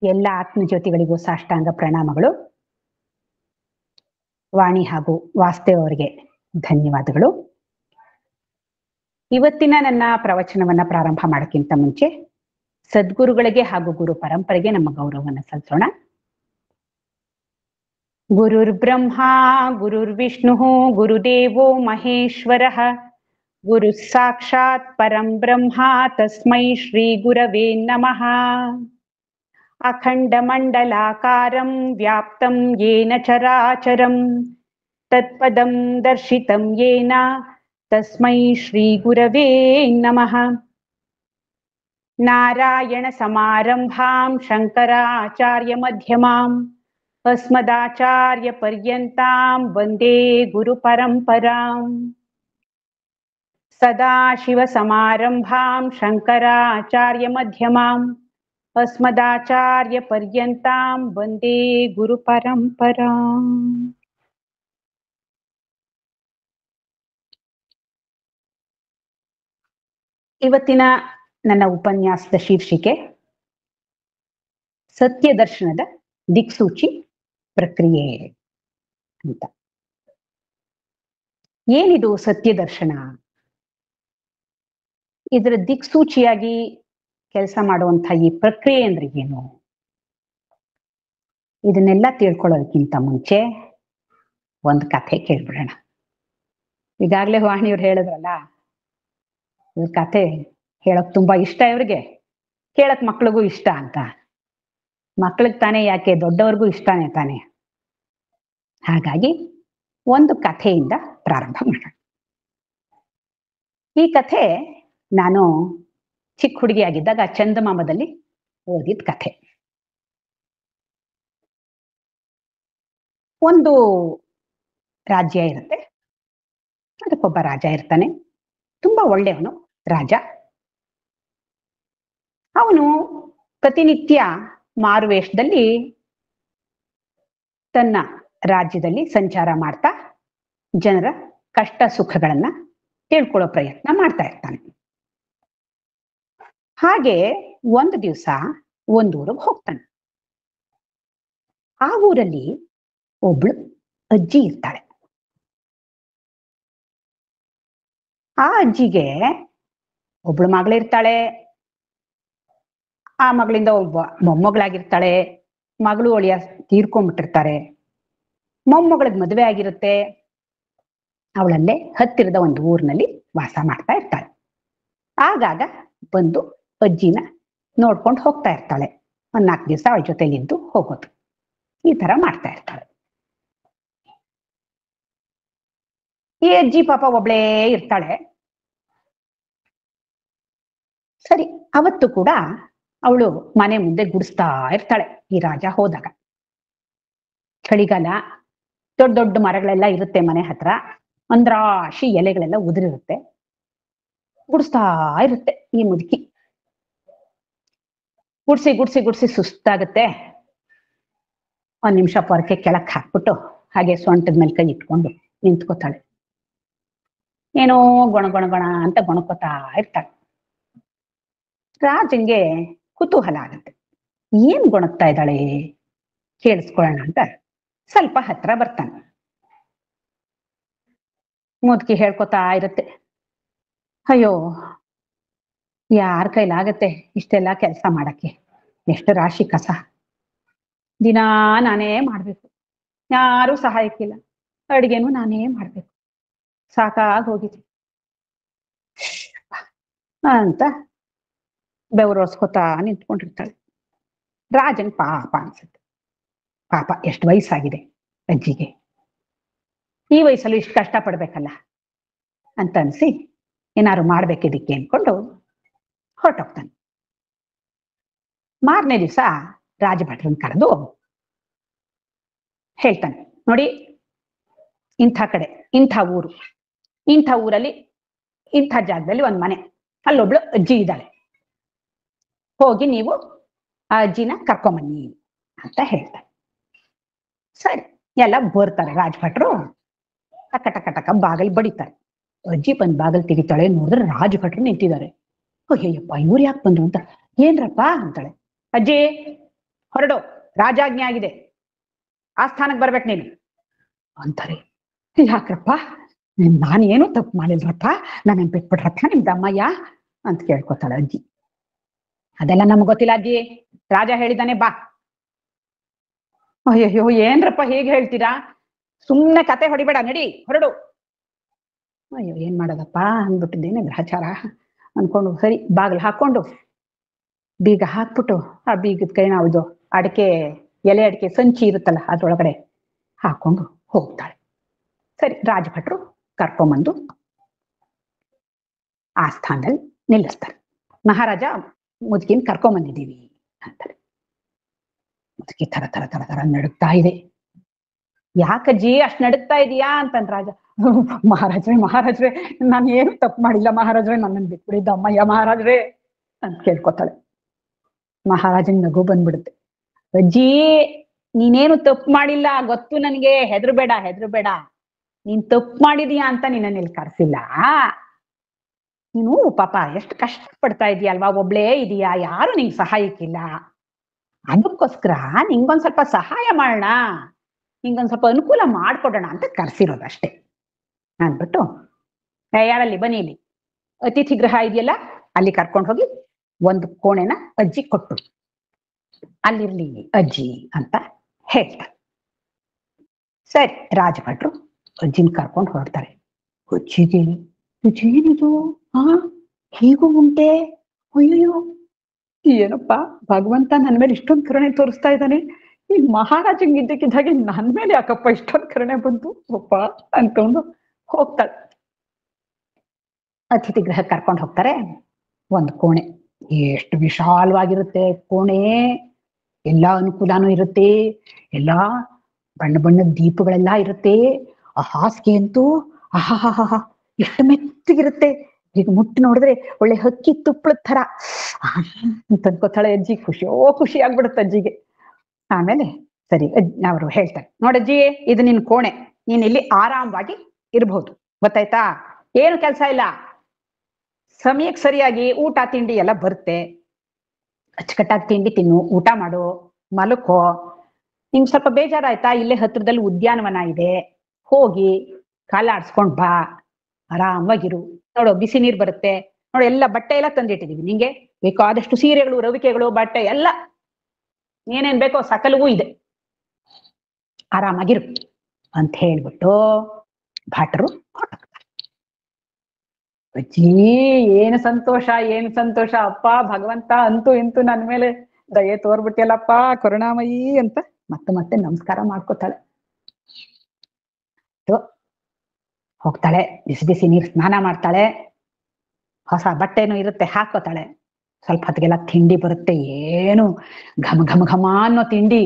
ಎಲ್ಲ ಆತ್ಮಜ್ಯೋತಿಗಳಿಗೂ ಸಾಷ್ಟಾಂಗ ಪ್ರಣಾಮಗಳು. ವಾಣಿ ಹಾಗೂ ವಾಸ್ತೇವ್ ಅವರಿಗೆ ಧನ್ಯವಾದಗಳು. ಇವತ್ತಿನ ನನ್ನ ಪ್ರವಚನವನ್ನ ಪ್ರಾರಂಭ ಮಾಡೋಕ್ಕಿಂತ ಮುಂಚೆ ಸದ್ಗುರುಗಳಿಗೆ ಹಾಗೂ ಗುರು ಪರಂಪರೆಗೆ ನಮ್ಮ ಗೌರವವನ್ನು ಸಲ್ಲಿಸೋಣ. ಗುರುರ್ ಬ್ರಹ್ಮ ಗುರುರ್ ವಿಷ್ಣು ಗುರುದೇವೋ ಮಹೇಶ್ವರಃ ಗುರು ಸಾಕ್ಷಾತ್ ಪರಂ ಬ್ರಹ್ಮ ತಸ್ಮೈ ಶ್ರೀ ಗುರವೇ ನಮಃ. ಅಖಂಡ ಮಂಡಲಾಕಾರಂ ವ್ಯಾಪ್ತಂ ಯೇನ ಚರಾಚರಂ ತತ್ಪದಂ ದರ್ಶಿತಂ ಯೇನ ತಸ್ಮೈ ಶ್ರೀ ಗುರವೇ ನಮಃ. ನಾರಾಯಣ ಸಮಾರಂಭಾಂ ಶಂಕರಾಚಾರ್ಯ ಮಧ್ಯಮಾಂ ಅಸ್ಮದಾಚಾರ್ಯ ಪರ್ಯಂತಾಂ ವಂದೇ ಗುರು ಪರಂಪರಾಂ. ಸದಾಶಿವ ಸಮಾರಂಭಾಂ ಶಂಕರಾಚಾರ್ಯ ಮಧ್ಯಮಾಂ ಅಸ್ಮದಾಚಾರ್ಯ ಪರ್ಯಂತಾಂ ವಂದೇ ಗುರು ಪರಂಪರಾಂ. ಇವತ್ತಿನ ನನ್ನ ಉಪನ್ಯಾಸದ ಶೀರ್ಷಿಕೆ ಸತ್ಯ ದರ್ಶನದ ದಿಕ್ಸೂಚಿ ಪ್ರಕ್ರಿಯೆ ಅಂತ. ಏನಿದು ಸತ್ಯ ದರ್ಶನ? ಇದರ ದಿಕ್ಸೂಚಿಯಾಗಿ ಕೆಲಸ ಮಾಡುವಂಥ ಈ ಪ್ರಕ್ರಿಯೆ ಅಂದ್ರೆ ಏನು? ಇದನ್ನೆಲ್ಲ ತಿಳ್ಕೊಳ್ಳೋದಕ್ಕಿಂತ ಮುಂಚೆ ಒಂದು ಕಥೆ ಕೇಳ್ಬಿಡೋಣ. ಈಗಾಗಲೇ ವಾಣಿಯವ್ರು ಹೇಳಿದ್ರಲ್ಲ, ಇವ್ರ ಕಥೆ ಹೇಳಕ್ ತುಂಬಾ ಇಷ್ಟ, ಇವ್ರಿಗೆ ಕೇಳಕ್ ಮಕ್ಳಿಗೂ ಇಷ್ಟ ಅಂತ. ಮಕ್ಳಿಗೆ ತಾನೇ ಯಾಕೆ, ದೊಡ್ಡವ್ರಿಗೂ ಇಷ್ಟನೇ ತಾನೆ. ಹಾಗಾಗಿ ಒಂದು ಕಥೆಯಿಂದ ಪ್ರಾರಂಭ ಮಾಡೋಣ. ಈ ಕಥೆ ನಾನು ಚಿಕ್ಕ ಹುಡುಗಿಯಾಗಿದ್ದಾಗ ಚಂದಮಾಮದಲ್ಲಿ ಓದಿದ ಕಥೆ. ಒಂದು ರಾಜ್ಯ ಇರುತ್ತೆ, ಅದಕ್ಕೊಬ್ಬ ರಾಜ ಇರ್ತಾನೆ. ತುಂಬಾ ಒಳ್ಳೆಯವನು ರಾಜ. ಅವನು ಪ್ರತಿನಿತ್ಯ ಮಾರುವೇಷದಲ್ಲಿ ತನ್ನ ರಾಜ್ಯದಲ್ಲಿ ಸಂಚಾರ ಮಾಡ್ತಾ ಜನರ ಕಷ್ಟ ಸುಖಗಳನ್ನ ತಿಳ್ಕೊಳ್ಳೋ ಪ್ರಯತ್ನ ಮಾಡ್ತಾ ಇರ್ತಾನೆ. ಹಾಗೆ ಒಂದು ದಿವಸ ಒಂದೂರಿಗೆ ಹೋಗ್ತಾನೆ. ಆ ಊರಲ್ಲಿ ಒಬ್ಳು ಅಜ್ಜಿ ಇರ್ತಾಳೆ. ಆ ಅಜ್ಜಿಗೆ ಒಬ್ಳು ಮಗಳಿರ್ತಾಳೆ. ಆ ಮಗಳಿಂದ ಒಬ್ಬ ಮೊಮ್ಮಗಳಾಗಿರ್ತಾಳೆ. ಮಗಳು ಒಳಿಯ ತೀರ್ಕೊಂಡ್ಬಿಟ್ಟಿರ್ತಾರೆ. ಮೊಮ್ಮಗಳಿಗೆ ಮದುವೆ ಆಗಿರುತ್ತೆ. ಅವಳಲ್ಲೇ ಹತ್ತಿರದ ಒಂದು ಊರಿನಲ್ಲಿ ವಾಸ ಮಾಡ್ತಾ ಇರ್ತಾಳೆ. ಆಗಾಗ ಬಂದು ಅಜ್ಜಿನ ನೋಡ್ಕೊಂಡು ಹೋಗ್ತಾ ಇರ್ತಾಳೆ. ಒಂದ್ 4 ದಿವಸ ಅವಳ ಜೊತೆಲಿದ್ದು ಹೋಗೋದು, ಈ ತರ ಮಾಡ್ತಾ ಇರ್ತಾಳೆ. ಈ ಅಜ್ಜಿ ಪಾಪ ಒಬ್ಳೇ ಇರ್ತಾಳೆ. ಸರಿ, ಅವತ್ತು ಕೂಡ ಅವಳು ಮನೆ ಮುಂದೆ ಗುಡಿಸ್ತಾ ಇರ್ತಾಳೆ. ಈ ರಾಜ ಹೋದಾಗ ಚಳಿಗಾಲ, ದೊಡ್ಡ ದೊಡ್ಡ ಮರಗಳೆಲ್ಲ ಇರುತ್ತೆ ಮನೆ ಹತ್ರ, ಒಂದ್ರಾಶಿ ಎಲೆಗಳೆಲ್ಲ ಉದುರಿರುತ್ತೆ. ಗುಡಿಸ್ತಾ ಇರುತ್ತೆ ಈ ಮುದುಕಿ. ಗುಡ್ಸಿ ಗುಡ್ಸಿ ಗುಡ್ಸಿ ಸುಸ್ತಾಗುತ್ತೆ. 1 ನಿಮಿಷ ಪೊರಕೆ ಕೆಳಕ್ ಹಾಕ್ಬಿಟ್ಟು ಹಾಗೆ ಸೊಂಟದ ಮೇಲೆ ಕೈ ಇಟ್ಕೊಂಡು ನಿಂತ್ಕೋತಾಳೆ. ಏನೋ ಗೊಣ ಗೊಣ ಗೊಣ ಅಂತ ಗೊಣಕೋತಾ ಇರ್ತಾಳೆ. ರಾಜಂಗೆ ಕುತೂಹಲ ಆಗುತ್ತೆ, ಏನ್ ಗೊಣಗ್ತಾ ಇದ್ದಾಳೆ ಕೇಳಿಸ್ಕೊಳ್ಳೋಣ ಅಂತ ಸ್ವಲ್ಪ ಹತ್ರ ಬರ್ತಾನೆ. ಮುದುಕಿ ಹೇಳ್ಕೊತಾ ಇರುತ್ತೆ, ಅಯ್ಯೋ ಯಾರ ಕೈಲಾಗತ್ತೆ ಇಷ್ಟೆಲ್ಲ ಕೆಲಸ ಮಾಡಕ್ಕೆ, ಎಷ್ಟು ರಾಶಿ ಕಸ, ದಿನಾ ನಾನೇ ಮಾಡ್ಬೇಕು, ಯಾರೂ ಸಹಾಯಕ್ಕಿಲ್ಲ, ಅಡಿಗೆನೂ ನಾನೇ ಮಾಡ್ಬೇಕು, ಸಾಕಾಗಿ ಹೋಗಿದೆ ಅಂತ ಬೆವರೋಸ್ಕೊತಾ ನಿಂತ್ಕೊಂಡಿರ್ತಾಳೆ. ರಾಜನ್ ಪಾಪ ಅನ್ಸುತ್ತೆ. ಪಾಪ ಎಷ್ಟು ವಯಸ್ಸಾಗಿದೆ ಅಜ್ಜಿಗೆ, ಈ ವಯಸ್ಸಲ್ಲೂ ಇಷ್ಟು ಕಷ್ಟ ಪಡ್ಬೇಕಲ್ಲ ಅಂತ ಅನ್ಸಿ ಏನಾದ್ರು ಮಾಡ್ಬೇಕಿದಕ್ಕೆ ಅನ್ಕೊಂಡು ಹೊರಟೋಗ್ತಾನೆ. ಮಾರನೇ ದಿವಸ ರಾಜಭಟ್ರನ್ ಕರೆದು ಹೇಳ್ತಾನೆ, ನೋಡಿ ಇಂಥ ಕಡೆ ಇಂಥ ಊರು, ಇಂಥ ಊರಲ್ಲಿ ಇಂಥ ಜಾಗದಲ್ಲಿ ಒಂದ್ ಮನೆ, ಅಲ್ಲೊಬ್ಳು ಅಜ್ಜಿ ಇದ್ದಾಳೆ, ಹೋಗಿ ನೀವು ಆ ಅಜ್ಜಿನ ಕರ್ಕೊಂಬನ್ನಿ ಅಂತ ಹೇಳ್ತಾರೆ. ಸರಿ, ಎಲ್ಲ ಬರ್ತಾರೆ ರಾಜಭಟ್ರು. ಟಕ ಟಕ ಟಕ ಬಾಗಿಲು ಬಡಿತಾರೆ. ಅಜ್ಜಿ ಬಂದ್ ಬಾಗಿಲು ತೆಗಿತಾಳೆ. ನೋಡಿದ್ರೆ ರಾಜಭಟ್ರು ನಿಂತಿದ್ದಾರೆ. ಅಯ್ಯಯ್ಯಪ್ಪ, ಇವ್ರು ಯಾಕೆ ಬಂದ್ರು ಅಂತ. ಏನ್ರಪ್ಪ ಅಂತಾಳೆ. ಅಜ್ಜಿ ಹೊರಡು, ರಾಜಾಜ್ಞೆ ಆಗಿದೆ, ಆಸ್ಥಾನಕ್ಕೆ ಬರ್ಬೇಕು ನೀನು ಅಂತಾರೆ. ಯಾಕ್ರಪ್ಪ, ನಾನೇನು ತಪ್ಪು ಮಾಡಿಲ್ರಪ್ಪ, ನನ್ನ ಬಿಟ್ಬಿಡ್ರಪ್ಪ ನಿಮ್ದು ಅಮ್ಮಯ್ಯ ಅಂತ ಕೇಳ್ಕೊತಾಳೆ ಅಜ್ಜಿ. ಅದೆಲ್ಲ ನಮ್ಗೆ ಗೊತ್ತಿಲ್ಲ ಅಜ್ಜಿ, ರಾಜ ಹೇಳಿದಾನೆ ಬಾ. ಅಯ್ಯಯ್ಯೋ, ಏನ್ರಪ್ಪ ಹೇಗೆ ಹೇಳ್ತೀರಾ, ಸುಮ್ಮನೆ ಕತೆ ಹೊಡಿಬೇಡ, ನಡಿ ಹೊರಡು. ಅಯ್ಯೋ ಏನ್ ಮಾಡೋದಪ್ಪ ಅಂದ್ಬಿಟ್ಟಿದ್ದೇನೆ ಗ್ರಹಚಾರ ಅನ್ಕೊಂಡು ಸರಿ ಬಾಗಿಲು ಹಾಕೊಂಡು ಬೀಗ ಹಾಕ್ಬಿಟ್ಟು ಆ ಬೀಗದ ಕೈ ನಾವು ಅಡಿಕೆ ಎಲೆ ಅಡಿಕೆ ಸಂಚಿ ಇರುತ್ತಲ್ಲ ಅದ್ರೊಳಗಡೆ ಹಾಕೊಂಡು ಹೋಗ್ತಾಳೆ. ಸರಿ, ರಾಜಭಟ್ರು ಕರ್ಕೊಂಬಂದು ಆ ಸ್ಥಾನದಲ್ಲಿ ನಿಲ್ಲಿಸ್ತಾರೆ. ಮಹಾರಾಜ ಮುದುಕಿನ ಕರ್ಕೊಂಬಂದಿದ್ದೀವಿ ಅಂತಾರೆ. ಮುದುಕಿ ತರ ತರ ತರ ತರ ನಡುಗ್ತಾ ಇದೆ. ಯಾಕಜ್ಜಿ ಅಷ್ಟ್ ನಡುಗ್ತಾ ಇದೀಯಾ ಅಂತಂದ್ ರಾಜ. ಮಹಾರಾಜ್ರೆ ನಾನು ಏನು ತಪ್ಪು ಮಾಡಿಲ್ಲ ಮಹಾರಾಜ್ರೆ, ನನ್ನನ್ನು ಬಿಟ್ಬಿಡಿದ್ದ ಅಮ್ಮಯ್ಯ ಮಹಾರಾಜ್ರೆ ಅಂತ ಕೇಳ್ಕೊತಾಳೆ. ಮಹಾರಾಜನ್ ನಗು ಬಂದ್ಬಿಡುತ್ತೆ. ಅಜ್ಜಿ ನೀನೇನು ತಪ್ಪು ಮಾಡಿಲ್ಲ ಗೊತ್ತು ನನಗೆ, ಹೆದರ್ಬೇಡ, ನೀನ್ ತಪ್ಪು ಮಾಡಿದೀಯಾ ಅಂತ ನಿನ್ನನ್ನು ಇಲ್ಲಿ ಕರ್ಸಿಲ್ಲ. ನೀನು ಪಾಪ ಎಷ್ಟು ಕಷ್ಟ ಪಡ್ತಾ ಇದೀಯ ಅಲ್ವಾ, ಒಬ್ಳೇ ಇದೀಯಾ, ಯಾರು ನಿಂಗೆ ಸಹಾಯಕ್ಕಿಲ್ಲ, ಅದಕ್ಕೋಸ್ಕರ ನಿಂಗೊಂದ್ ಸ್ವಲ್ಪ ಸಹಾಯ ಮಾಡೋಣ, ನಿಂಗೊಂದ್ ಸ್ವಲ್ಪ ಅನುಕೂಲ ಮಾಡ್ಕೊಡೋಣ ಅಂತ ಕರ್ಸಿರೋದಷ್ಟೇ ಅಂದ್ಬಿಟ್ಟು, ಯಾರಲ್ಲಿ ಬನ್ನಿ, ಇಲ್ಲಿ ಅತಿಥಿ ಗೃಹ ಇದೆಯಲ್ಲ ಅಲ್ಲಿ ಕರ್ಕೊಂಡು ಹೋಗಿ ಒಂದು ಕೋಣೆನ ಅಜ್ಜಿ ಕೊಟ್ಟು ಅಲ್ಲಿರ್ಲಿ ಅಜ್ಜಿ ಅಂತ ಹೇಳ್ತಾರೆ. ಸರಿ, ರಾಜಭಟ್ರು ಅಜ್ಜಿನ ಕರ್ಕೊಂಡು ಹೊರಡ್ತಾರೆ. ಅಜ್ಜಿಗೆ ಏನಿದು, ಹೀಗೂ ಉಂಟೆ, ಅಯ್ಯೋ ಏನಪ್ಪ ಭಗವಂತ ನನ್ನ ಮೇಲೆ ಇಷ್ಟೊಂದು ಕರುಣೆ ತೋರಿಸ್ತಾ ಇದ್ದಾನೆ, ಈ ಮಹಾರಾಜಂಗೆ ಇದ್ದಕ್ಕಿದ್ದಾಗೆ ನನ್ನ ಮೇಲೆ ಯಾಕಪ್ಪ ಇಷ್ಟೊಂದು ಕರುಣೆ ಬಂತು ಅಪ್ಪ ಅನ್ಕೊಂಡು ಹೋಗ್ತಾಳೆ. ಅತಿಥಿ ಗೃಹ ಕರ್ಕೊಂಡು ಹೋಗ್ತಾರೆ. ಒಂದು ಕೋಣೆ, ಎಷ್ಟು ವಿಶಾಲವಾಗಿರುತ್ತೆ ಕೋಣೆ, ಎಲ್ಲಾ ಅನುಕೂಲನೂ ಇರುತ್ತೆ, ಎಲ್ಲಾ ಬಣ್ಣ ಬಣ್ಣದ ದೀಪಗಳೆಲ್ಲ ಇರುತ್ತೆ. ಆ ಹಾಸಿಗೆ ಅಂತೂ ಆಹಾಹಾಹಾ ಎಷ್ಟು ಮೆತ್ತಗಿರುತ್ತೆ, ಈಗ ಮುಟ್ಟಿ ನೋಡಿದ್ರೆ ಒಳ್ಳೆ ಹಕ್ಕಿ ತುಪ್ಪಳದ ತರ ಅಂತ ಅನ್ಕೋತಾಳೆ ಅಜ್ಜಿ. ಖುಷಿ ಆಗ್ಬಿಡುತ್ತೆ ಅಜ್ಜಿಗೆ. ಆಮೇಲೆ ಸರಿ ಅವರು ಹೇಳ್ತಾರೆ, ನೋಡಜ್ಜಿ ಇದು ನಿನ್ ಕೋಣೆ, ನೀನ್ ಇಲ್ಲಿ ಆರಾಮವಾಗಿ ಇರ್ಬಹುದು, ಗೊತ್ತಾಯ್ತಾ, ಏನು ಕೆಲಸ ಇಲ್ಲ, ಸಮಯಕ್ಕೆ ಸರಿಯಾಗಿ ಊಟ ತಿಂಡಿ ಎಲ್ಲ ಬರುತ್ತೆ, ಅಚ್ಚುಕಟ್ಟಾಗಿ ತಿಂಡಿ ತಿನ್ನು, ಊಟ ಮಾಡು, ಮಲಕೋ, ನಿಂಗೆ ಸ್ವಲ್ಪ ಬೇಜಾರಾಯ್ತಾ, ಇಲ್ಲೇ ಹತ್ರದಲ್ಲಿ ಉದ್ಯಾನವನ ಇದೆ, ಹೋಗಿ ಕಾಲಾಡ್ಸ್ಕೊಂಡ್ ಬಾ, ಆರಾಮವಾಗಿರು, ನೋಡು ಬಿಸಿ ನೀರ್ ಬರುತ್ತೆ, ನೋಡು ಎಲ್ಲ ಬಟ್ಟೆ ಎಲ್ಲ ತಂದಿಟ್ಟಿದೀವಿ, ನಿಂಗೆ ಬೇಕಾದಷ್ಟು ಸೀರೆಗಳು, ರವಿಕೆಗಳು, ಬಟ್ಟೆ ಎಲ್ಲ ಏನೇನ್ ಬೇಕೋ ಸಕಲವೂ ಇದೆ, ಆರಾಮಾಗಿರು ಅಂತ ಹೇಳ್ಬಿಟ್ಟು ಭಟ್ರು ಅಜ್ಜಿ ಏನು ಸಂತೋಷ ಅಪ್ಪ, ಭಗವಂತ ಅಂತೂ ಇಂತೂ ನನ್ ಮೇಲೆ ದಯೆ ತೋರ್ಬಿಟ್ಟಿಯಲ್ಲಪ್ಪ ಕರುಣಾಮಯಿ ಅಂತ ಮತ್ತೆ ನಮಸ್ಕಾರ ಮಾಡ್ಕೋತಾಳೆ. ಹೋಗ್ತಾಳೆ, ಬಿಸಿ ಬಿಸಿ ನೀರು ಸ್ನಾನ ಮಾಡ್ತಾಳೆ, ಹೊಸ ಬಟ್ಟೆನೂ ಇರುತ್ತೆ ಹಾಕೋತಾಳೆ. ಸ್ವಲ್ಪ ಹೊತ್ತಿಗೆಲ್ಲ ತಿಂಡಿ ಬರುತ್ತೆ, ಏನು ಘಮ ಅನ್ನೋ ತಿಂಡಿ,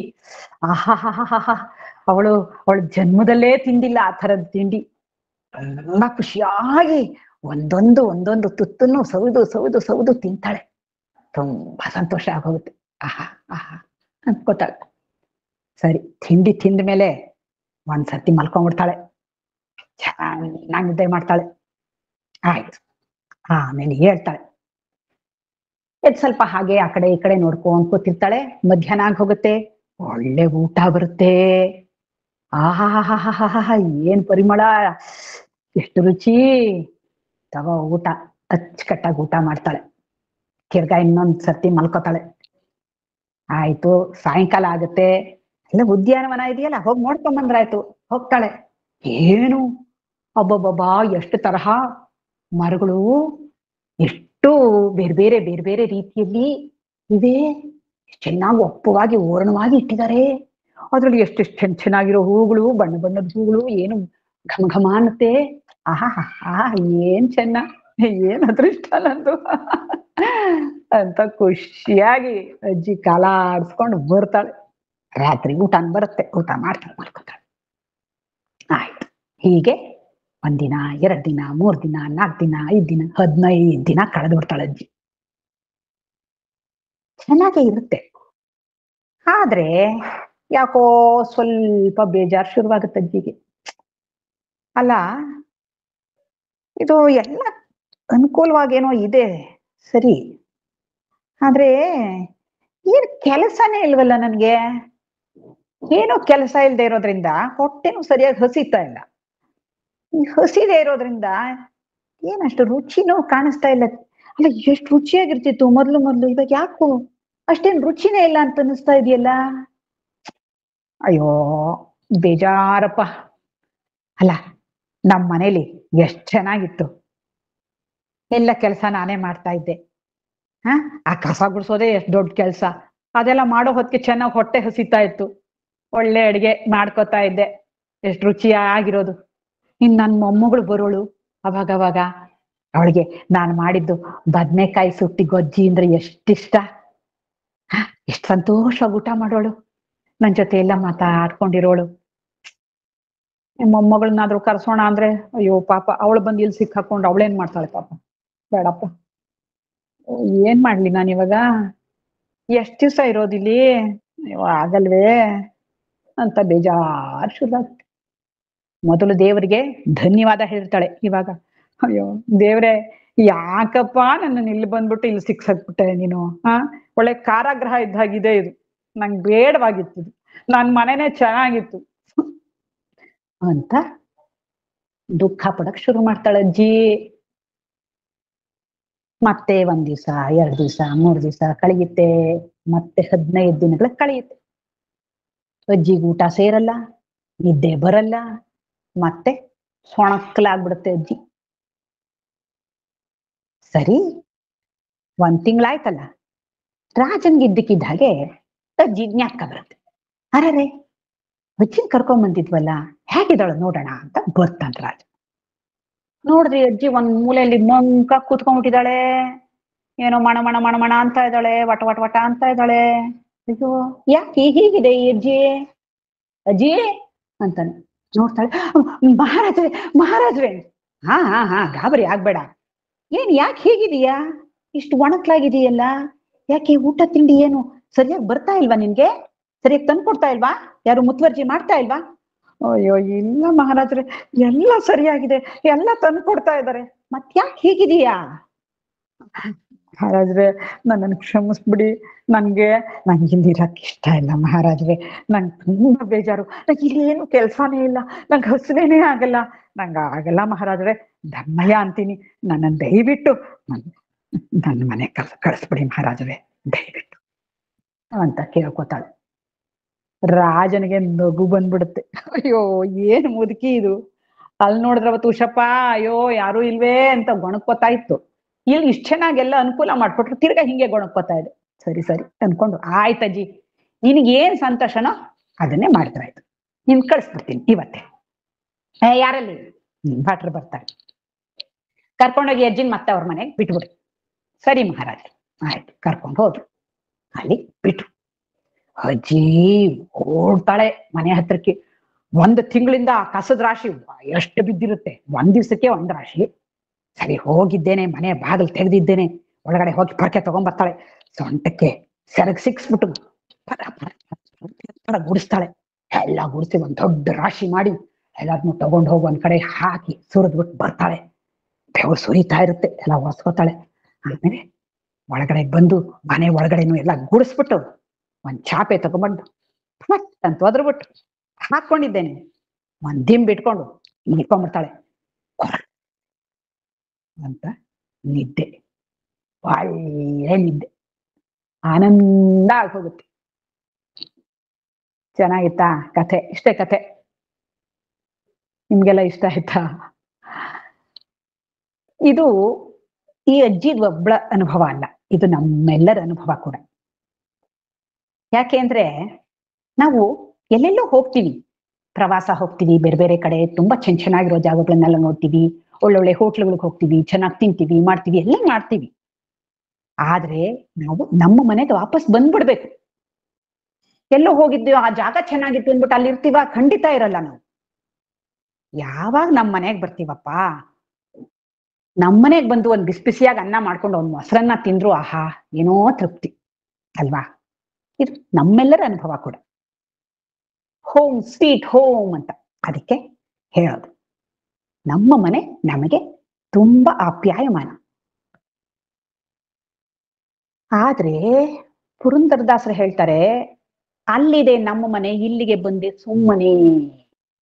ಆಹಾಹಾಹಾ ಅವಳು ಜನ್ಮದಲ್ಲೇ ತಿಂದಿಲ್ಲ ಆ ಥರದ ತಿಂಡಿ. ಎಲ್ಲ ಖುಷಿಯಾಗಿ ಒಂದೊಂದು ತುತ್ತನ್ನು ಸೌದು ತಿಂತಾಳೆ. ತುಂಬಾ ಸಂತೋಷ ಆಗೋಗುತ್ತೆ. ಆಹಾ ಅನ್ಕೋತಾಳೆ. ಸರಿ, ತಿಂಡಿ ತಿಂದ ಮೇಲೆ ಒಂದ್ಸರ್ತಿ ಮಲ್ಕೊಂಡ್ಬಿಡ್ತಾಳೆ, ಚೆನ್ನಾಗಿ ನಿದ್ದೆ ಮಾಡ್ತಾಳೆ. ಆಯ್ತು, ಆಮೇಲೆ ಹೇಳ್ತಾಳೆ, ಸ್ವಲ್ಪ ಹಾಗೆ ಆ ಕಡೆ ಈ ಕಡೆ ನೋಡ್ಕೊಂಡ್ ಕೂತಿರ್ತಾಳೆ. ಮಧ್ಯಾಹ್ನ ಆಗಿ ಹೋಗುತ್ತೆ, ಒಳ್ಳೆ ಊಟ ಬರುತ್ತೆ. ಆಹಾಹಾಹಾಹಾ ಏನ್ ಪರಿಮಳ, ಎಷ್ಟು ರುಚಿ, ತಗೋ ಊಟ, ಅಚ್ಚುಕಟ್ಟಾಗಿ ಊಟ ಮಾಡ್ತಾಳೆ. ತಿರ್ಗಾ ಇನ್ನೊಂದ್ ಸರ್ತಿ ಮಲ್ಕೋತಾಳೆ. ಆಯ್ತು, ಸಾಯಂಕಾಲ ಆಗುತ್ತೆ, ಎಲ್ಲ ಉದ್ಯಾನವನ ಇದೆಯಲ್ಲ ಹೋಗಿ ನೋಡ್ಕೊಂಬಂದ್ರಾಯ್ತು. ಹೋಗ್ತಾಳೆ, ಏನು ಅಬ್ಬಬ್ಬಬ್ಬಾ ಎಷ್ಟು ತರಹ ಮರಗಳು, ಎಷ್ಟು ಬೇರೆ ಬೇರೆ ರೀತಿಯಲ್ಲಿ ಇವೆ, ಚೆನ್ನಾಗಿ ಒಪ್ಪವಾಗಿ ಓರಣವಾಗಿ ಇಟ್ಟಿದ್ದಾರೆ. ಅದ್ರಲ್ಲಿ ಎಷ್ಟೆಷ್ಟು ಚೆನ್ನಾಗಿರೋ ಹೂಗಳು, ಬಣ್ಣ ಬಣ್ಣದ ಹೂಗಳು, ಏನು ಘಮ ಅನ್ನುತ್ತೆ. ಏನ್ ಚೆನ್ನ, ಏನ್ ಅದೃಷ್ಟ ನಂದು ಅಂತ ಖುಷಿಯಾಗಿ ಅಜ್ಜಿ ಕಾಲ ಆಡ್ಸ್ಕೊಂಡು ಬರ್ತಾಳೆ. ರಾತ್ರಿ ಊಟ ಬರುತ್ತೆ, ಊಟ ಮಾಡ್ತಾಳೆ, ಮಲ್ಕೋತಾಳೆ. ಆಯ್ತು, ಹೀಗೆ 1 ದಿನ 2 ದಿನ 3 ದಿನ 4 ದಿನ 5 ದಿನ 15 ದಿನ ಕಳೆದು ಬಿಡ್ತಾಳೆ ಅಜ್ಜಿ. ಚೆನ್ನಾಗೇ ಇರುತ್ತೆ. ಆದ್ರೆ ಯಾಕೋ ಸ್ವಲ್ಪ ಬೇಜಾರು ಶುರುವಾಗುತ್ತೆ ಅಜ್ಜಿಗೆ. ಅಲ್ಲ, ಇದು ಎಲ್ಲ ಅನುಕೂಲವಾಗೇನೋ ಇದೆ ಸರಿ, ಆದ್ರೆ ಏನ್ ಕೆಲಸನೇ ಇಲ್ವಲ್ಲ ನನ್ಗೆ, ಏನೋ ಕೆಲಸ ಇಲ್ದೆ ಇರೋದ್ರಿಂದ ಹೊಟ್ಟೆನೂ ಸರಿಯಾಗಿ ಹಸಿತಾ ಇಲ್ಲ. ಈ ಹಸಿದೆ ಇರೋದ್ರಿಂದ ಏನಷ್ಟು ರುಚಿನೂ ಕಾಣಿಸ್ತಾ ಇಲ್ಲ. ಅಲ್ಲ, ಎಷ್ಟು ರುಚಿಯಾಗಿರ್ತಿತ್ತು ಮೊದ್ಲು ಮೊದ್ಲು, ಇವಾಗ ಯಾಕೋ ಅಷ್ಟೇನ್ ರುಚಿನೇ ಇಲ್ಲ ಅಂತ ಅನಿಸ್ತಾ ಇದೆಯಲ್ಲ. ಅಯ್ಯೋ, ಬೇಜಾರಪ್ಪ. ಅಲ್ಲ, ನಮ್ ಮನೇಲಿ ಎಷ್ಟ್ ಚೆನ್ನಾಗಿತ್ತು, ಎಲ್ಲ ಕೆಲಸ ನಾನೇ ಮಾಡ್ತಾ ಇದ್ದೆ. ಹ ಆ ಕಸ ಗುಡ್ಸೋದೇ ಎಷ್ಟ್ ದೊಡ್ಡ ಕೆಲ್ಸ. ಅದೆಲ್ಲ ಮಾಡೋ ಹೊತ್ತಿಗೆ ಚೆನ್ನಾಗಿ ಹೊಟ್ಟೆ ಹಸಿತಾ ಇತ್ತು, ಒಳ್ಳೆ ಅಡ್ಗೆ ಮಾಡ್ಕೊತಾ ಇದ್ದೆ, ಎಷ್ಟು ರುಚಿಯಾಗಿರೋದು. ಇನ್ ನನ್ ಮೊಮ್ಮಗಳು ಬರೋಳು, ಅವಾಗವಾಗ ಅವಳಿಗೆ ನಾನು ಮಾಡಿದ್ದು ಬದ್ನೆಕಾಯಿ ಸುಟ್ಟಿ ಗೊಜ್ಜಿ ಅಂದ್ರೆ ಎಷ್ಟಿಷ್ಟ. ಎಷ್ಟು ಸಂತೋಷವಾಗಿ ಊಟ ಮಾಡೋಳು, ನನ್ ಜೊತೆ ಎಲ್ಲ ಮಾತಾಡ್ಕೊಂಡಿರೋಳು. ಮೊಮ್ಮಗಳನ್ನಾದ್ರೂ ಕರ್ಸೋಣ ಅಂದ್ರೆ ಅಯ್ಯೋ ಪಾಪ, ಅವಳು ಬಂದು ಇಲ್ಲಿ ಸಿಕ್ಕಾಕೊಂಡು ಅವಳೇನ್ ಮಾಡ್ತಾಳೆ ಪಾಪ. ಬೇಡಪ್ಪ, ಏನ್ ಮಾಡ್ಲಿ ನಾನು ಇವಾಗ, ಎಷ್ಟ್ ದಿವ್ಸ ಇರೋದಿಲ್ಲಿ, ಅಯ್ಯೋ ಆಗಲ್ವೇ ಅಂತ ಬೇಜಾರ್ ಶುರುವಾಗುತ್ತೆ. ಮೊದಲು ದೇವರಿಗೆ ಧನ್ಯವಾದ ಹೇಳ್ತಾಳೆ, ಇವಾಗ ಅಯ್ಯೋ ದೇವ್ರೆ, ಯಾಕಪ್ಪ ನನ್ನ ಇಲ್ಲಿ ಬಂದ್ಬಿಟ್ಟು ಇಲ್ಲಿ ಸಿಕ್ಸಕ್ಬಿಟ್ಟೆ ನೀನು. ಒಳ್ಳೆ ಕಾರಾಗೃಹ ಇದ್ದಾಗಿದೆ ಇದು, ನಂಗೆ ಬೇಡವಾಗಿತ್ತು ಇದು, ನನ್ ಮನೆನೇ ಚೆನ್ನಾಗಿತ್ತು ಅಂತ ದುಃಖ ಪಡಕ್ ಶುರು ಮಾಡ್ತಾಳೆ ಅಜ್ಜಿ. ಮತ್ತೆ ಒಂದ್ ದಿವ್ಸ, 2 ದಿವ್ಸ, 3 ದಿವ್ಸ ಕಳೆಯುತ್ತೆ, ಮತ್ತೆ 15 ದಿನಗಳ ಕಳೆಯುತ್ತೆ. ಅಜ್ಜಿಗೆ ಊಟ ಸೇರಲ್ಲ, ನಿದ್ದೆ ಬರಲ್ಲ, ಮತ್ತೆ ಸೊಣಕ್ಲಾಗ್ಬಿಡುತ್ತೆ ಅಜ್ಜಿ. ಸರಿ, 1 ತಿಂಗಳಾಯ್ತಲ್ಲ, ರಾಜನ್ಗೆ ಇದ್ದಕ್ಕಿದ್ದ ಹಾಗೆ ಅಜ್ಜಿ ಜ್ಞಾಪಕ ಬರುತ್ತೆ. ಅರೆ, ಅಜ್ಜಿನ್ ಕರ್ಕೊಂಡ್ ಬಂದಿದ್ವಲ್ಲ, ಹೇಗಿದ್ದಾಳು ನೋಡೋಣ ಅಂತ ಬರ್ತಾನ ರಾಜ. ನೋಡ್ರಿ, ಅಜ್ಜಿ ಒಂದ್ ಮೂಲೆಯಲ್ಲಿ ಮಂಕ ಕೂತ್ಕೊಂಡ್ಬಿಟ್ಟಿದ್ದಾಳೆ, ಏನೋ ಮಣ ಮಣ ಮಣ ಮಣ ಅಂತ ಇದ್ದಾಳೆ, ವಟ ವಟ ವಟ ಅಂತ ಇದ್ದಾಳೆ. ಅಯ್ಯೋ, ಯಾಕೆ ಹೀಗಿದೆ ಈ ಅಜ್ಜಿ, ಅಜ್ಜಿ ಅಂತಾನೆ. ನೋಡ್ತಾಳೆ, ಮಹಾರಾಜ್ರೆ ಮಹಾರಾಜ್ರೆ. ಹಾ ಗಾಬರಿ ಆಗ್ಬೇಡ. ಏನ್ ಯಾಕೆ ಹೀಗಿದೀಯಾ, ಇಷ್ಟು ಒಣಕ್ಲಾಗಿದೆಯಲ್ಲ, ಯಾಕೆ ಊಟ ತಿಂಡಿ ಏನು ಸರಿಯಾಗಿ ಬರ್ತಾ ಇಲ್ವಾ ನಿನ್ಗೆ, ಸರಿಯಾಗಿ ತಂದ್ಕೊಡ್ತಾ ಇಲ್ವಾ, ಯಾರು ಮುತುವರ್ಜಿ ಮಾಡ್ತಾ ಇಲ್ವಾ? ಅಯ್ಯೋ ಇಲ್ಲ ಮಹಾರಾಜ್ರೆ, ಎಲ್ಲ ಸರಿಯಾಗಿದೆ, ಎಲ್ಲ ತಂದ್ಕೊಡ್ತಾ ಇದ್ದಾರೆ, ಮತ್ ಯಾಕೆ ಹೀಗಿದೀಯಾ? ಮಹಾರಾಜ್ರೆ, ನನ್ನನ್ನು ಕ್ಷಮಿಸ್ಬಿಡಿ, ನಂಗೆ ಇಲ್ಲಿರಕ್ ಇಷ್ಟ ಇಲ್ಲ ಮಹಾರಾಜ್ರೆ, ನಂಗೆ ತುಂಬಾ ಬೇಜಾರು, ನಂಗೆ ಇಲ್ಲೇನು ಕೆಲ್ಸಾನೇ ಇಲ್ಲ, ನಂಗೆ ಹಸುವೇನೇ ಆಗಲ್ಲ, ನಂಗೆ ಆಗಲ್ಲ ಮಹಾರಾಜ್ರೆ, ಧರ್ಮಯ್ಯ ಅಂತೀನಿ, ನನ್ನನ್ನು ದಯವಿಟ್ಟು ನನ್ನ ಮನೆ ಕಳಿಸ್ಬಿಡಿ ಮಹಾರಾಜ್ರೆ, ದಯವಿಟ್ಟು ಅಂತ ಕೇಳ್ಕೊತಾಳೆ. ರಾಜನಿಗೆ ನಗು ಬಂದ್ಬಿಡುತ್ತೆ. ಅಯ್ಯೋ, ಏನ್ ಮುದುಕಿ ಇದು, ಅಲ್ಲಿ ನೋಡಿದ್ರ ಅವತ್ತು ಉಷಪ್ಪ ಅಯ್ಯೋ ಯಾರು ಇಲ್ವೇ ಅಂತ ಗೊಣಕೋತಾ ಇತ್ತು, ಇಲ್ಲಿ ಇಷ್ಟ ಚೆನ್ನಾಗೆಲ್ಲ ಅನುಕೂಲ ಮಾಡ್ಕೊಟ್ರು, ತಿರ್ಗಾ ಹಿಂಗೆ ಗೊಣಕೋತಾ ಇದೆ. ಸರಿ ಸರಿ ಅನ್ಕೊಂಡು, ಆಯ್ತಜ್ಜಿ ನಿನಗೆ ಏನ್ ಸಂತೋಷನೋ ಅದನ್ನೇ ಮಾಡಿದ್ರಾಯ್ತು, ನಿನ್ ಕಳಿಸ್ಬಿಡ್ತೀನಿ ಇವತ್ತೇ. ಯಾರಲ್ಲಿ ಭಟ್ರು ಬರ್ತಾರೆ, ಕರ್ಕೊಂಡೋಗಿ ಅಜ್ಜಿನ್ ಮತ್ತೆ ಅವ್ರ ಮನೆಗೆ ಬಿಟ್ಬಿಡ್ರಿ. ಸರಿ ಮಹಾರಾಜ, ಆಯ್ತು ಕರ್ಕೊಂಡು ಹೋದ್ರು. ಅಲ್ಲಿ ಬಿಟ್ರು. ಅಜ್ಜಿ ಓಡ್ತಾಳೆ ಮನೆ ಹತ್ರಕ್ಕೆ. 1 ತಿಂಗಳಿಂದ ಕಸದ ರಾಶಿ ಎಷ್ಟು ಬಿದ್ದಿರುತ್ತೆ, 1 ದಿವ್ಸಕ್ಕೆ 1 ರಾಶಿ. ಸರಿ ಹೋಗಿದ್ದೇನೆ, ಮನೆ ಬಾಗಿಲು ತೆಗೆದಿದ್ದೇನೆ, ಒಳಗಡೆ ಹೋಗಿ ಪರ್ಕೆ ತಗೊಂಡ್ಬರ್ತಾಳೆ, ಸೊಂಟಕ್ಕೆ ಸೆರಗ್ ಸಿಕ್ಸ್ಬಿಟ್ಟು ಪರ ಪರ ಪರ ಗುಡಿಸ್ತಾಳೆ. ಎಲ್ಲ ಗುಡಿಸಿ ಒಂದ್ ದೊಡ್ಡ ರಾಶಿ ಮಾಡಿ ಎಲ್ಲಾದ್ನೂ ತಗೊಂಡು ಹೋಗಿ ಒಂದ್ ಕಡೆ ಹಾಕಿ ಸುರಿದ್ಬಿಟ್ಟು ಬರ್ತಾಳೆ. ಬೆವರು ಸುರಿತಾ ಇರುತ್ತೆ, ಎಲ್ಲ ಒರೆಸ್ಕೊತಾಳೆ. ಆದ್ಮೇಲೆ ಒಳಗಡೆ ಬಂದು ಮನೆ ಒಳಗಡೆನು ಎಲ್ಲ ಗುಡಿಸ್ಬಿಟ್ಟು ಒಂದ್ ಚಾಪೆ ತಗೊಂಡ್ಬಂದು ಅಂತ ಒದ್ರಬಿಟ್ಟು ಹಾಕೊಂಡಿದ್ದೇನೆ, ಒಂದ್ ದಿಂಬ್ ಇಟ್ಕೊಂಡು ಇಟ್ಕೊಂಡ್ಬಿಡ್ತಾಳೆ ಅಂತ. ನಿದ್ದೆ, ಒಳ್ಳೆ ನಿದ್ದೆ, ಆನಂದ ಆಗೋಗುತ್ತೆ. ಚೆನ್ನಾಗಿತ್ತಾ ಕಥೆ? ಇಷ್ಟೇ ಕಥೆ, ನಿಮ್ಗೆಲ್ಲ ಇಷ್ಟ ಆಯ್ತಾ? ಇದು ಈ ಅಜ್ಜಿದ್ ಒಬ್ಬಳ ಅನುಭವ ಅಲ್ಲ, ಇದು ನಮ್ಮೆಲ್ಲರ ಅನುಭವ ಕೂಡ. ಯಾಕೆ ಅಂದ್ರೆ ನಾವು ಎಲ್ಲೆಲ್ಲೋ ಹೋಗ್ತೀವಿ, ಪ್ರವಾಸ ಹೋಗ್ತೀವಿ, ಬೇರೆ ಬೇರೆ ಕಡೆ ತುಂಬಾ ಚೆನ್ನಾಗಿರೋ ಜಾಗಗಳನ್ನೆಲ್ಲ ನೋಡ್ತೀವಿ, ಒಳ್ಳೊಳ್ಳೆ ಹೋಟ್ಲುಗಳಿಗೆ ಹೋಗ್ತೀವಿ, ಚೆನ್ನಾಗಿ ತಿಂತೀವಿ, ಮಾಡ್ತೀವಿ, ಎಲ್ಲ ಮಾಡ್ತೀವಿ. ಆದ್ರೆ ನಾವು ನಮ್ಮ ಮನೆಗೆ ವಾಪಸ್ ಬಂದ್ಬಿಡ್ಬೇಕು. ಎಲ್ಲೋ ಹೋಗಿದ್ದೀವಿ, ಆ ಜಾಗ ಚೆನ್ನಾಗಿತ್ತು ಅಂದ್ಬಿಟ್ಟು ಅಲ್ಲಿ ಇರ್ತೀವ? ಖಂಡಿತ ಇರಲ್ಲ. ನಾವು ಯಾವಾಗ ನಮ್ ಮನೆಗ್ ಬರ್ತೀವಪ್ಪ, ನಮ್ಮನೆಗ್ ಬಂದು ಒಂದ್ ಬಿಸಿ ಬಿಸಿಯಾಗಿ ಅನ್ನ ಮಾಡ್ಕೊಂಡು ಒಂದ್ ಮೊಸರನ್ನ ತಿಂದ್ರು ಆಹಾ ಏನೋ ತೃಪ್ತಿ ಅಲ್ವಾ? ಇದು ನಮ್ಮೆಲ್ಲರ ಅನುಭವ ಕೂಡ. ಹೋಮ್ ಸ್ವೀಟ್ ಹೋಮ್ ಅಂತ ಅದಕ್ಕೆ ಹೇಳೋದು. ನಮ್ಮ ಮನೆ ನಮಗೆ ತುಂಬಾ ಆಪ್ಯಾಯಮಾನ. ಆದ್ರೆ ಪುರಂದರದಾಸರು ಹೇಳ್ತಾರೆ, ಅಲ್ಲಿದೆ ನಮ್ಮ ಮನೆ, ಇಲ್ಲಿಗೆ ಬಂದೆ ಸುಮ್ಮನೆ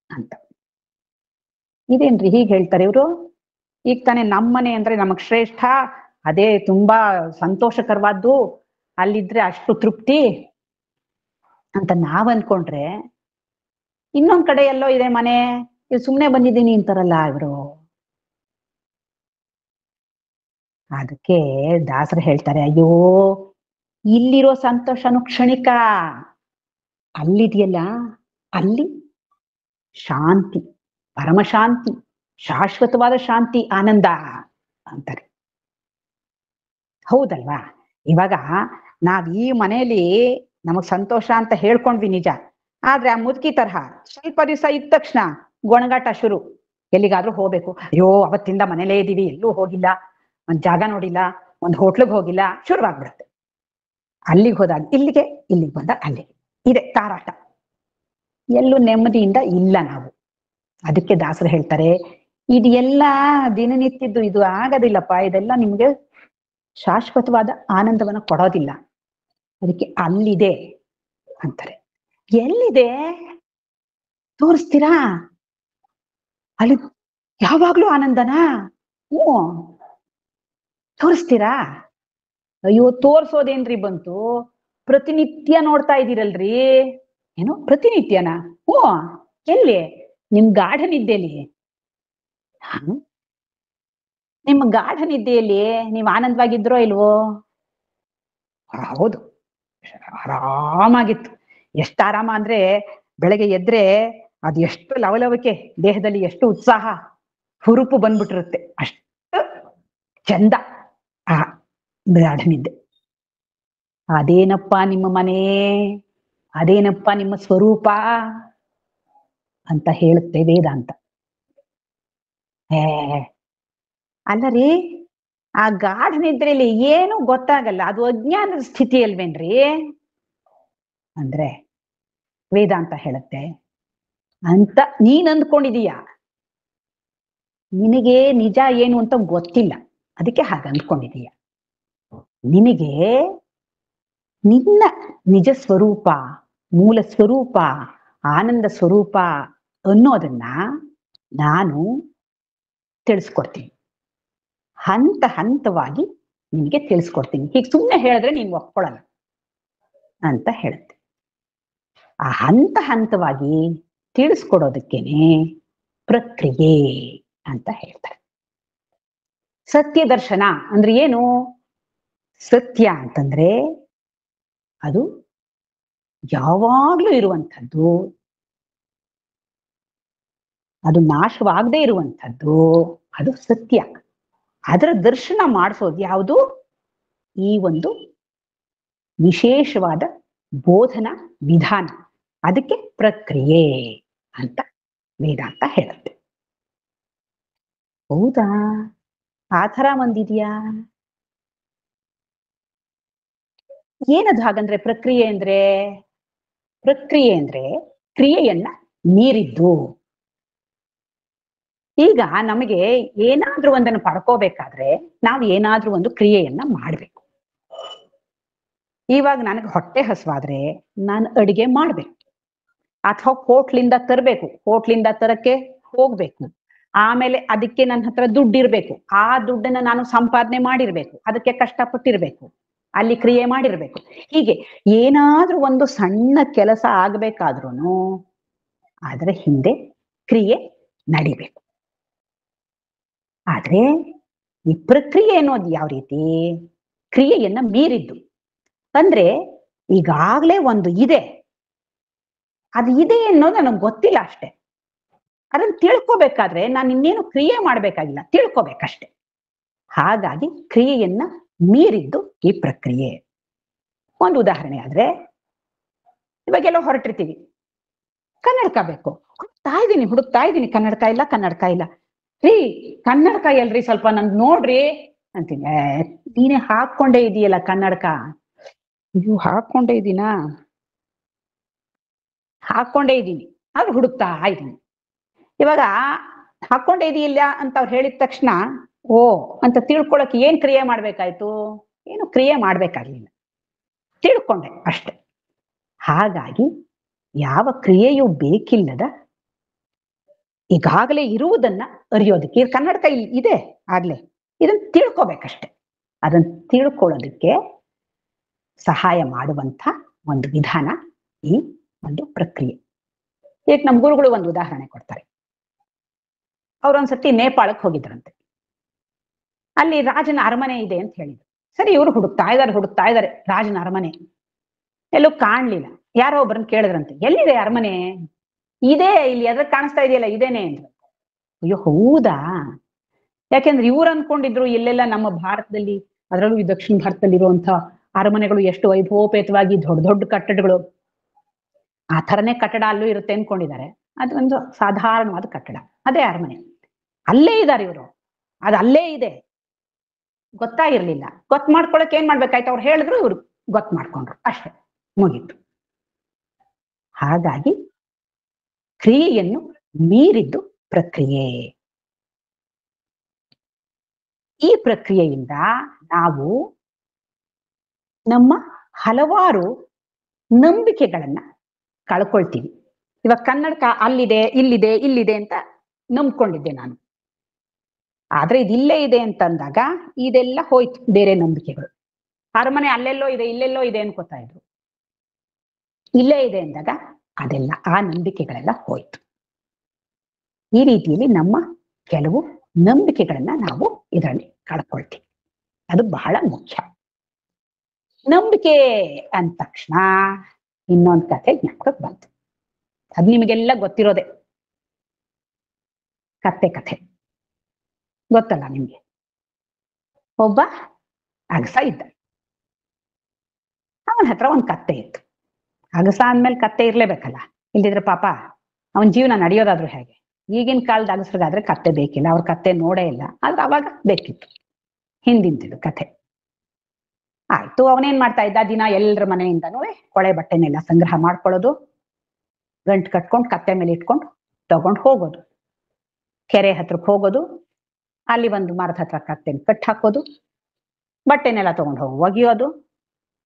ಅಂತ. ಇದೇನ್ರಿ ಹೀಗೆ ಹೇಳ್ತಾರೆ ಇವರು? ಈಗ ತಾನೇ ನಮ್ಮನೆ ಅಂದ್ರೆ ನಮಗ್ ಶ್ರೇಷ್ಠ, ಅದೇ ತುಂಬಾ ಸಂತೋಷಕರವಾದ್ದು, ಅಲ್ಲಿದ್ರೆ ಅಷ್ಟು ತೃಪ್ತಿ ಅಂತ ನಾವ್ ಅನ್ಕೊಂಡ್ರೆ, ಇನ್ನೊಂದ್ ಕಡೆ ಎಲ್ಲೋ ಇದೆ ಮನೆ, ಇದು ಸುಮ್ನೆ ಬಂದಿದ್ದೀನಿ ಅಂತಾರಲ್ಲ ಇವರು. ಅದಕ್ಕೆ ದಾಸರು ಹೇಳ್ತಾರೆ, ಅಯ್ಯೋ ಇಲ್ಲಿರೋ ಸಂತೋಷನು ಕ್ಷಣಿಕ, ಅಲ್ಲಿದೆಯಲ್ಲ ಅಲ್ಲಿ ಶಾಂತಿ, ಪರಮಶಾಂತಿ, ಶಾಶ್ವತವಾದ ಶಾಂತಿ, ಆನಂದ ಅಂತಾರೆ. ಹೌದಲ್ವಾ? ಇವಾಗ ನಾವ್ ಈ ಮನೆಯಲ್ಲಿ ನಮಗ್ ಸಂತೋಷ ಅಂತ ಹೇಳ್ಕೊಂಡ್ವಿ ನಿಜ, ಆದ್ರೆ ಆ ಮುದುಕಿ ತರಹ ಸ್ವಲ್ಪ ದಿವಸ ಇದ್ದ ತಕ್ಷಣ ಗೊಣಗಾಟ ಶುರು. ಎಲ್ಲಿಗಾದ್ರೂ ಹೋಗ್ಬೇಕು, ಅಯ್ಯೋ ಅವತ್ತಿಂದ ಮನೇಲೇ ಇದೀವಿ, ಎಲ್ಲೂ ಹೋಗಿಲ್ಲ, ಒಂದ್ ಜಾಗ ನೋಡಿಲ್ಲ, ಒಂದ್ ಹೋಟ್ಲಿಗೆ ಹೋಗಿಲ್ಲ, ಶುರುವಾಗ್ಬಿಡುತ್ತೆ. ಅಲ್ಲಿಗೆ ಹೋದಾಗ ಇಲ್ಲಿಗೆ, ಇಲ್ಲಿಗೆ ಬಂದಾಗ ಅಲ್ಲಿಗೆ, ಇದೆ ತಾರಾಟ. ಎಲ್ಲೂ ನೆಮ್ಮದಿಯಿಂದ ಇಲ್ಲ ನಾವು. ಅದಕ್ಕೆ ದಾಸರು ಹೇಳ್ತಾರೆ, ಇದು ಎಲ್ಲ ದಿನನಿತ್ಯದ್ದು, ಇದು ಆಗೋದಿಲ್ಲಪ್ಪ, ಇದೆಲ್ಲ ನಿಮ್ಗೆ ಶಾಶ್ವತವಾದ ಆನಂದವನ್ನ ಕೊಡೋದಿಲ್ಲ. ಅದಕ್ಕೆ ಅಲ್ಲಿದೆ ಅಂತಾರೆ. ಎಲ್ಲಿದೆ ತೋರಿಸ್ತೀರಾ? ಅಲ್ಲಿ ಯಾವಾಗ್ಲೂ ಆನಂದನಾ? ಹ್ಞೂ, ತೋರಿಸ್ತೀರಾ? ಅಯ್ಯೋ ತೋರ್ಸೋದೇನ್ರಿ ಬಂತು, ಪ್ರತಿನಿತ್ಯ ನೋಡ್ತಾ ಇದ್ದೀರಲ್ರಿ. ಏನು ಪ್ರತಿನಿತ್ಯನಾ? ಹ್ಞೂ, ಎಲ್ಲಿ? ನಿಮ್ ಗಾಢ ನಿದ್ದೆಯಲ್ಲಿ. ನಿಮ್ಮ ಗಾಢ ನಿದ್ದೆಯಲ್ಲಿ ನೀವು ಆನಂದವಾಗಿದ್ರೋ ಇಲ್ವೋ? ಹೌದು, ಆರಾಮಾಗಿತ್ತು. ಎಷ್ಟು ಆರಾಮ ಅಂದ್ರೆ, ಬೆಳಗ್ಗೆ ಎದ್ರೆ ಅದು ಎಷ್ಟು ಲವಲವಿಕೆ, ದೇಹದಲ್ಲಿ ಎಷ್ಟು ಉತ್ಸಾಹ, ಹುರುಪು ಬಂದ್ಬಿಟ್ಟಿರುತ್ತೆ, ಅಷ್ಟು ಚಂದ ಆ ಗಾಢ ನಿದ್ದೆ. ಅದೇನಪ್ಪ ನಿಮ್ಮ ಮನೆ, ಅದೇನಪ್ಪ ನಿಮ್ಮ ಸ್ವರೂಪ ಅಂತ ಹೇಳುತ್ತೆ ವೇದಾಂತ. ಹೇ ಅಲ್ಲ ರೀ, ಆ ಗಾಢ ನಿದ್ರೆಯಲ್ಲಿ ಏನು ಗೊತ್ತಾಗಲ್ಲ, ಅದು ಅಜ್ಞಾನದ ಸ್ಥಿತಿ ಅಲ್ವೇನ್ರಿ ಅಂದ್ರೆ ವೇದಾಂತ ಹೇಳುತ್ತೆ. ಅಂತ ನೀನ್ ಅಂದ್ಕೊಂಡಿದೀಯ, ನಿನಗೆ ನಿಜ ಏನು ಅಂತ ಗೊತ್ತಿಲ್ಲ, ಅದಕ್ಕೆ ಹಾಗೆ ಅಂದ್ಕೊಂಡಿದೀಯ. ನಿನಗೆ ನಿನ್ನ ನಿಜ ಸ್ವರೂಪ, ಮೂಲ ಸ್ವರೂಪ, ಆನಂದ ಸ್ವರೂಪ ಅನ್ನೋದನ್ನ ನಾನು ತಿಳಿಸ್ಕೊಡ್ತೀನಿ, ಹಂತ ಹಂತವಾಗಿ ನಿನಗೆ ತಿಳಿಸ್ಕೊಡ್ತೀನಿ. ಹೀಗೆ ಸುಮ್ಮನೆ ಹೇಳಿದ್ರೆ ನೀನು ಒಪ್ಕೊಳ್ಳಲ್ಲ ಅಂತ ಹೇಳುತ್ತೆ. ಆ ಹಂತ ಹಂತವಾಗಿ ತಿಳಿಸ್ಕೊಡೋದಕ್ಕೇನೆ ಪ್ರಕ್ರಿಯೆ ಅಂತ ಹೇಳ್ತಾರೆ. ಸತ್ಯ ದರ್ಶನ ಅಂದ್ರೆ ಏನು? ಸತ್ಯ ಅಂತಂದ್ರೆ ಅದು ಯಾವಾಗ್ಲೂ ಇರುವಂಥದ್ದು, ಅದು ನಾಶವಾಗದೇ ಇರುವಂಥದ್ದು, ಅದು ಸತ್ಯ. ಅದರ ದರ್ಶನ ಮಾಡಿಸೋದು ಯಾವುದು? ಈ ಒಂದು ವಿಶೇಷವಾದ ಬೋಧನಾ ವಿಧಾನ, ಅದಕ್ಕೆ ಪ್ರಕ್ರಿಯೆ ಅಂತ ವೇದಾಂತ ಹೇಳುತ್ತೆ. ಹೌದಾ, ಆ ಥರ ಬಂದಿದ್ಯಾ? ಏನದು ಹಾಗಂದ್ರೆ ಪ್ರಕ್ರಿಯೆ ಅಂದ್ರೆ? ಪ್ರಕ್ರಿಯೆ ಅಂದ್ರೆ ಕ್ರಿಯೆಯನ್ನ ಮೀರಿದ್ದು. ಈಗ ನಮಗೆ ಏನಾದ್ರೂ ಒಂದನ್ನು ಪಡ್ಕೋಬೇಕಾದ್ರೆ ನಾವು ಏನಾದ್ರೂ ಒಂದು ಕ್ರಿಯೆಯನ್ನ ಮಾಡ್ಬೇಕು. ಇವಾಗ ನನಗೆ ಹೊಟ್ಟೆ ಹಸುವಾದ್ರೆ ನಾನು ಅಡಿಗೆ ಮಾಡ್ಬೇಕು, ಅಥವಾ ಹೋಟ್ಲಿಂದ ತರಬೇಕು, ಹೋಟ್ಲಿಂದ ತರಕ್ಕೆ ಹೋಗ್ಬೇಕು, ಆಮೇಲೆ ಅದಕ್ಕೆ ನನ್ನ ಹತ್ರ ದುಡ್ಡಿರ್ಬೇಕು, ಆ ದುಡ್ಡನ್ನ ನಾನು ಸಂಪಾದನೆ ಮಾಡಿರ್ಬೇಕು, ಅದಕ್ಕೆ ಕಷ್ಟಪಟ್ಟಿರ್ಬೇಕು, ಅಲ್ಲಿ ಕ್ರಿಯೆ ಮಾಡಿರ್ಬೇಕು. ಹೀಗೆ ಏನಾದ್ರೂ ಒಂದು ಸಣ್ಣ ಕೆಲಸ ಆಗ್ಬೇಕಾದ್ರೂ ಅದರ ಹಿಂದೆ ಕ್ರಿಯೆ ನಡಿಬೇಕು. ಆದ್ರೆ ಈ ಪ್ರಕ್ರಿಯೆ ಅನ್ನೋದು ಯಾವ ರೀತಿ? ಕ್ರಿಯೆಯನ್ನ ಮೀರಿದ್ದು. ಅಂದ್ರೆ ಈಗಾಗ್ಲೇ ಒಂದು ಇದೆ, ಅದು ಇದೆ ಅನ್ನೋದು ನನಗೆ ಗೊತ್ತಿಲ್ಲ ಅಷ್ಟೇ. ಅದನ್ನ ತಿಳ್ಕೊಬೇಕಾದ್ರೆ ನಾನು ಇನ್ನೇನು ಕ್ರಿಯೆ ಮಾಡ್ಬೇಕಾಗಿಲ್ಲ, ತಿಳ್ಕೊಬೇಕಷ್ಟೆ. ಹಾಗಾಗಿ ಕ್ರಿಯೆಯನ್ನ ಮೀರಿದ್ದು ಈ ಪ್ರಕ್ರಿಯೆ. ಒಂದು ಉದಾಹರಣೆ ಆದ್ರೆ, ಇವಾಗೆಲ್ಲ ಹೊರಟಿರ್ತೀವಿ, ಕನ್ನಡಕ ಬೇಕು, ಹುಡುಕ್ತಾ ಇದ್ದೀನಿ, ಕನ್ನಡಕ ಇಲ್ಲ, ಕನ್ನಡಕ ಇಲ್ಲ. ರೀ ಕನ್ನಡಕ ಎಲ್ರಿ, ಸ್ವಲ್ಪ ನನ್ ನೋಡ್ರಿ ಅಂತೀನಿ. ನೀನೇ ಹಾಕೊಂಡೇ ಇದೆಯಲ್ಲ ಕನ್ನಡಕ. ಅಯ್ಯೋ ಹಾಕೊಂಡೇ ಇದ್ದೀನಾ? ಹಾಕೊಂಡೇ ಇದ್ದೀನಿ, ಆದ್ರೆ ಹುಡುಕ್ತಾ ಇದ್ದೀನಿ. ಇವಾಗ ಹಾಕೊಂಡೇ ಇದೆಯಿಲ್ಲ ಅಂತ ಅವ್ರು ಹೇಳಿದ ತಕ್ಷಣ ಓ ಅಂತ ತಿಳ್ಕೊಳಕ್ ಏನ್ ಕ್ರಿಯೆ ಮಾಡ್ಬೇಕಾಯ್ತು? ಏನು ಕ್ರಿಯೆ ಮಾಡ್ಬೇಕಾಗ್ಲಿಲ್ಲ. ತಿಳ್ಕೊಂಡೆ ಅಷ್ಟೆ. ಹಾಗಾಗಿ ಯಾವ ಕ್ರಿಯೆಯೂ ಬೇಕಿಲ್ಲದ ಈಗಾಗಲೇ ಇರುವುದನ್ನ ಅರಿಯೋದಕ್ಕೆ ಕನ್ನಡಕ ಇಲ್ಲಿ ಇದೆ ಆಗ್ಲೇ, ಇದನ್ನ ತಿಳ್ಕೊಬೇಕಷ್ಟೆ. ಅದನ್ನ ತಿಳ್ಕೊಳ್ಳೋದಕ್ಕೆ ಸಹಾಯ ಮಾಡುವಂತ ಒಂದು ವಿಧಾನ ಈ ಒಂದು ಪ್ರಕ್ರಿಯೆ. ಈಗ ನಮ್ಮ ಗುರುಗಳು ಒಂದು ಉದಾಹರಣೆ ಕೊಡ್ತಾರೆ. ಅವ್ರೊಂದ್ಸತಿ ನೇಪಾಳಕ್ಕೆ ಹೋಗಿದ್ರಂತೆ. ಅಲ್ಲಿ ರಾಜನ ಅರಮನೆ ಇದೆ ಅಂತ ಹೇಳಿದ್ರು. ಸರಿ, ಇವರು ಹುಡುಕ್ತಾ ಇದ್ದಾರೆ ರಾಜನ ಅರಮನೆ, ಎಲ್ಲೂ ಕಾಣ್ಲಿಲ್ಲ. ಯಾರೋ ಒಬ್ಬರನ್ನ ಕೇಳಿದ್ರಂತೆ, ಎಲ್ಲಿದೆ ಅರಮನೆ? ಇದೇ, ಇಲ್ಲಿ ಎದ್ರ ಕಾಣಿಸ್ತಾ ಇದೆಯಲ್ಲ ಇದೇನೆ ಅಂದ್ರು. ಅಯ್ಯೋ ಹೌದಾ? ಯಾಕೆಂದ್ರೆ ಇವ್ರು ಅನ್ಕೊಂಡಿದ್ರು ಇಲ್ಲೆಲ್ಲ ನಮ್ಮ ಭಾರತದಲ್ಲಿ, ಅದರಲ್ಲೂ ಈ ದಕ್ಷಿಣ ಭಾರತದಲ್ಲಿ ಇರುವಂತಹ ಅರಮನೆಗಳು ಎಷ್ಟು ವೈಭವೋಪೇತವಾಗಿ ದೊಡ್ಡ ದೊಡ್ಡ ಕಟ್ಟಡಗಳು, ಆ ಥರನೇ ಕಟ್ಟಡ ಅಲ್ಲೂ ಇರುತ್ತೆ ಅನ್ಕೊಂಡಿದ್ದಾರೆ. ಅದು ಒಂದು ಸಾಧಾರಣವಾದ ಕಟ್ಟಡ, ಅದೇ ಅರಮನೆ. ಅಲ್ಲೇ ಇದ್ದಾರೆ ಇವರು, ಅದು ಅಲ್ಲೇ ಇದೆ. ಗೊತ್ತಾಗಿರ್ಲಿಲ್ಲ. ಗೊತ್ತು ಮಾಡ್ಕೊಳಕ್ ಏನ್ ಮಾಡ್ಬೇಕಾಯ್ತು? ಅವ್ರು ಹೇಳಿದ್ರು, ಇವ್ರು ಗೊತ್ತು ಮಾಡ್ಕೊಂಡ್ರು, ಅಷ್ಟೇ, ಮುಗೀತು. ಹಾಗಾಗಿ ಕ್ರಿಯೆಯನ್ನು ಮೀರಿದ್ದು ಪ್ರಕ್ರಿಯೆ. ಈ ಪ್ರಕ್ರಿಯೆಯಿಂದ ನಾವು ನಮ್ಮ ಹಲವಾರು ನಂಬಿಕೆಗಳನ್ನ ಕಳ್ಕೊಳ್ತೀವಿ. ಇವಾಗ ಕನ್ನಡಕ ಅಲ್ಲಿದೆ, ಇಲ್ಲಿದೆ ಅಂತ ನಂಬ್ಕೊಂಡಿದ್ದೆ ನಾನು. ಆದ್ರೆ ಇದಿಲ್ಲೇ ಇದೆ ಅಂತಂದಾಗ ಇದೆಲ್ಲ ಹೋಯ್ತು, ಬೇರೆ ನಂಬಿಕೆಗಳು. ಅರಮನೆ ಅಲ್ಲೆಲ್ಲೋ ಇದೆ, ಇಲ್ಲೆಲ್ಲೋ ಇದೆ ಅನ್ಕೋತಾ ಇದ್ರು. ಇಲ್ಲೇ ಇದೆ ಅಂದಾಗ ಅದೆಲ್ಲ, ಆ ನಂಬಿಕೆಗಳೆಲ್ಲ ಹೋಯ್ತು. ಈ ರೀತಿಯಲ್ಲಿ ನಮ್ಮ ಕೆಲವು ನಂಬಿಕೆಗಳನ್ನ ನಾವು ಇದರಲ್ಲಿ ಕಳ್ಕೊಳ್ತೀವಿ. ಅದು ಬಹಳ ಮುಖ್ಯ. ನಂಬಿಕೆ ಅಂದ ತಕ್ಷಣ ಇನ್ನೊಂದು ಕಥೆ ಜ್ಞಾಪಕಕ್ಕೆ ಬಂತು. ಅದು ನಿಮಗೆಲ್ಲ ಗೊತ್ತಿರೋದೆ, ಕಥೆ ಗೊತ್ತಲ್ಲ ನಿಮ್ಗೆ. ಒಬ್ಬ ಅಗಸ ಇದ್ದ, ಅವನ ಹತ್ರ ಒಂದು ಕತ್ತೆ ಇತ್ತು. ಅಗಸ ಅಂದ್ಮೇಲೆ ಕತ್ತೆ ಇರ್ಲೇಬೇಕಲ್ಲ, ಇಲ್ದಿದ್ರೆ ಪಾಪ ಅವನ ಜೀವನ ನಡೆಯೋದಾದ್ರೂ ಹೇಗೆ? ಈಗಿನ ಕಾಲದ ಅಗಸರಿಗಾದ್ರೆ ಕತ್ತೆ ಬೇಕಿಲ್ಲ, ಅವ್ರ ಕತ್ತೆ ನೋಡೇ ಇಲ್ಲ. ಆದ್ರೆ ಅವಾಗ ಬೇಕಿತ್ತು, ಹಿಂದಿಂತಿದ್ದು ಕಥೆ. ಆಯ್ತು, ಅವನೇನ್ ಮಾಡ್ತಾ ಇದ್ದ, ದಿನ ಎಲ್ಲರ ಮನೆಯಿಂದನೂ ಕೊಳೆ ಬಟ್ಟೆನೆಲ್ಲ ಸಂಗ್ರಹ ಮಾಡ್ಕೊಳ್ಳೋದು, ಗಂಟು ಕಟ್ಕೊಂಡು ಕತ್ತೆ ಮೇಲೆ ಇಟ್ಕೊಂಡು ತಗೊಂಡು ಹೋಗೋದು, ಕೆರೆ ಹತ್ರಕ್ಕೆ ಹೋಗೋದು, ಅಲ್ಲಿ ಒಂದು ಮರದ ಹತ್ರ ಕತ್ತೆನ ಕಟ್ ಹಾಕೋದು, ಬಟ್ಟೆನೆಲ್ಲ ತಗೊಂಡು ಹೋಗಿ ಒಗೆಯೋದು,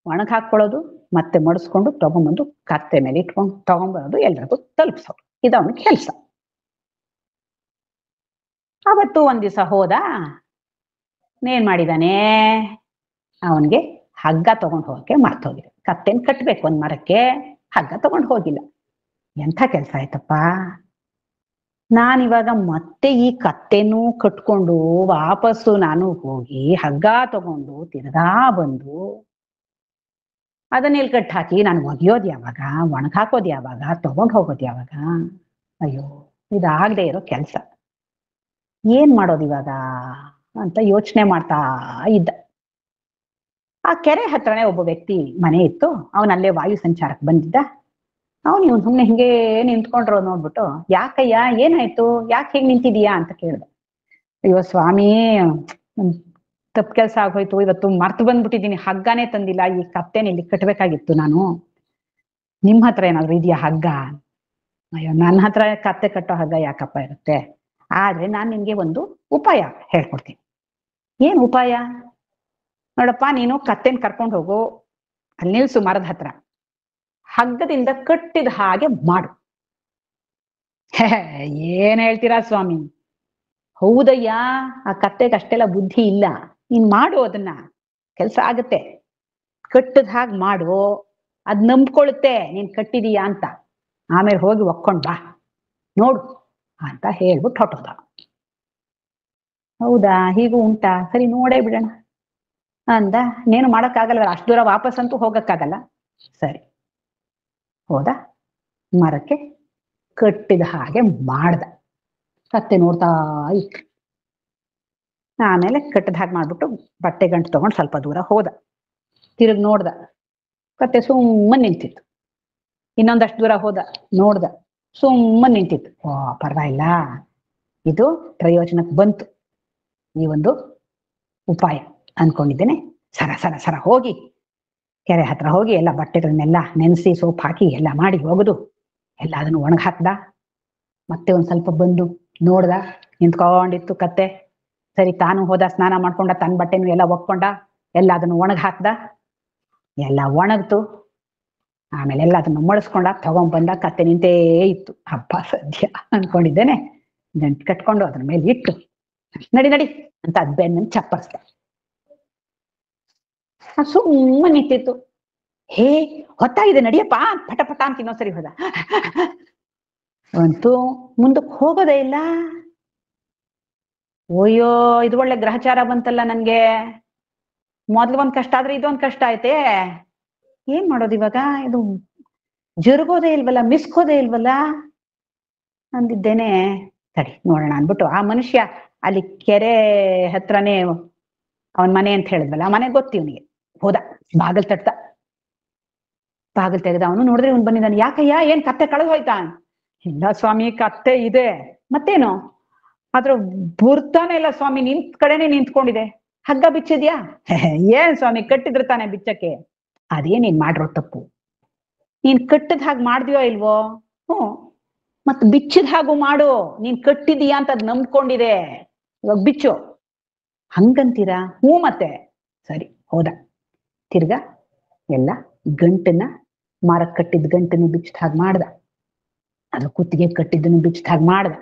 ಒಣಗ್ ಹಾಕೊಳ್ಳೋದು, ಮತ್ತೆ ಮಡಿಸ್ಕೊಂಡು ತಗೊಂಡ್ಬಂದು ಕತ್ತೆ ಮೇಲೆ ಇಟ್ಕೊಂಡು ತಗೊಂಡ್ಬರೋದು, ಎಲ್ರಿಗೂ ತಲುಪಿಸೋದು. ಇದು ಅವನ ಕೆಲಸ. ಅವತ್ತು ಒಂದ್ ದಿವಸ ಹೋದ, ಏನ್ ಮಾಡಿದಾನೆ, ಅವನ್ಗೆ ಹಗ್ಗ ತಗೊಂಡು ಹೋಗಕ್ಕೆ ಮರ್ತೋಗಿದೆ. ಕತ್ತೆನ್ ಕಟ್ಬೇಕು ಒಂದ್ ಮರಕ್ಕೆ, ಹಗ್ಗ ತಗೊಂಡು ಹೋಗಿಲ್ಲ. ಎಂಥ ಕೆಲ್ಸ ಆಯ್ತಪ್ಪ, ನಾನಿವಾಗ ಮತ್ತೆ ಈ ಕತ್ತೆನೂ ಕಟ್ಕೊಂಡು ವಾಪಸ್ಸು ನಾನು ಹೋಗಿ ಹಗ್ಗ ತಗೊಂಡು ತಿರ್ಗಾ ಬಂದು ಅದನ್ನ ಇಲ್ಲಿ ಕಟ್ ಹಾಕಿ ನಾನು ಒಗೆಯೋದು ಯಾವಾಗ, ಒಣಗ್ ಹಾಕೋದು ಯಾವಾಗ, ತಗೊಂಡು ಹೋಗೋದು ಯಾವಾಗ? ಅಯ್ಯೋ, ಇದಾಗದೆ ಇರೋ ಕೆಲ್ಸ, ಏನ್ ಮಾಡೋದು ಇವಾಗ ಅಂತ ಯೋಚನೆ ಮಾಡ್ತಾ ಇದ್ದ. ಆ ಕೆರೆ ಹತ್ರನೇ ಒಬ್ಬ ವ್ಯಕ್ತಿ ಮನೆ ಇತ್ತು. ಅವನಲ್ಲೇ ವಾಯು ಸಂಚಾರಕ್ಕೆ ಬಂದಿದ್ದ. ಇವನು ಸುಮ್ನೆ ಹಿಂಗೆ ನಿಂತ್ಕೊಂಡ್ರು ನೋಡ್ಬಿಟ್ಟು, ಯಾಕಯ್ಯ ಏನಾಯ್ತು, ಯಾಕೆ ಹೀಗೆ ನಿಂತಿದೀಯಾ ಅಂತ ಕೇಳ್ದ. ಅಯ್ಯೋ ಸ್ವಾಮಿ, ತಪ್ಪು ಕೆಲಸ ಆಗೋಯ್ತು, ಇವತ್ತು ಮರ್ತು ಬಂದ್ಬಿಟ್ಟಿದ್ದೀನಿ, ಹಗ್ಗನೇ ತಂದಿಲ್ಲ, ಈ ಕತ್ತೆನ ಇಲ್ಲಿ ಕಟ್ಬೇಕಾಗಿತ್ತು ನಾನು. ನಿಮ್ ಹತ್ರ ಏನಾದ್ರು ಇದೆಯಾ ಹಗ್ಗ? ಅಯ್ಯೋ, ನನ್ನ ಹತ್ರ ಕತ್ತೆ ಕಟ್ಟೋ ಹಗ್ಗ ಯಾಕಪ್ಪ ಇರುತ್ತೆ, ಆದ್ರೆ ನಾನ್ ನಿನ್ಗೆ ಒಂದು ಉಪಾಯ ಹೇಳ್ಕೊಡ್ತೀನಿ. ಏನ್ ಉಪಾಯ? ನೋಡಪ್ಪ, ನೀನು ಕತ್ತೆನ್ ಕರ್ಕೊಂಡು ಹೋಗು, ಅಲ್ಲಿ ನಿಲ್ಸು ಮರದ ಹತ್ರ, ಹಗ್ಗದಿಂದ ಕಟ್ಟಿದ ಹಾಗೆ ಮಾಡು. ಏನ್ ಹೇಳ್ತೀರಾ ಸ್ವಾಮಿ? ಹೌದಯ್ಯ, ಆ ಕತ್ತೆಗೆ ಅಷ್ಟೆಲ್ಲ ಬುದ್ಧಿ ಇಲ್ಲ, ನೀನ್ ಮಾಡು, ಅದನ್ನ ಕೆಲ್ಸ ಆಗತ್ತೆ. ಕಟ್ಟದ ಹಾಗೆ ಮಾಡು, ಅದ್ ನಂಬ್ಕೊಳುತ್ತೆ ನೀನ್ ಕಟ್ಟಿದೀಯಾ ಅಂತ. ಆಮೇಲೆ ಹೋಗಿ ಒಕ್ಕೊಂಡ್ ಬಾ ನೋಡು ಅಂತ ಹೇಳ್ಬಿಟ್ಟು ಹೊಟ್ಟೋದ. ಹೌದಾ, ಹೀಗೂ ಉಂಟಾ, ಸರಿ ನೋಡೇ ಬಿಡೋಣ ಅಂದ. ನೇನು ಮಾಡಕ್ಕಾಗಲ್ಲ, ಅಷ್ಟು ದೂರ ವಾಪಸ್ ಅಂತೂ ಹೋಗಕ್ಕಾಗಲ್ಲ. ಸರಿ ಹೋದ, ಮರಕ್ಕೆ ಕಟ್ಟಿದ ಹಾಗೆ ಮಾಡ್ದ. ಕತ್ತೆ ನೋಡ್ತಾ ಇತ್ತು. ಆಮೇಲೆ ಕಟ್ಟಿದ ಹಾಗೆ ಮಾಡ್ಬಿಟ್ಟು ಬಟ್ಟೆ ಗಂಟು ತಗೊಂಡು ಸ್ವಲ್ಪ ದೂರ ಹೋದ. ತಿರುಗಿ ನೋಡ್ದ, ಕತ್ತೆ ಸುಮ್ಮನೆ ನಿಂತಿತ್ತು. ಇನ್ನೊಂದಷ್ಟು ದೂರ ಹೋದ, ನೋಡ್ದ, ಸುಮ್ಮನೆ ನಿಂತಿತ್ತು. ಪರವಾಗಿಲ್ಲ, ಇದು ಪ್ರಯೋಜನಕ್ಕೆ ಬಂತು ಈ ಒಂದು ಉಪಾಯ ಅನ್ಕೊಂಡಿದ್ದೇನೆ. ಸರ ಹೋಗಿ ಕೆರೆ ಹತ್ರ ಹೋಗಿ ಎಲ್ಲ ಬಟ್ಟೆಗಳನ್ನೆಲ್ಲ ನೆನೆಸಿ ಸೋಪ್ ಹಾಕಿ ಎಲ್ಲ ಮಾಡಿ ಒಗೆದು ಎಲ್ಲ ಅದನ್ನು ಒಣಗ್ ಹಾಕ್ದ. ಮತ್ತೆ ಒಂದ್ ಸ್ವಲ್ಪ ಬಂದು ನೋಡ್ದ, ನಿಂತ್ಕೊಂಡಿತ್ತು ಕತ್ತೆ. ಸರಿ, ತಾನು ಹೋದ, ಸ್ನಾನ ಮಾಡ್ಕೊಂಡ, ತನ್ನ ಬಟ್ಟೆನು ಎಲ್ಲ ಒಕ್ಕೊಂಡ, ಎಲ್ಲ ಅದನ್ನು ಒಣಗ್ ಹಾಕ್ದ. ಎಲ್ಲ ಒಣಗ್ತು. ಆಮೇಲೆ ಎಲ್ಲ ಅದನ್ನು ಮಳಿಸ್ಕೊಂಡ ತಗೊಂಡ್ಬಂದ, ಕತ್ತೆ ನಿಂತೇ ಇತ್ತು. ಹಬ್ಬ ಸದ್ಯ ಅನ್ಕೊಂಡಿದ್ದೇನೆ. ಗಂಟು ಕಟ್ಕೊಂಡು ಅದ್ರ ಮೇಲೆ ಇಟ್ಟು ನಡಿ ನಡಿ ಅಂತ ಅದ್ ಬೆನ್ನ ಚಪ್ಪರಿಸ್ದ. ಸುಮ್ಮನೆ ನಿಂತಿತ್ತು. ಹೇ ಹೊತ್ತಾಗಿದೆ ನಡಿಯಪ್ಪ ಪಟ ಪಟ ಅಂತ ಇನ್ನೊಂದ್ಸರಿ ಹೋದ. ಅಂತೂ ಮುಂದಕ್ಕೆ ಹೋಗೋದೇ ಇಲ್ಲ. ಅಯ್ಯೋ ಇದು ಒಳ್ಳೆ ಗ್ರಹಚಾರ ಬಂತಲ್ಲ ನನ್ಗೆ. ಮೊದ್ಲು ಒಂದ್ ಕಷ್ಟ ಆದ್ರೆ ಇದೊಂದ್ ಕಷ್ಟ ಐತೆ. ಏನ್ ಮಾಡೋದು ಇವಾಗ? ಇದು ಜರುಗೋದೇ ಇಲ್ವಲ್ಲ, ಮಿಸ್ಕೋದೇ ಇಲ್ವಲ್ಲ ಅಂದಿದ್ದೇನೆ. ತಡಿ ನೋಡೋಣ ಅಂದ್ಬಿಟ್ಟು ಆ ಮನುಷ್ಯ ಅಲ್ಲಿ ಕೆರೆ ಹತ್ರನೇ ಅವನ್ ಮನೆ ಅಂತ ಹೇಳಿದ್ವಲ್ಲ, ಆ ಮನೆ ಗೊತ್ತಿವ್ನಿಗೆ. ಹೋದ, ಬಾಗಲ್ ತಟ್ಟ. ಬಾಗಲ್ ತೆಗೆದ. ಅವನು ನೋಡಿದ್ರೆ ಇವ್ನು ಬಂದಿದ್ದಾನೆ. ಯಾಕಯ್ಯ, ಏನ್ ಕತ್ತೆ ಕಳೆದು ಹೋಯ್ತಾ? ಇಲ್ಲ ಸ್ವಾಮಿ, ಕತ್ತೆ ಇದೆ. ಮತ್ತೇನು? ಆದ್ರ ಬರ್ತಾನೆ ಇಲ್ಲ ಸ್ವಾಮಿ, ನಿಂತ್ ಕಡೆನೆ ನಿಂತ್ಕೊಂಡಿದೆ. ಹಗ್ಗ ಬಿಚ್ಚಿದ್ಯಾ? ಏನ್ ಸ್ವಾಮಿ, ಕಟ್ಟಿದ್ರೆ ತಾನೆ ಬಿಚ್ಚಕ್ಕೆ. ಅದೇ ನೀನ್ ಮಾಡಿರೋ ತಪ್ಪು. ನೀನ್ ಕಟ್ಟಿದ ಹಾಗೆ ಮಾಡ್ದ್ಯೋ ಇಲ್ವೋ? ಮತ್ ಬಿಚ್ಚಿದ ಹಾಗೂ ಮಾಡು. ನೀನ್ ಕಟ್ಟಿದೀಯಾ ಅಂತ ಅದ್ ನಂಬ್ಕೊಂಡಿದೆ, ಇವಾಗ ಬಿಚ್ಚು. ಹಂಗಂತೀರಾ? ಹ್ಞೂ ಮತ್ತೆ. ಸರಿ, ಹೋದ. ತಿರ್ಗಾ ಎಲ್ಲ ಗಂಟನ್ನ, ಮರಕ್ ಕಟ್ಟಿದ ಗಂಟನ್ನು ಬಿಚ್ಚಿದ ಹಾಗೆ ಮಾಡ್ದ. ಅದು ಕುತ್ತಿಗೆ ಕಟ್ಟಿದ್ದನ್ನು ಬಿಚ್ಚಿದ ಹಾಗೆ ಮಾಡ್ದ.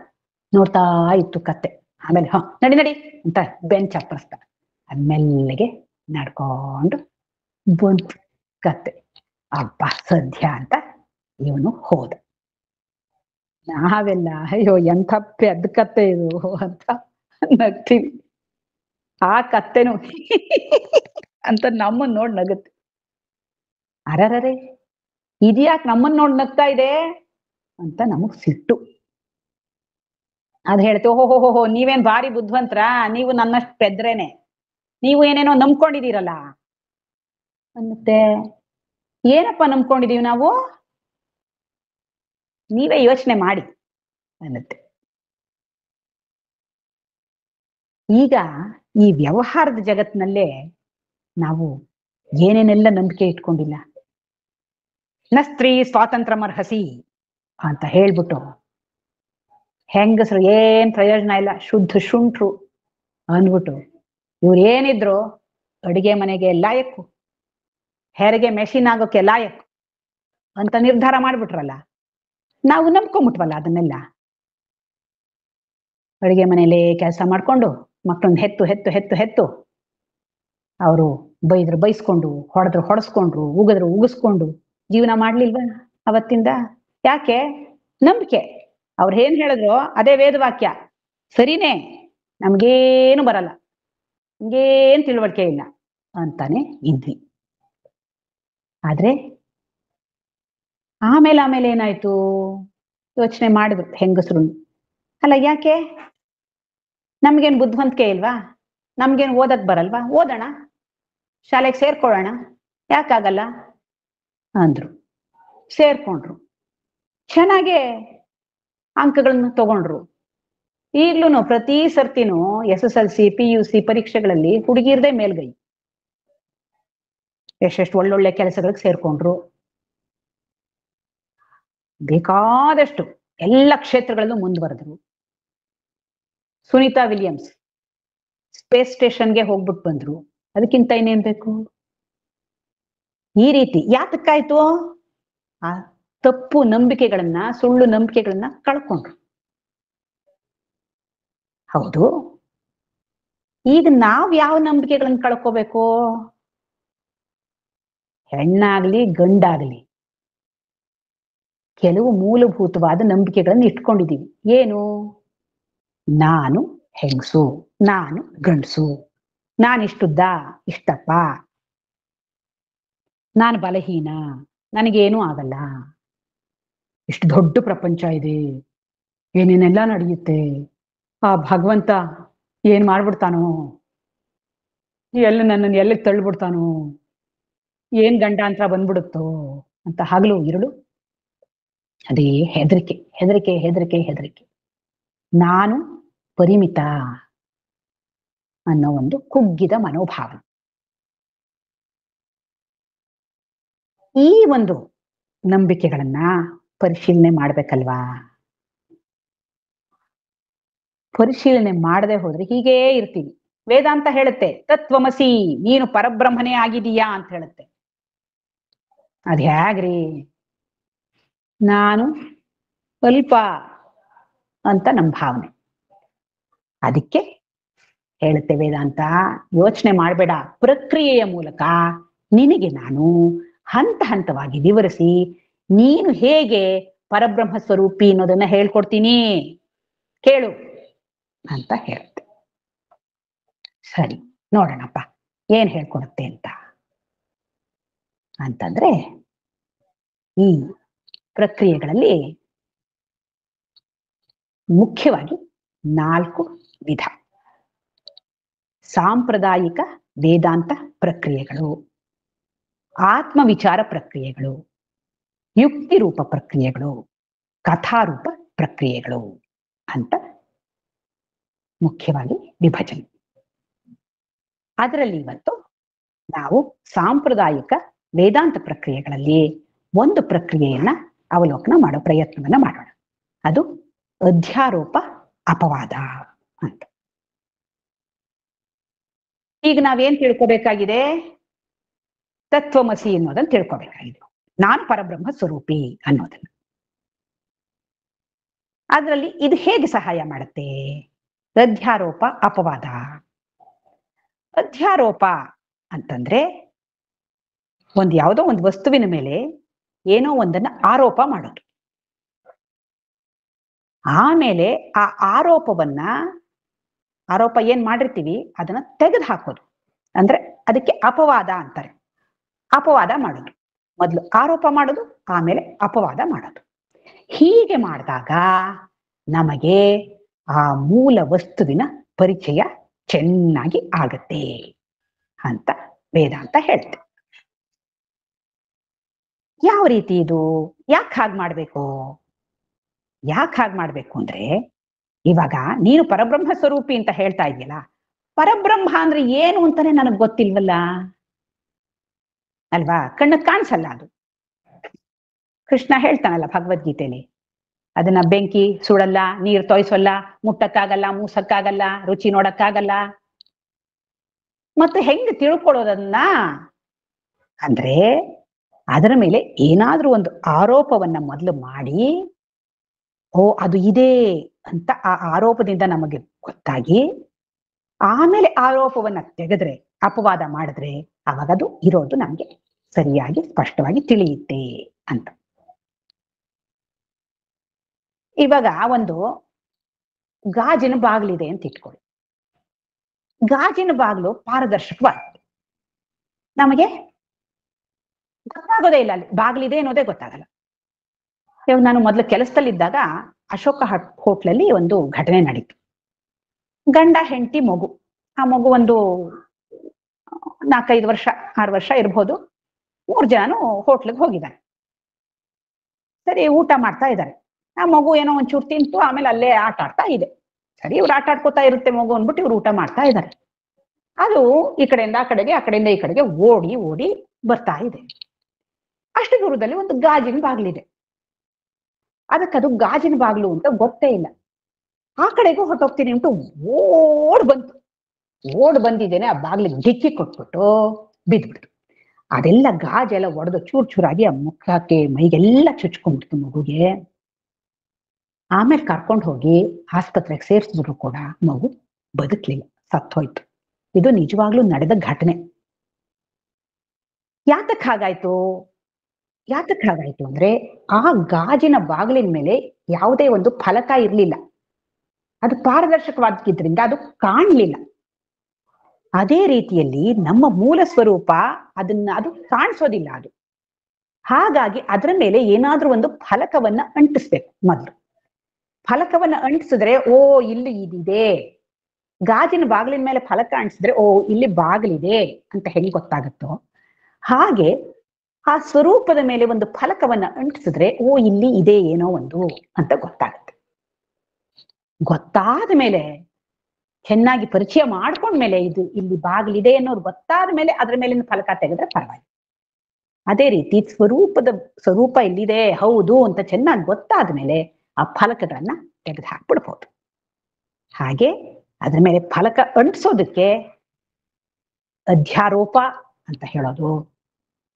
ನೋಡ್ತಾ ಇತ್ತು ಕತ್ತೆ. ಆಮೇಲೆ ನಡಿ ನಡಿ ಅಂತ ಬೆಂಚ್ ಚಪ್ಪರಿಸ್ದ. ಮೆಲ್ಲಿಗೆ ನಡ್ಕೊಂಡು ಬಂತು ಕತ್ತೆ. ಹಬ್ಬ ಸದ್ಯ ಅಂತ ಇವನು ಹೋದ. ನಾವೆಲ್ಲ ಅಯ್ಯೋ ಎಂಥ ಪೆದ್ದ ಕತ್ತೆ ಇದು ಅಂತ ನಗ್ತೀವಿ. ಆ ಕತ್ತೆನು ಅಂತ ನಮ್ಮನ್ನ ನೋಡ್ ನಗುತ್ತೆ. ಅರರರೆ, ಇದ್ಯಾಕ್ ನಮ್ಮನ್ನ ನೋಡ್ ನಗ್ತಾ ಇದೆ ಅಂತ ನಮಗ್ ಸಿಟ್ಟು. ಅದ್ ಹೇಳ್ತೆ, ಓಹೋ ನೀವೇನ್ ಭಾರಿ ಬುದ್ಧಿವಂತರ, ನೀವು ನನ್ನಷ್ಟು ಪೆದ್ರೇನೆ, ನೀವು ಏನೇನೋ ನಂಬ್ಕೊಂಡಿದೀರಲ್ಲ ಅನ್ನತ್ತೆ. ಏನಪ್ಪ ನಂಬ್ಕೊಂಡಿದೀವಿ ನಾವು? ನೀವೇ ಯೋಚನೆ ಮಾಡಿ ಅನ್ನತ್ತೆ. ಈಗ ಈ ವ್ಯವಹಾರದ ಜಗತ್ತಿನಲ್ಲೇ ನಾವು ಏನೇನೆಲ್ಲ ನಂಬಿಕೆ ಇಟ್ಕೊಂಡಿಲ್ಲ. ನ ಸ್ತ್ರೀ ಸ್ವಾತಂತ್ರ್ಯಮರ್ಹಸಿ ಅಂತ ಹೇಳ್ಬಿಟ್ಟು ಹೆಂಗಸರು ಏನ್ ಪ್ರಯೋಜನ ಇಲ್ಲ, ಶುದ್ಧ ಶುಂಠ್ರು ಅಂದ್ಬಿಟ್ಟು ಇವ್ರು ಏನಿದ್ರು ಅಡಿಗೆ ಮನೆಗೆ ಲಾಯಕ್ಕು, ಹೆರಿಗೆ ಮೆಷಿನ್ ಆಗೋಕೆ ಲಾಯಕ್ಕು ಅಂತ ನಿರ್ಧಾರ ಮಾಡ್ಬಿಟ್ರಲ್ಲ. ನಾವು ನಂಬ್ಕೊಂಬಿಟ್ವಲ್ಲ ಅದನ್ನೆಲ್ಲ. ಅಡಿಗೆ ಮನೇಲಿ ಕೆಲಸ ಮಾಡ್ಕೊಂಡು ಮಕ್ಕಳನ್ನ ಹೆತ್ತು ಹೆತ್ತು ಹೆತ್ತು ಹೆತ್ತು ಅವರು ಬೈದ್ರು ಬೈಸ್ಕೊಂಡು, ಹೊಡೆದ್ರು ಹೊಡೆಸ್ಕೊಂಡ್ರು, ಉಗಿದ್ರು ಉಗಿಸ್ಕೊಂಡು ಜೀವನ ಮಾಡ್ಲಿಲ್ವ ಅವತ್ತಿಂದ? ಯಾಕೆ? ನಂಬಿಕೆ. ಅವ್ರು ಏನ್ ಹೇಳಿದ್ರು ಅದೇ ವೇದವಾಕ್ಯ. ಸರಿನೇ, ನಮ್ಗೇನು ಬರಲ್ಲ, ನಮ್ಗೇನ್ ತಿಳುವಳಿಕೆ ಇಲ್ಲ ಅಂತಾನೆ ಇದ್ವಿ. ಆದ್ರೆ ಆಮೇಲೆ ಏನಾಯ್ತು? ಯೋಚನೆ ಮಾಡಿದ್ರು ಹೆಂಗಸರು. ಅಲ್ಲ ಯಾಕೆ? ನಮ್ಗೇನ್ ಬುದ್ಧಿವಂತಿಕೆ ಇಲ್ವಾ? ನಮ್ಗೇನ್ ಓದಕ್ ಬರಲ್ವಾ? ಓದೋಣ, ಶಾಲೆಗೆ ಸೇರ್ಕೊಳ್ಳೋಣ, ಯಾಕಾಗಲ್ಲ ಅಂದ್ರು. ಸೇರ್ಕೊಂಡ್ರು, ಚೆನ್ನಾಗೆ ಅಂಕಗಳನ್ನ ತಗೊಂಡ್ರು. ಈಗ್ಲೂ ಪ್ರತಿ ಸರ್ತಿನೂ SSLC PUC ಪರೀಕ್ಷೆಗಳಲ್ಲಿ ಹುಡುಗಿರ್ದೇ ಮೇಲ್ಗೈ. ಎಷ್ಟೆಷ್ಟು ಒಳ್ಳೊಳ್ಳೆ ಕೆಲಸಗಳಿಗೆ ಸೇರ್ಕೊಂಡ್ರು. ಬೇಕಾದಷ್ಟು ಎಲ್ಲ ಕ್ಷೇತ್ರಗಳಲ್ಲೂ ಮುಂದುವರೆದ್ರು. ಸುನೀತಾ ವಿಲಿಯಮ್ಸ್ ಸ್ಪೇಸ್ ಸ್ಟೇಷನ್ಗೆ ಹೋಗ್ಬಿಟ್ಟು ಬಂದ್ರು. ಅದಕ್ಕಿಂತ ಇನ್ನೇನ್ ಬೇಕು? ಈ ರೀತಿ ಯಾತಕ್ಕಾಯ್ತು? ಆ ತಪ್ಪು ನಂಬಿಕೆಗಳನ್ನ, ಸುಳ್ಳು ನಂಬಿಕೆಗಳನ್ನ ಕಳ್ಕೊಂಡ್ರು. ಹೌದು, ಈಗ ನಾವ್ ಯಾವ ನಂಬಿಕೆಗಳನ್ನ ಕಳ್ಕೋಬೇಕು? ಹೆಣ್ಣಾಗ್ಲಿ ಗಂಡಾಗ್ಲಿ ಕೆಲವು ಮೂಲಭೂತವಾದ ನಂಬಿಕೆಗಳನ್ನ ಇಟ್ಕೊಂಡಿದೀವಿ. ಏನು? ನಾನು ಹೆಂಗಸು, ನಾನು ಗಂಡಸು, ನಾನಿಷ್ಟುದ್ದ ಇಷ್ಟಪ್ಪ, ನಾನು ಬಲಹೀನ, ನನಗೇನೂ ಆಗಲ್ಲ, ಇಷ್ಟು ದೊಡ್ಡ ಪ್ರಪಂಚ ಇದೆ, ಏನೇನೆಲ್ಲ ನಡೆಯುತ್ತೆ, ಆ ಭಗವಂತ ಏನ್ ಮಾಡ್ಬಿಡ್ತಾನೋ, ನನ್ನನ್ನು ಎಲ್ಲಿಗೆ ತಳ್ಳಿಬಿಡ್ತಾನೋ, ಏನ್ ಗಂಡಾಂತರ ಬಂದ್ಬಿಡುತ್ತೋ ಅಂತ ಹಗಲು ಇರುಳು ಅದೇ ಹೆದರಿಕೆ ಹೆದರಿಕೆ ಹೆದರಿಕೆ ಹೆದರಿಕೆ. ನಾನು ಪರಿಮಿತ ಅನ್ನೋ ಒಂದು ಕುಗ್ಗಿದ ಮನೋಭಾವ. ಈ ಒಂದು ನಂಬಿಕೆಗಳನ್ನ ಪರಿಶೀಲನೆ ಮಾಡ್ಬೇಕಲ್ವಾ? ಪರಿಶೀಲನೆ ಮಾಡದೆ ಹೋದ್ರೆ ಹೀಗೇ ಇರ್ತೀವಿ. ವೇದಾಂತ ಹೇಳುತ್ತೆ, ತತ್ವಮಸಿ, ನೀನು ಪರಬ್ರಹ್ಮನೇ ಆಗಿದೀಯಾ ಅಂತ ಹೇಳುತ್ತೆ. ಅದ್ ಹೇಗ್ರಿ, ನಾನು ಅಲ್ಪ ಅಂತ ನಮ್ಮ ಭಾವನೆ. ಅದಕ್ಕೆ ಹೇಳುತ್ತೆ ವೇದಾಂತ, ಯೋಚನೆ ಮಾಡಬೇಡ, ಪ್ರಕ್ರಿಯೆಯ ಮೂಲಕ ನಿನಗೆ ನಾನು ಹಂತ ಹಂತವಾಗಿ ವಿವರಿಸಿ ನೀನು ಹೇಗೆ ಪರಬ್ರಹ್ಮ ಸ್ವರೂಪಿ ಅನ್ನೋದನ್ನ ಹೇಳ್ಕೊಡ್ತೀನಿ, ಕೇಳು ಅಂತ ಹೇಳುತ್ತೆ. ಸರಿ, ನೋಡೋಣಪ್ಪ ಏನ್ ಹೇಳ್ಕೊಡುತ್ತೆ ಅಂತಂದ್ರೆ, ಈ ಪ್ರಕ್ರಿಯೆಗಳಲ್ಲಿ ಮುಖ್ಯವಾಗಿ 4 ವಿಧ. ಸಾಂಪ್ರದಾಯಿಕ ವೇದಾಂತ ಪ್ರಕ್ರಿಯೆಗಳು, ಆತ್ಮವಿಚಾರ ಪ್ರಕ್ರಿಯೆಗಳು, ಯುಕ್ತಿ ರೂಪ ಪ್ರಕ್ರಿಯೆಗಳು, ಕಥಾರೂಪ ಪ್ರಕ್ರಿಯೆಗಳು ಅಂತ ಮುಖ್ಯವಾಗಿ ವಿಭಜನೆ. ಅದರಲ್ಲಿ ಇವತ್ತು ನಾವು ಸಾಂಪ್ರದಾಯಿಕ ವೇದಾಂತ ಪ್ರಕ್ರಿಯೆಗಳಲ್ಲಿ ಒಂದು ಪ್ರಕ್ರಿಯೆಯನ್ನ ಅವಲೋಕನ ಮಾಡೋ ಪ್ರಯತ್ನವನ್ನ ಮಾಡೋಣ. ಅದು ಅಧ್ಯಾರೋಪ ಅಪವಾದ ಅಂತ. ಈಗ ನಾವೇನ್ ತಿಳ್ಕೊಬೇಕಾಗಿದೆ? ತತ್ವಮಸಿ ಅನ್ನೋದನ್ನ ತಿಳ್ಕೊಬೇಕಾಗಿದೆ, ನಾನು ಪರಬ್ರಹ್ಮ ಸ್ವರೂಪಿ ಅನ್ನೋದನ್ನ. ಅದರಲ್ಲಿ ಇದು ಹೇಗೆ ಸಹಾಯ ಮಾಡುತ್ತೆ? ಅಧ್ಯಾರೋಪ ಅಪವಾದ. ಅಧ್ಯಾರೋಪ ಅಂತಂದ್ರೆ ಯಾವುದೋ ಒಂದು ವಸ್ತುವಿನ ಮೇಲೆ ಏನೋ ಒಂದನ್ನ ಆರೋಪ ಮಾಡೋದು, ಆಮೇಲೆ ಆ ಆರೋಪ ಏನ್ ಮಾಡಿರ್ತೀವಿ ಅದನ್ನ ತೆಗೆದು ಹಾಕೋದು, ಅಂದ್ರೆ ಅದಕ್ಕೆ ಅಪವಾದ ಅಂತಾರೆ. ಅಪವಾದ ಮಾಡೋದು, ಮೊದಲು ಆರೋಪ ಮಾಡೋದು, ಆಮೇಲೆ ಅಪವಾದ ಮಾಡೋದು. ಹೀಗೆ ಮಾಡಿದಾಗ ನಮಗೆ ಆ ಮೂಲ ವಸ್ತುವಿನ ಪರಿಚಯ ಚೆನ್ನಾಗಿ ಆಗತ್ತೆ ಅಂತ ವೇದಾಂತ ಹೇಳುತ್ತೆ. ಯಾವ ರೀತಿ ಇದು? ಯಾಕೆ ಹಾಗೆ ಮಾಡ್ಬೇಕು? ಅಂದ್ರೆ, ಇವಾಗ ನೀನು ಪರಬ್ರಹ್ಮ ಸ್ವರೂಪಿ ಅಂತ ಹೇಳ್ತಾ ಇದೆಯಲ್ಲ, ಪರಬ್ರಹ್ಮ ಅಂದ್ರೆ ಏನು ಅಂತಾನೆ ನನಗ್ ಗೊತ್ತಿಲ್ವಲ್ಲ ಅಲ್ವಾ? ಕಣ್ಣು ಕಾಣಿಸಲ್ಲ ಅದು. ಕೃಷ್ಣ ಹೇಳ್ತಾನಲ್ಲ ಭಗವದ್ಗೀತೆಯಲ್ಲಿ, ಅದನ್ನ ಬೆಂಕಿ ಸುಡಲ್ಲ, ನೀರು ತೊಯ್ಸಲ್ಲ, ಮುಟ್ಟಕ್ಕಾಗಲ್ಲ, ಮೂಸಕ್ಕಾಗಲ್ಲ, ರುಚಿ ನೋಡಕ್ಕಾಗಲ್ಲ. ಮತ್ತೆ ಹೆಂಗ್ ತಿಳ್ಕೊಳ್ಳೋದನ್ನ ಅಂದ್ರೆ, ಅದರ ಮೇಲೆ ಏನಾದ್ರೂ ಒಂದು ಆರೋಪವನ್ನ ಮೊದಲು ಮಾಡಿ, ಓ ಅದು ಇದೆ ಅಂತ ಆ ಆರೋಪದಿಂದ ನಮಗೆ ಗೊತ್ತಾಗಿ, ಆಮೇಲೆ ಆರೋಪವನ್ನ ತೆಗೆದ್ರೆ, ಅಪವಾದ ಮಾಡಿದ್ರೆ, ಅವಾಗ ಅದು ಇರೋದು ನಮ್ಗೆ ಸರಿಯಾಗಿ ಸ್ಪಷ್ಟವಾಗಿ ತಿಳಿಯುತ್ತೆ ಅಂತ. ಇವಾಗ ಒಂದು ಗಾಜಿನ ಬಾಗಿಲಿದೆ ಅಂತ ಇಟ್ಕೊಳ್ಳಿ. ಗಾಜಿನ ಬಾಗಿಲು ಪಾರದರ್ಶಕವಾಗಿದೆ, ನಮಗೆ ಗೊತ್ತಾಗೋದೇ ಇಲ್ಲ ಅಲ್ಲಿ ಬಾಗಿಲಿದೆ ಅನ್ನೋದೇ ಗೊತ್ತಾಗಲ್ಲ. ಇವಾಗ ನಾನು ಮೊದಲು ಕೆಲಸದಲ್ಲಿದ್ದಾಗ ಅಶೋಕ ಹೋಟ್ಲಲ್ಲಿ ಒಂದು ಘಟನೆ ನಡೀತು. ಗಂಡ ಹೆಂಡತಿ ಮಗು, ಆ ಮಗು ಒಂದು 4-5 ವರ್ಷ 6 ವರ್ಷ ಇರ್ಬೋದು. 3 ಜನನು ಹೋಟ್ಲಿಗೆ ಹೋಗಿದ್ದಾರೆ. ಸರಿ, ಊಟ ಮಾಡ್ತಾ ಇದ್ದಾರೆ. ಆ ಮಗು ಏನೋ ಒಂಚೂರು ತಿಂತು, ಆಮೇಲೆ ಅಲ್ಲೇ ಆಟ ಆಡ್ತಾ ಇದೆ. ಸರಿ, ಇವ್ರು ಆಟ ಆಡ್ಕೋತಾ ಇರುತ್ತೆ ಮಗು ಅಂದ್ಬಿಟ್ಟು ಇವ್ರು ಊಟ ಮಾಡ್ತಾ ಇದ್ದಾರೆ. ಅದು ಈ ಕಡೆಯಿಂದ ಆ ಕಡೆಗೆ, ಆ ಕಡೆಯಿಂದ ಈ ಕಡೆಗೆ ಓಡಿ ಓಡಿ ಬರ್ತಾ ಇದೆ. ಅಷ್ಟು ದೂರದಲ್ಲಿ ಒಂದು ಗಾಜಿನ ಬಾಗಿಲಿದೆ. ಅದಕ್ಕದು ಗಾಜಿನ ಬಾಗಿಲು ಅಂತ ಗೊತ್ತೇ ಇಲ್ಲ. ಆ ಕಡೆಗೂ ಹೊರಟೋಗ್ತೀನಿ ಅಂತ ಓಡ್ ಬಂದಿದ್ದೇನೆ, ಆ ಬಾಗಿಲಿಗೆ ಡಿಕ್ಕಿ ಕೊಟ್ಬಿಟ್ಟು ಬಿದ್ಬಿಡ್ತು. ಅದೆಲ್ಲ ಗಾಜೆಲ್ಲ ಒಡೆದು ಚೂರ್ ಚೂರಾಗಿ ಆ ಮುಖಕ್ಕೆ ಮೈಗೆಲ್ಲ ಚುಚ್ಕೊಂಡ್ಬಿಡ್ತು ಮಗುಗೆ. ಆಮೇಲೆ ಕರ್ಕೊಂಡು ಹೋಗಿ ಆಸ್ಪತ್ರೆಗೆ ಸೇರಿಸಿದ್ರು ಕೂಡ ಮಗು ಬದುಕ್ಲಿಲ್ಲ, ಸತ್ತೋಯ್ತು. ಇದು ನಿಜವಾಗ್ಲೂ ನಡೆದ ಘಟನೆ. ಯಾತಕ್ ಹಾಗಾಯ್ತು ಅಂದ್ರೆ, ಆ ಗಾಜಿನ ಬಾಗಿಲಿನ ಮೇಲೆ ಯಾವುದೇ ಒಂದು ಫಲಕ ಇರ್ಲಿಲ್ಲ, ಅದು ಪಾರದರ್ಶಕವಾಗಿದ್ರಿಂದ ಅದು ಕಾಣ್ಲಿಲ್ಲ. ಅದೇ ರೀತಿಯಲ್ಲಿ ನಮ್ಮ ಮೂಲ ಸ್ವರೂಪ ಅದು ಕಾಣಿಸೋದಿಲ್ಲ. ಅದು ಹಾಗಾಗಿ ಅದರ ಮೇಲೆ ಏನಾದ್ರೂ ಒಂದು ಫಲಕವನ್ನ ಅಂಟಿಸ್ಬೇಕು. ಮೊದಲು ಫಲಕವನ್ನ ಅಂಟಿಸಿದ್ರೆ, ಓ ಇಲ್ಲಿ ಇದಿದೆ. ಗಾಜಿನ ಬಾಗಿಲಿನ ಮೇಲೆ ಫಲಕ ಅಂಟಿಸಿದ್ರೆ, ಓ ಇಲ್ಲಿ ಬಾಗಿಲಿದೆ ಅಂತ ಹೆಂಗ್ ಗೊತ್ತಾಗುತ್ತೋ ಹಾಗೆ ಆ ಸ್ವರೂಪದ ಮೇಲೆ ಒಂದು ಫಲಕವನ್ನ ಅಂಟಿಸಿದ್ರೆ, ಓ ಇಲ್ಲಿ ಇದೆ ಏನೋ ಒಂದು ಅಂತ ಗೊತ್ತಾಗುತ್ತೆ. ಗೊತ್ತಾದ ಮೇಲೆ, ಚೆನ್ನಾಗಿ ಪರಿಚಯ ಮಾಡ್ಕೊಂಡ್ಮೇಲೆ, ಇದು ಇಲ್ಲಿ ಬಾಗಿಲಿದೆ ಅನ್ನೋದು ಗೊತ್ತಾದ ಮೇಲೆ ಅದರ ಮೇಲಿನ ಫಲಕ ತೆಗೆದ್ರೆ ಪರವಾಗಿಲ್ಲ. ಅದೇ ರೀತಿ ಸ್ವರೂಪ ಇಲ್ಲಿದೆ ಹೌದು ಅಂತ ಚೆನ್ನಾಗಿ ಗೊತ್ತಾದ ಮೇಲೆ ಆ ಫಲಕಗಳನ್ನ ತೆಗೆದು ಹಾಕ್ಬಿಡ್ಬೋದು. ಹಾಗೆ ಅದ್ರ ಮೇಲೆ ಫಲಕ ಅಂಟಿಸೋದಕ್ಕೆ ಅಧ್ಯಾರೋಪ ಅಂತ ಹೇಳೋದು,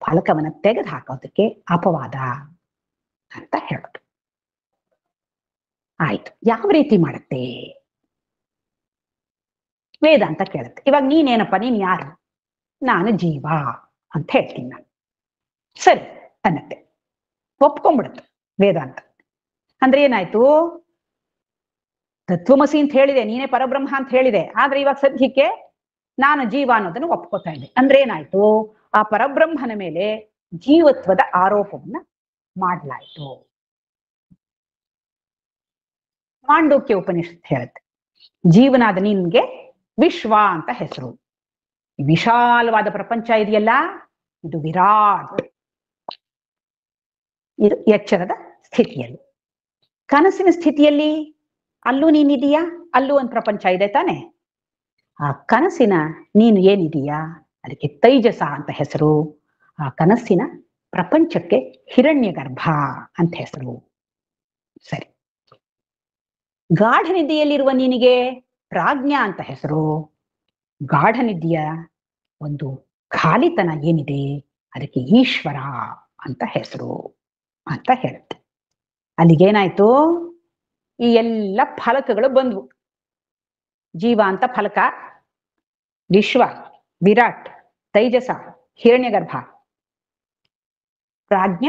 ಫಲಕವನ್ನ ತೆಗೆದು ಹಾಕೋದಕ್ಕೆ ಅಪವಾದ ಅಂತ ಹೇಳೋದು. ಆಯ್ತು, ಯಾವ ರೀತಿ ಮಾಡುತ್ತೆ ವೇದಾಂತ ಕೇಳುತ್ತೆ. ಇವಾಗ ನೀನೇನಪ್ಪ, ನೀನ್ ಯಾರು? ನಾನು ಜೀವ ಅಂತ ಹೇಳ್ತೀನಿ ನಾನು. ಸರಿ ಅನ್ನತ್ತೆ, ಒಪ್ಕೊಂಡ್ಬಿಡುತ್ತೆ ವೇದಾಂತ. ಅಂದ್ರೆ ಏನಾಯ್ತು, ತತ್ವಮಸಿ ಅಂತ ಹೇಳಿದೆ, ನೀನೇ ಪರಬ್ರಹ್ಮ ಅಂತ ಹೇಳಿದೆ, ಆದ್ರೆ ಇವಾಗ ಸದ್ಯಕ್ಕೆ ನಾನು ಜೀವ ಅನ್ನೋದನ್ನು ಒಪ್ಕೋತಾ ಇದ್ದೆ. ಅಂದ್ರೆ ಏನಾಯ್ತು, ಆ ಪರಬ್ರಹ್ಮನ ಮೇಲೆ ಜೀವತ್ವದ ಆರೋಪವನ್ನ ಮಾಡಲಾಯ್ತು. ಮಾಂಡೂಕ್ಯ ಉಪನಿಷತ್ ಹೇಳುತ್ತೆ, ಜೀವನಾದ ನಿನ್ಗೆ ವಿಶ್ವ ಅಂತ ಹೆಸರು. ವಿಶಾಲವಾದ ಪ್ರಪಂಚ ಇದೆಯಲ್ಲ, ಇದು ವಿರಾಟ್, ಇದು ಎಚ್ಚರದ ಸ್ಥಿತಿಯಲ್ಲಿ. ಕನಸಿನ ಸ್ಥಿತಿಯಲ್ಲಿ ಅಲ್ಲೂ ನೀನಿದೀಯಾ, ಅಲ್ಲೂ ಒಂದು ಪ್ರಪಂಚ ಇದೆ ತಾನೆ. ಆ ಕನಸಿನ ನೀನು ಏನಿದೀಯಾ ಅದಕ್ಕೆ ತೈಜಸ ಅಂತ ಹೆಸರು. ಆ ಕನಸಿನ ಪ್ರಪಂಚಕ್ಕೆ ಹಿರಣ್ಯ ಗರ್ಭ ಅಂತ ಹೆಸರು. ಸರಿ, ಗಾಢ ನಿದ್ದೆಯಲ್ಲಿರುವ ನಿನಗೆ ಪ್ರಾಜ್ಞಾ ಅಂತ ಹೆಸರು. ಗಾಢ ನಿದ್ದೆಯ ಒಂದು ಖಾಲಿತನ ಏನಿದೆ ಅದಕ್ಕೆ ಈಶ್ವರ ಅಂತ ಹೆಸರು ಅಂತ ಹೇಳುತ್ತೆ. ಅಲ್ಲಿಗೇನಾಯ್ತು, ಈ ಎಲ್ಲ ಫಲಕಗಳು ಬಂದ್ವು. ಜೀವ ಅಂತ ಫಲಕ, ವಿಶ್ವ, ವಿರಾಟ್, ತೈಜಸ, ಹಿರಣ್ಯಗರ್ಭ, ಪ್ರಾಜ್ಞ,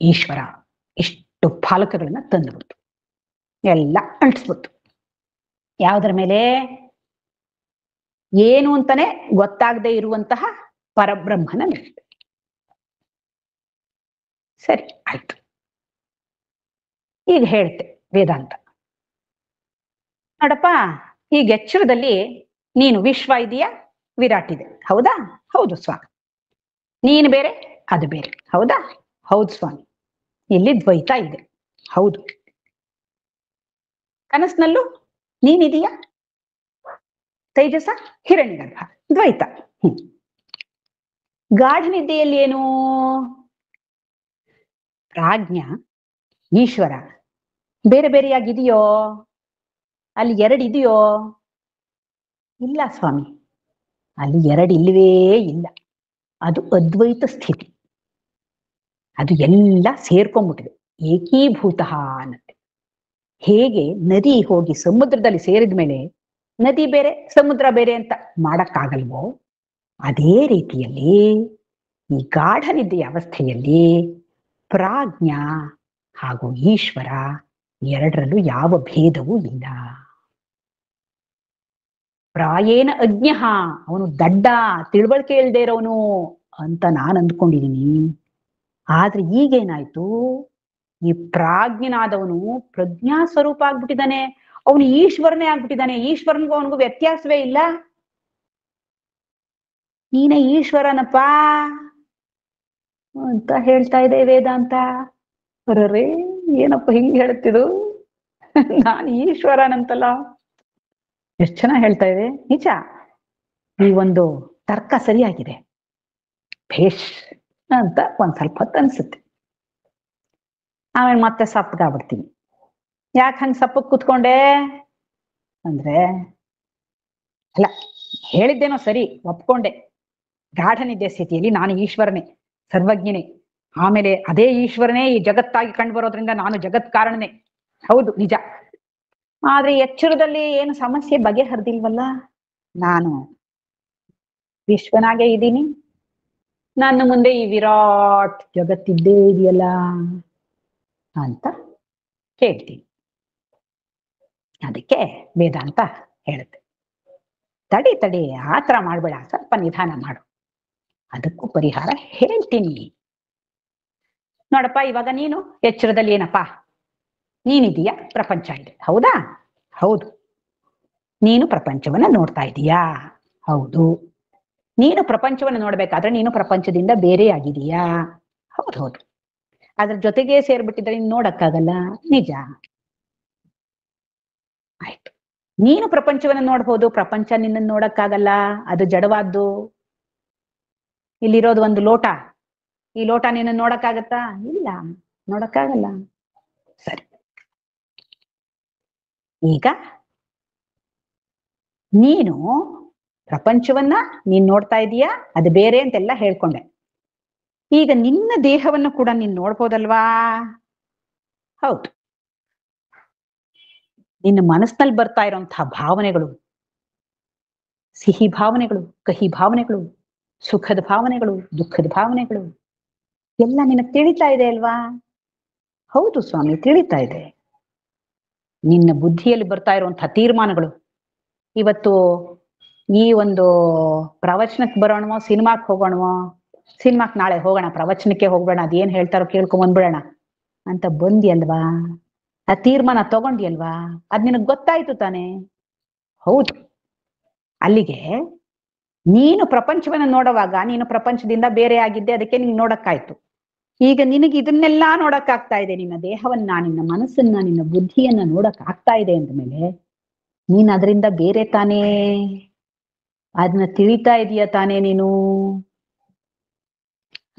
ಈಶ್ವರ, ಇಷ್ಟು ಫಲಕಗಳನ್ನ ತಂದುಬಿಡ್ತು, ಎಲ್ಲ ಅಂಟಿಸ್ಬಿಡ್ತು. ಯಾವುದರ ಮೇಲೆ? ಏನು ಅಂತಾನೆ ಗೊತ್ತಾಗದೆ ಇರುವಂತಹ ಪರಬ್ರಹ್ಮನ ಮೇಲೆ. ಸರಿ ಆಯ್ತು, ಈಗ ಹೇಳ್ತೆ ವೇದಾಂತ. ನೋಡಪ್ಪ, ಈಗ ಎಚ್ಚರದಲ್ಲಿ ನೀನು ವಿಶ್ವ ಇದೆಯಾ, ವಿರಾಟ್ ಇದೆ, ಹೌದಾ? ಹೌದು ಸ್ವಾಮಿ. ನೀನು ಬೇರೆ, ಅದು ಬೇರೆ, ಹೌದಾ? ಹೌದು ಸ್ವಾಮಿ. ಇಲ್ಲಿ ದ್ವೈತ ಇದೆ, ಹೌದು. ಕನಸಿನಲ್ಲೂ ನೀನಿದೀಯಾ, ತೈಜಸ, ಹಿರಣ್ಯಗರ್ಭ, ದ್ವೈತ. ಗಾಢ ನಿದ್ದೆಯಲ್ಲಿ ಏನು? ಪ್ರಾಜ್ಞ, ಈಶ್ವರ ಬೇರೆ ಬೇರೆಯಾಗಿದೆಯೋ? ಅಲ್ಲಿ ಎರಡು ಇದೆಯೋ? ಇಲ್ಲ ಸ್ವಾಮಿ, ಅಲ್ಲಿ ಎರಡು ಇಲ್ಲವೇ ಇಲ್ಲ. ಅದು ಅದ್ವೈತ ಸ್ಥಿತಿ, ಅದು ಎಲ್ಲ ಸೇರ್ಕೊಂಡ್ಬಿಟ್ಟಿದೆ, ಏಕೀಭೂತ ಅನ್ನತ್ತೆ. ಹೇಗೆ ನದಿ ಹೋಗಿ ಸಮುದ್ರದಲ್ಲಿ ಸೇರಿದ ಮೇಲೆ ನದಿ ಬೇರೆ ಸಮುದ್ರ ಬೇರೆ ಅಂತ ಮಾಡಕ್ಕಾಗಲ್ವೋ, ಅದೇ ರೀತಿಯಲ್ಲಿ ಈ ಗಾಢ ನಿದ್ದೆಯ ಅವಸ್ಥೆಯಲ್ಲಿ ಪ್ರಾಜ್ಞಾ ಹಾಗೂ ಈಶ್ವರ ಎರಡರಲ್ಲೂ ಯಾವ ಭೇದವೂ ಇಲ್ಲ. ಪ್ರಾಯೇಣ ಅಜ್ಞ, ಅವನು ದಡ್ಡ, ತಿಳುವಳಿಕೆ ಇಲ್ಲದೆ ಇರೋನು ಅಂತ ನಾನು ಅಂದ್ಕೊಂಡಿದ್ದೀನಿ. ಆದ್ರೆ ಈಗೇನಾಯ್ತು, ಈ ಪ್ರಾಜ್ಞನಾದವನು ಪ್ರಜ್ಞಾ ಸ್ವರೂಪ ಆಗ್ಬಿಟ್ಟಿದ್ದಾನೆ, ಅವನು ಈಶ್ವರನೇ ಆಗ್ಬಿಟ್ಟಿದ್ದಾನೆ. ಈಶ್ವರನಿಗೂ ಅವನಿಗೂ ವ್ಯತ್ಯಾಸವೇ ಇಲ್ಲ. ನೀನೇ ಈಶ್ವರನಪ್ಪ ಅಂತ ಹೇಳ್ತಾ ಇದೆ ವೇದಾಂತ. ಅರೇ ಏನಪ್ಪ ಹಿಂಗೆ ಹೇಳುತ್ತಿದ್ದು, ನಾನು ಈಶ್ವರನಂತಲ್ಲ. ಎಷ್ಟು ಚೆನ್ನಾಗಿ ಹೇಳ್ತಾ ಇದೆ. ನಿಜ, ಈ ಒಂದು ತರ್ಕ ಸರಿಯಾಗಿದೆ, ಭೇಷ್ ಅಂತ ಒಂದ್ ಸ್ವಲ್ಪ ಹೊತ್ತು ಅನ್ಸುತ್ತೆ. ಆಮೇಲೆ ಮತ್ತೆ ಸಪ್ಪಗಾಗ್ಬಿಡ್ತೀನಿ. ಯಾಕೆ ಹಂಗೆ ಸಪ್ಪಗ್ ಕೂತ್ಕೊಂಡೆ ಅಂದ್ರೆ, ಅಲ್ಲ ಹೇಳಿದ್ದೇನೋ ಸರಿ, ಒಪ್ಕೊಂಡೆ. ಗಾಢ ನಿದ್ದೆ ಸ್ಥಿತಿಯಲ್ಲಿ ನಾನು ಈಶ್ವರನೇ, ಸರ್ವಜ್ಞನೇ. ಆಮೇಲೆ ಅದೇ ಈಶ್ವರನೇ ಈ ಜಗತ್ತಾಗಿ ಕಂಡು ಬರೋದ್ರಿಂದ ನಾನು ಜಗತ್ ಕಾರಣನೇ, ಹೌದು ನಿಜ. ಆದ್ರೆ ಎಚ್ಚರದಲ್ಲಿ ಏನು ಸಮಸ್ಯೆ ಬಗೆಹರಿದಿಲ್ವಲ್ಲ. ನಾನು ವಿಶ್ವನಾಗೆ ಇದ್ದೀನಿ, ನನ್ನ ಮುಂದೆ ಈ ವಿರಾಟ್ ಜಗತ್ತಿದ್ದೇ ಇದೆಯಲ್ಲ ಅಂತ ಕೇಳ್ತೀನಿ. ಅದಕ್ಕೆ ವೇದಾಂತ ಹೇಳುತ್ತೆ, ತಡಿ ತಡಿ, ಆತರ ಮಾಡ್ಬೇಡ, ಸ್ವಲ್ಪ ನಿಧಾನ ಮಾಡು, ಅದಕ್ಕೂ ಪರಿಹಾರ ಹೇಳ್ತೀನಿ. ನೋಡಪ್ಪ, ಇವಾಗ ನೀನು ಎಚ್ಚರದಲ್ಲಿ ಏನಪ್ಪಾ, ನೀನಿದೀಯಾ, ಪ್ರಪಂಚ ಇದೆ, ಹೌದಾ? ಹೌದು. ನೀನು ಪ್ರಪಂಚವನ್ನ ನೋಡ್ತಾ ಇದೀಯಾ? ಹೌದು. ನೀನು ಪ್ರಪಂಚವನ್ನು ನೋಡ್ಬೇಕಾದ್ರೆ ನೀನು ಪ್ರಪಂಚದಿಂದ ಬೇರೆ ಆಗಿದೀಯಾ? ಹೌದು ಹೌದು. ಅದ್ರ ಜೊತೆಗೆ ಸೇರ್ಬಿಟ್ಟಿದ್ರೆ ನೀನು ನೋಡಕ್ಕಾಗಲ್ಲ, ನಿಜ. ಆಯ್ತು, ನೀನು ಪ್ರಪಂಚವನ್ನ ನೋಡ್ಬೋದು, ಪ್ರಪಂಚ ನಿನ್ನನ್ನು ನೋಡಕ್ಕಾಗಲ್ಲ, ಅದು ಜಡವಾದ್ದು. ಇಲ್ಲಿರೋದು ಒಂದು ಲೋಟ, ಈ ಲೋಟ ನಿನ್ನ ನೋಡಕ್ಕಾಗತ್ತಾ? ಇಲ್ಲ, ನೋಡಕ್ಕಾಗಲ್ಲ. ಸರಿ, ಈಗ ನೀನು ಪ್ರಪಂಚವನ್ನ ನೀನ್ ನೋಡ್ತಾ ಇದೀಯಾ, ಅದು ಬೇರೆ ಅಂತೆಲ್ಲ ಹೇಳ್ಕೊಂಡೆ. ಈಗ ನಿನ್ನ ದೇಹವನ್ನು ಕೂಡ ನೀನ್ ನೋಡ್ಬೋದಲ್ವಾ? ಹೌದು. ನಿನ್ನ ಮನಸ್ಸಿನಲ್ಲಿ ಬರ್ತಾ ಇರುವಂತಹ ಭಾವನೆಗಳು, ಸಿಹಿ ಭಾವನೆಗಳು, ಕಹಿ ಭಾವನೆಗಳು, ಸುಖದ ಭಾವನೆಗಳು, ದುಃಖದ ಭಾವನೆಗಳು ಎಲ್ಲ ನಿನಗೆ ತಿಳಿತಾ ಇದೆ ಅಲ್ವಾ? ಹೌದು ಸ್ವಾಮಿ, ತಿಳಿತಾ ಇದೆ. ನಿನ್ನ ಬುದ್ಧಿಯಲ್ಲಿ ಬರ್ತಾ ಇರುವಂತಹ ತೀರ್ಮಾನಗಳು, ಇವತ್ತು ಈ ಒಂದು ಪ್ರವಚನಕ್ಕೆ ಬರೋಣವೋ, ಸಿನಿಮಾಕ್ಕೆ ಹೋಗೋಣವೋ, ಸಿನಿಮಾಕ್ಕೆ ನಾಳೆ ಹೋಗೋಣ, ಪ್ರವಚನಕ್ಕೆ ಹೋಗೋಣ, ಅದೇನ್ ಹೇಳ್ತಾರೋ ಕೇಳ್ಕೊಂಡ್ ಬಂದ್ಬಿಡೋಣ ಅಂತ ಬಂದಿಯಲ್ವಾ? ಆ ತೀರ್ಮಾನ ತಗೊಂಡಿಯಲ್ವಾ? ಅದ್ ನಿನಗ್ ಗೊತ್ತಾಯ್ತು ತಾನೆ? ಹೌದು. ಅಲ್ಲಿಗೆ ನೀನು ಪ್ರಪಂಚವನ್ನ ನೋಡುವಾಗ ನೀನು ಪ್ರಪಂಚದಿಂದ ಬೇರೆ ಆಗಿದ್ದೆ, ಅದಕ್ಕೆ ನೀನ್ ನೋಡಕ್ಕಾಯ್ತು. ಈಗ ನಿನಗೆ ಇದನ್ನೆಲ್ಲಾ ನೋಡಕ್ ಆಗ್ತಾ ಇದೆ, ನಿನ್ನ ದೇಹವನ್ನ, ನಿನ್ನ ಮನಸ್ಸನ್ನ, ನಿನ್ನ ಬುದ್ಧಿಯನ್ನ ನೋಡಕ್ ಆಗ್ತಾ ಇದೆ ಅಂದ್ಮೇಲೆ ನೀನ್ ಅದರಿಂದ ಬೇರೆ ತಾನೇ? ಅದನ್ನ ತಿಳಿತಾ ಇದೀಯ ತಾನೇ ನೀನು?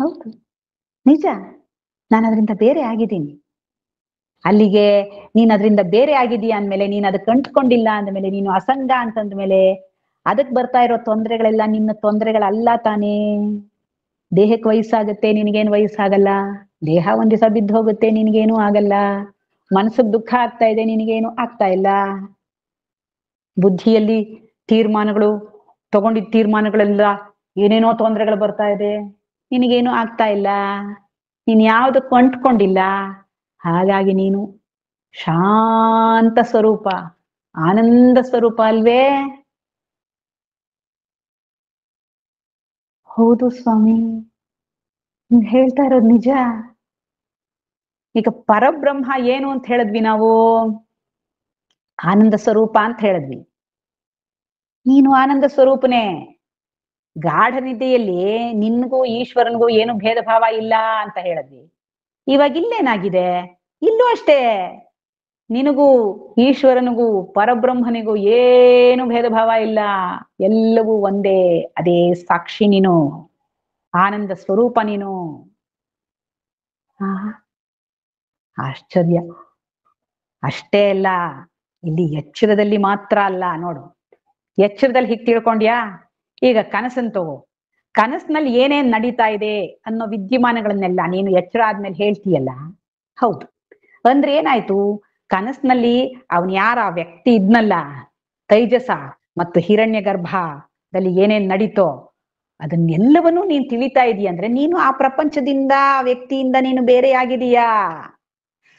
ಹೌದು, ನಿಜ. ನಾನು ಅದರಿಂದ ಬೇರೆ ಆಗಿದ್ದೀನಿ. ಅಲ್ಲಿಗೆ ನೀನ್ ಅದರಿಂದ ಬೇರೆ ಆಗಿದೀಯ ಅಂದ್ಮೇಲೆ, ನೀನ್ ಅದಕ್ಕೆ ಅಂಟ್ಕೊಂಡಿಲ್ಲ ಅಂದ್ಮೇಲೆ, ನೀನು ಅಸಂಗ ಅಂತಂದ್ಮೇಲೆ ಅದಕ್ ಬರ್ತಾ ಇರೋ ತೊಂದರೆಗಳೆಲ್ಲ ನಿನ್ನ ತೊಂದರೆಗಳಲ್ಲ ತಾನೇ? ದೇಹಕ್ಕೆ ವಯಸ್ಸಾಗತ್ತೆ, ನಿನಗೇನು ವಯಸ್ಸಾಗಲ್ಲ. ದೇಹ ಒಂದ್ ದಿವಸ ಬಿದ್ದು ಹೋಗುತ್ತೆ, ನಿನಗೇನು ಆಗಲ್ಲ. ಮನಸ್ಸಿಗೆ ದುಃಖ ಆಗ್ತಾ ಇದೆ, ನಿನಗೇನು ಆಗ್ತಾ ಇಲ್ಲ. ಬುದ್ಧಿಯಲ್ಲಿ ತೀರ್ಮಾನಗಳು, ತಗೊಂಡಿದ್ದ ತೀರ್ಮಾನಗಳೆಲ್ಲ ಏನೇನೋ ತೊಂದರೆಗಳು ಬರ್ತಾ ಇದೆ, ನಿನಗೇನು ಆಗ್ತಾ ಇಲ್ಲ. ನೀನ್ ಯಾವ್ದಕ್ಕೂ ಅಂಟ್ಕೊಂಡಿಲ್ಲ. ಹಾಗಾಗಿ ನೀನು ಶಾಂತ ಸ್ವರೂಪ, ಆನಂದ ಸ್ವರೂಪ ಅಲ್ವೇ? ಹೌದು ಸ್ವಾಮಿ, ನೀವ್ ಹೇಳ್ತಾ ಇರೋದು ನಿಜ. ಈಗ ಪರಬ್ರಹ್ಮ ಏನು ಅಂತ ಹೇಳಿದ್ವಿ ನಾವು? ಆನಂದ ಸ್ವರೂಪ ಅಂತ ಹೇಳಿದ್ವಿ. ನೀನು ಆನಂದ ಸ್ವರೂಪನೇ. ಗಾಢ ನಿದ್ದೆಯಲ್ಲಿ ನಿನ್ಗೂ ಈಶ್ವರನಿಗೂ ಏನು ಭೇದ ಭಾವ ಇಲ್ಲ ಅಂತ ಹೇಳಿದ್ವಿ. ಇವಾಗ ಇಲ್ಲೇನಾಗಿದೆ? ಇಲ್ಲೂ ಅಷ್ಟೇ. ನಿನಗೂ ಈಶ್ವರನಿಗೂ ಪರಬ್ರಹ್ಮನಿಗೂ ಏನು ಭೇದ ಭಾವ ಇಲ್ಲ. ಎಲ್ಲವೂ ಒಂದೇ. ಅದೇ ಸಾಕ್ಷಿ ನೀನು, ಆನಂದ ಸ್ವರೂಪ ನೀನು. ಆಶ್ಚರ್ಯ. ಅಷ್ಟೇ ಅಲ್ಲ, ಇಲ್ಲಿ ಎಚ್ಚರದಲ್ಲಿ ಮಾತ್ರ ಅಲ್ಲ ನೋಡು. ಎಚ್ಚರದಲ್ಲಿ ಹೀಗೆ ತಿಳ್ಕೊಂಡ್ಯಾ? ಈಗ ಕನಸನ್ ತಗೋ. ಕನಸಿನಲ್ಲಿ ಏನೇನ್ ನಡೀತಾ ಇದೆ ಅನ್ನೋ ವಿದ್ಯಮಾನಗಳನ್ನೆಲ್ಲ ನೀನು ಎಚ್ಚರ ಆದ್ಮೇಲೆ ಹೇಳ್ತೀಯಲ್ಲ. ಹೌದು. ಅಂದ್ರೆ ಏನಾಯ್ತು? ಕನಸಿನಲ್ಲಿ ಅವನ್ ಯಾರ ವ್ಯಕ್ತಿ ಇದ್ನಲ್ಲ, ತೈಜಸ ಮತ್ತು ಹಿರಣ್ಯ ಗರ್ಭದಲ್ಲಿ ಏನೇನ್ ನಡೀತೋ ಅದನ್ನೆಲ್ಲವನ್ನೂ ನೀನ್ ತಿಳಿತಾ ಇದೀಯ ಅಂದ್ರೆ ನೀನು ಆ ಪ್ರಪಂಚದಿಂದ, ಆ ವ್ಯಕ್ತಿಯಿಂದ ನೀನು ಬೇರೆ ಆಗಿದೀಯಾ.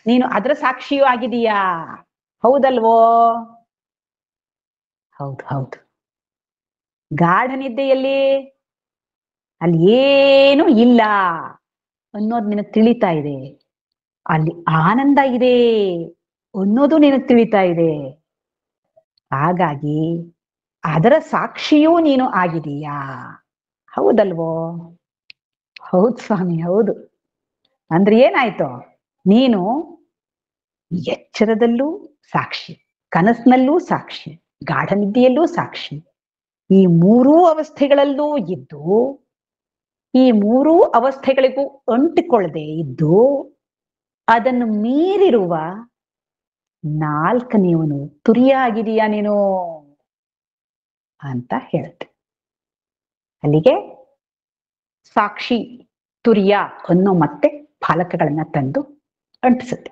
ನೀನು ಅದರ ಸಾಕ್ಷಿಯೂ ಆಗಿದೀಯಾ. ಹೌದಲ್ವೋ? ಹೌದು ಹೌದು. ಗಾಢ ನಿದ್ದೆಯಲ್ಲಿ ಅಲ್ಲಿ ಏನು ಇಲ್ಲ ಅನ್ನೋದು ನಿನಗೆ ತಿಳಿತಾ ಇದೆ. ಅಲ್ಲಿ ಆನಂದ ಇದೆ ಅನ್ನೋದು ನಿನಗೆ ತಿಳಿತಾ ಇದೆ. ಹಾಗಾಗಿ ಅದರ ಸಾಕ್ಷಿಯೂ ನೀನು ಆಗಿದೀಯಾ. ಹೌದಲ್ವೋ? ಹೌದು ಸ್ವಾಮಿ, ಹೌದು. ಅಂದ್ರೆ ಏನಾಯ್ತು? ನೀನು ಎಚ್ಚರದಲ್ಲೂ ಸಾಕ್ಷಿ, ಕನಸಿನಲ್ಲೂ ಸಾಕ್ಷಿ, ಗಾಢ ನಿದ್ದೆಯಲ್ಲೂ ಸಾಕ್ಷಿ. ಈ ಮೂರೂ ಅವಸ್ಥೆಗಳಲ್ಲೂ ಇದ್ದು, ಈ ಮೂರೂ ಅವಸ್ಥೆಗಳಿಗೂ ಅಂಟಿಕೊಳ್ಳದೆ ಇದ್ದು, ಅದನ್ನು ಮೀರಿರುವ ನಾಲ್ಕನೆಯವನು ತುರಿಯಾಗಿದೀಯಾ ನೀನು ಅಂತ ಹೇಳುತ್ತೆ. ಅಲ್ಲಿಗೆ ಸಾಕ್ಷಿ ತುರಿಯ ಅನ್ನೋ ಮತ್ತೆ ಫಲಕಗಳನ್ನ ತಂದು ಅಂಟಿಸುತ್ತೆ.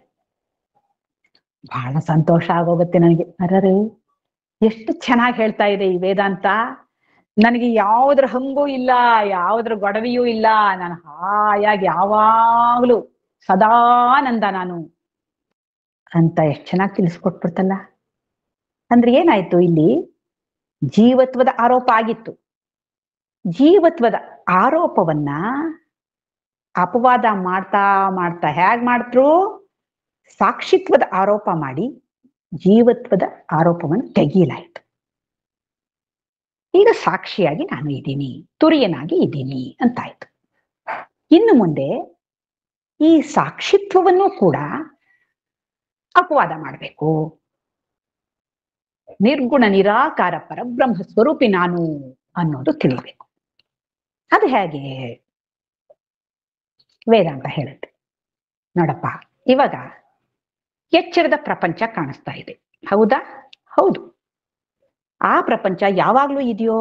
ಬಹಳ ಸಂತೋಷ ಆಗೋಗುತ್ತೆ ನನಗೆ. ಅರರೇ, ಎಷ್ಟು ಚೆನ್ನಾಗಿ ಹೇಳ್ತಾ ಇದೆ ಈ ವೇದಾಂತ. ನನಗೆ ಯಾವುದ್ರ ಹಂಗೂ ಇಲ್ಲ, ಯಾವುದ್ರ ಗೊಡವೆಯೂ ಇಲ್ಲ. ನಾನು ಹಾಯಾಗಿ ಯಾವಾಗ್ಲೂ ಸದಾನಂದ ನಾನು ಅಂತ ಎಷ್ಟು ಚೆನ್ನಾಗಿ ತಿಳಿಸ್ಕೊಟ್ಬಿಡ್ತಲ್ಲ. ಅಂದ್ರೆ ಏನಾಯ್ತು? ಇಲ್ಲಿ ಜೀವತ್ವದ ಆರೋಪ ಆಗಿತ್ತು. ಜೀವತ್ವದ ಆರೋಪವನ್ನ ಅಪವಾದ ಮಾಡ್ತಾ ಮಾಡ್ತಾ ಹೇಗ್ ಮಾಡ್ತ್ರು? ಸಾಕ್ಷಿತ್ವದ ಆರೋಪ ಮಾಡಿ ಜೀವತ್ವದ ಆರೋಪವನ್ನು ತೆಗೆಯಲಾಯಿತು. ಈಗ ಸಾಕ್ಷಿಯಾಗಿ ನಾನು ಇದ್ದೀನಿ, ತುರಿಯನಾಗಿ ಇದ್ದೀನಿ ಅಂತಾಯ್ತು. ಇನ್ನು ಮುಂದೆ ಈ ಸಾಕ್ಷಿತ್ವವನ್ನು ಕೂಡ ಅಪವಾದ ಮಾಡಬೇಕು. ನಿರ್ಗುಣ ನಿರಾಕಾರ ಪರಬ್ರಹ್ಮ ಸ್ವರೂಪಿ ನಾನು ಅನ್ನೋದು ತಿಳಿಬೇಕು. ಅದು ಹೇಗೆ? ವೇದಾಂತ ಹೇಳುತ್ತೆ. ನೋಡಪ್ಪ, ಇವಾಗ ಎಚ್ಚರದ ಪ್ರಪಂಚ ಕಾಣಿಸ್ತಾ ಇದೆ, ಹೌದಾ? ಹೌದು. ಆ ಪ್ರಪಂಚ ಯಾವಾಗ್ಲೂ ಇದೆಯೋ?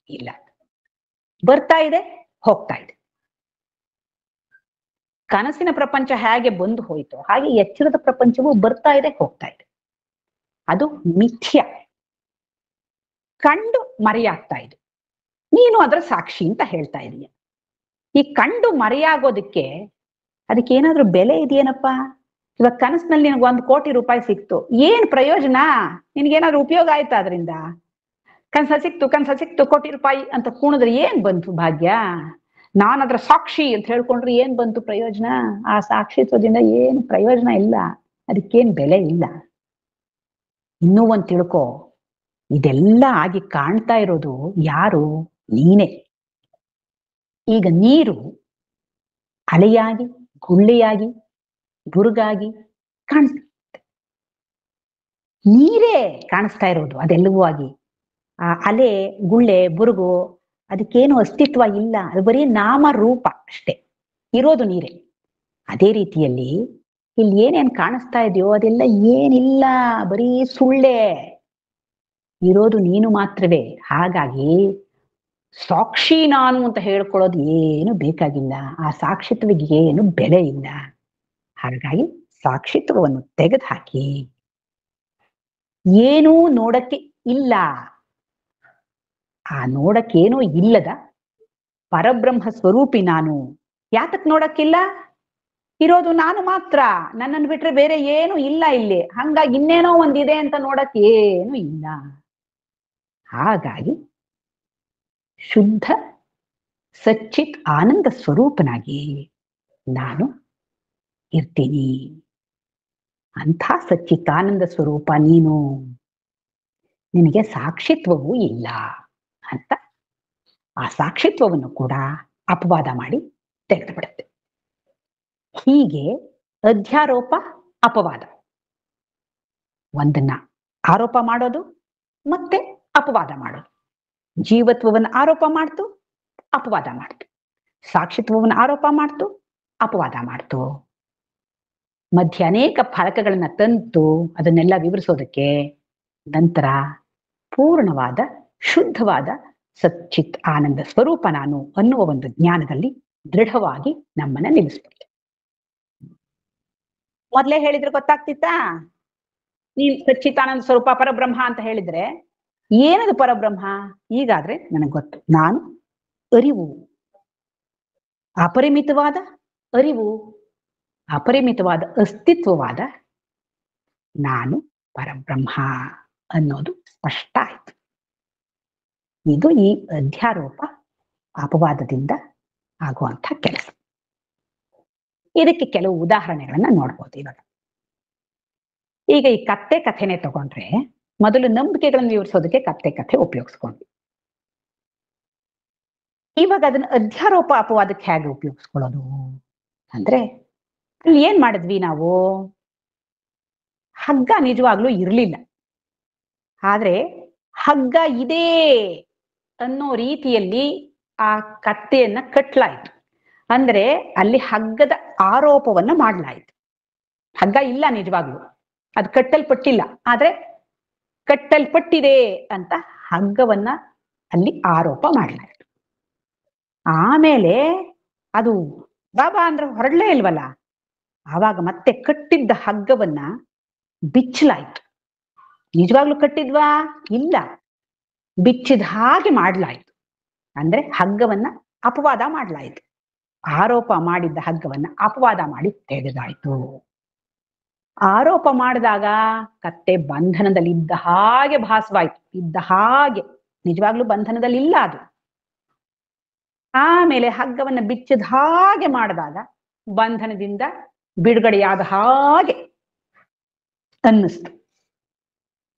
ಇಲ್ಲ. ಬರ್ತಾ ಇದೆ, ಹೋಗ್ತಾ ಇದೆ. ಕನಸಿನ ಪ್ರಪಂಚ ಹೇಗೆ ಬಂದು ಹೋಯ್ತು ಹಾಗೆ ಎಚ್ಚರದ ಪ್ರಪಂಚವೂ ಬರ್ತಾ ಇದೆ ಹೋಗ್ತಾ ಇದೆ. ಅದು ಮಿಥ್ಯ, ಕಂಡು ಮರೆಯಾಗ್ತಾ ಇದೆ. ನೀನು ಅದರ ಸಾಕ್ಷಿ ಅಂತ ಹೇಳ್ತಾ ಇದೀಯ. ಈ ಕಂಡು ಮರೆಯಾಗೋದಕ್ಕೆ ಅದಕ್ಕೆ ಏನಾದ್ರೂ ಬೆಲೆ ಇದೆಯೇನಪ್ಪ? ಇವಾಗ ಕನಸಿನಲ್ಲಿ ನಿನಗೆ 1,00,00,000 ರೂಪಾಯಿ ಸಿಕ್ತು, ಏನ್ ಪ್ರಯೋಜನ? ನಿನ್ಗೇನಾದ್ರೂ ಉಪಯೋಗ ಆಯ್ತಾ ಅದರಿಂದ? ಕನಸ ಸಿಕ್ತು ₹1,00,00,000 ಅಂತ ಕೂಣಿದ್ರೆ ಏನ್ ಬಂತು ಭಾಗ್ಯ? ನಾನು ಅದ್ರ ಸಾಕ್ಷಿ ಅಂತ ಹೇಳ್ಕೊಂಡ್ರೆ ಏನ್ ಬಂತು ಪ್ರಯೋಜನ? ಆ ಸಾಕ್ಷಿತ್ವದಿಂದ ಏನು ಪ್ರಯೋಜನ ಇಲ್ಲ, ಅದಕ್ಕೇನ್ ಬೆಲೆ ಇಲ್ಲ. ಇನ್ನೂ ಒಂದ್ ತಿಳ್ಕೊ, ಇದೆಲ್ಲ ಆಗಿ ಕಾಣ್ತಾ ಇರೋದು ಯಾರು? ನೀನೇ. ಈಗ ನೀರು ಅಲೆಯಾಗಿ, ಗುಳ್ಳೆಯಾಗಿ, ಬುರುಗಾಗಿ ಕಾಣಿಸ್ತಾ, ನೀರೇ ಕಾಣಿಸ್ತಾ ಇರೋದು ಅದೆಲ್ಲವೂ ಆಗಿ. ಆ ಅಲೆ, ಗುಳ್ಳೆ, ಬುರುಗು ಅದಕ್ಕೇನು ಅಸ್ತಿತ್ವ ಇಲ್ಲ, ಅದು ಬರೀ ನಾಮ ರೂಪ ಅಷ್ಟೇ, ಇರೋದು ನೀರೇ. ಅದೇ ರೀತಿಯಲ್ಲಿ ಇಲ್ಲಿ ಏನೇನ್ ಕಾಣಿಸ್ತಾ ಇದೆಯೋ ಅದೆಲ್ಲ ಏನಿಲ್ಲ, ಬರೀ ಸುಳ್ಳೆ, ಇರೋದು ನೀನು ಮಾತ್ರವೇ. ಹಾಗಾಗಿ ಸಾಕ್ಷಿ ನಾನು ಅಂತ ಹೇಳ್ಕೊಳ್ಳೋದು ಏನು ಬೇಕಾಗಿಲ್ಲ, ಆ ಸಾಕ್ಷಿತ್ವಕ್ಕೆ ಏನು ಬೆಲೆ ಇಲ್ಲ. ಹಾಗಾಗಿ ಸಾಕ್ಷಿತ್ವವನ್ನು ತೆಗೆದು ಹಾಕಿ, ಏನೂ ನೋಡಕ್ಕೆ ಇಲ್ಲ, ಆ ನೋಡಕ್ಕೇನೂ ಇಲ್ಲದ ಪರಬ್ರಹ್ಮ ಸ್ವರೂಪಿ ನಾನು. ಯಾತಕ್ ನೋಡಕ್ಕಿಲ್ಲ? ಇರೋದು ನಾನು ಮಾತ್ರ, ನನ್ನನ್ನು ಬಿಟ್ರೆ ಬೇರೆ ಏನು ಇಲ್ಲ ಇಲ್ಲಿ. ಹಂಗಾಗಿ ಇನ್ನೇನೋ ಒಂದಿದೆ ಅಂತ ನೋಡಕ್ ಏನು ಇಲ್ಲ. ಹಾಗಾಗಿ ಶುದ್ಧ ಸಚ್ಚಿತ್ ಆನಂದ ಸ್ವರೂಪನಾಗಿ ನಾನು ಇರ್ತೀನಿ. ಅಂಥ ಸಚ್ಚಿತ್ತಾನಂದ ಸ್ವರೂಪ ನೀನು, ನಿನಗೆ ಸಾಕ್ಷಿತ್ವವೂ ಇಲ್ಲ ಅಂತ ಆ ಸಾಕ್ಷಿತ್ವವನ್ನು ಕೂಡ ಅಪವಾದ ಮಾಡಿ ತೆಗೆದು ಬಿಡುತ್ತೆ. ಹೀಗೆ ಅಧ್ಯಾರೋಪ ಅಪವಾದ, ಒಂದನ್ನ ಆರೋಪ ಮಾಡೋದು ಮತ್ತೆ ಅಪವಾದ ಮಾಡೋದು. ಜೀವತ್ವವನ್ನು ಆರೋಪ ಮಾಡ್ತು, ಅಪವಾದ ಮಾಡ್ತು. ಸಾಕ್ಷಿತ್ವವನ್ನು ಆರೋಪ ಮಾಡ್ತು, ಅಪವಾದ ಮಾಡ್ತು. ಮಧ್ಯೆ ಅನೇಕ ಫಲಕಗಳನ್ನ ತಂತು ಅದನ್ನೆಲ್ಲ ವಿವರಿಸೋದಕ್ಕೆ ನಂತರ ಪೂರ್ಣವಾದ ಶುದ್ಧವಾದ ಸಚ್ಚಿತ್ ಆನಂದ ಸ್ವರೂಪ ನಾನು ಅನ್ನುವ ಒಂದು ಜ್ಞಾನದಲ್ಲಿ ದೃಢವಾಗಿ ನಮ್ಮನ್ನ ನಿಲ್ಲಿಸ್ಬಿಡುತ್ತೆ. ಮೊದಲೇ ಹೇಳಿದ್ರೆ ಗೊತ್ತಾಗ್ತಿತ್ತಾ? ನೀನ್ ಸಚ್ಚಿತ್ತಾನಂದ ಸ್ವರೂಪ ಪರಬ್ರಹ್ಮ ಅಂತ ಹೇಳಿದ್ರೆ ಏನದು ಪರಬ್ರಹ್ಮ? ಈಗಾದ್ರೆ ನನಗೆ ಗೊತ್ತು, ನಾನು ಅರಿವು, ಅಪರಿಮಿತವಾದ ಅರಿವು, ಅಪರಿಮಿತವಾದ ಅಸ್ತಿತ್ವವಾದ ನಾನು ಪರಬ್ರಹ್ಮ ಅನ್ನೋದು ಸ್ಪಷ್ಟ ಆಯ್ತು. ಇದು ಈ ಅಧ್ಯಾರೋಪ ಅಪವಾದದಿಂದ ಆಗುವಂಥ ಕೆಲಸ. ಇದಕ್ಕೆ ಕೆಲವು ಉದಾಹರಣೆಗಳನ್ನ ನೋಡ್ಬೋದು. ಈಗ ಈ ಕತ್ತೆ ಕಥೆನೆ ತಗೊಂಡ್ರೆ, ಮೊದಲು ನಂಬಿಕೆಗಳನ್ನು ವಿವರಿಸೋದಕ್ಕೆ ಕತ್ತೆ ಕಥೆ ಉಪಯೋಗಿಸ್ಕೊಂಡ್ವಿ. ಇವಾಗ ಅದನ್ನ ಅಧ್ಯಾರೋಪ ಅಪವಾದಕ್ಕೆ ಹೇಗೆ ಉಪಯೋಗಿಸ್ಕೊಳ್ಳೋದು ಅಂದ್ರೆ, ಅಲ್ಲಿ ಏನ್ ಮಾಡಿದ್ವಿ ನಾವು? ಹಗ್ಗ ನಿಜವಾಗ್ಲೂ ಇರ್ಲಿಲ್ಲ, ಆದ್ರೆ ಹಗ್ಗ ಇದೆ ಅನ್ನೋ ರೀತಿಯಲ್ಲಿ ಆ ಕತ್ತೆಯನ್ನ ಕಟ್ಲಾಯ್ತು. ಅಂದ್ರೆ ಅಲ್ಲಿ ಹಗ್ಗದ ಆರೋಪವನ್ನ ಮಾಡ್ಲಾಯ್ತು. ಹಗ್ಗ ಇಲ್ಲ ನಿಜವಾಗ್ಲು, ಅದು ಕಟ್ಟಲ್ಪಟ್ಟಿಲ್ಲ, ಆದ್ರೆ ಕಟ್ಟಲ್ಪಟ್ಟಿದೆ ಅಂತ ಹಗ್ಗವನ್ನ ಅಲ್ಲಿ ಆರೋಪ ಮಾಡ್ಲಾಯ್ತು. ಆಮೇಲೆ ಅದು ಬಾಬಾ ಅಂದ್ರೆ ಹೊರಡ್ಲೇ ಇಲ್ವಲ್ಲ, ಆವಾಗ ಮತ್ತೆ ಕಟ್ಟಿದ್ದ ಹಗ್ಗವನ್ನ ಬಿಚ್ಚಲಾಯ್ತು. ನಿಜವಾಗ್ಲೂ ಕಟ್ಟಿದ್ವಾ? ಇಲ್ಲ, ಬಿಚ್ಚಿದ ಹಾಗೆ ಮಾಡ್ಲಾಯ್ತು. ಅಂದ್ರೆ ಹಗ್ಗವನ್ನ ಅಪವಾದ ಮಾಡ್ಲಾಯ್ತು. ಆರೋಪ ಮಾಡಿದ್ದ ಹಗ್ಗವನ್ನ ಅಪವಾದ ಮಾಡಿ ತೆಗೆದಾಯ್ತು. ಆರೋಪ ಮಾಡಿದಾಗ ಕತ್ತೆ ಬಂಧನದಲ್ಲಿ ಇದ್ದ ಹಾಗೆ ಭಾಸವಾಯ್ತು, ಇದ್ದ ಹಾಗೆ, ನಿಜವಾಗ್ಲೂ ಬಂಧನದಲ್ಲಿ ಇಲ್ಲ ಅದು. ಆಮೇಲೆ ಹಗ್ಗವನ್ನ ಬಿಚ್ಚಿದ ಹಾಗೆ ಮಾಡಿದಾಗ ಬಂಧನದಿಂದ ಬಿಡುಗಡೆಯಾದ ಹಾಗೆ ಅನ್ನಿಸ್ತು.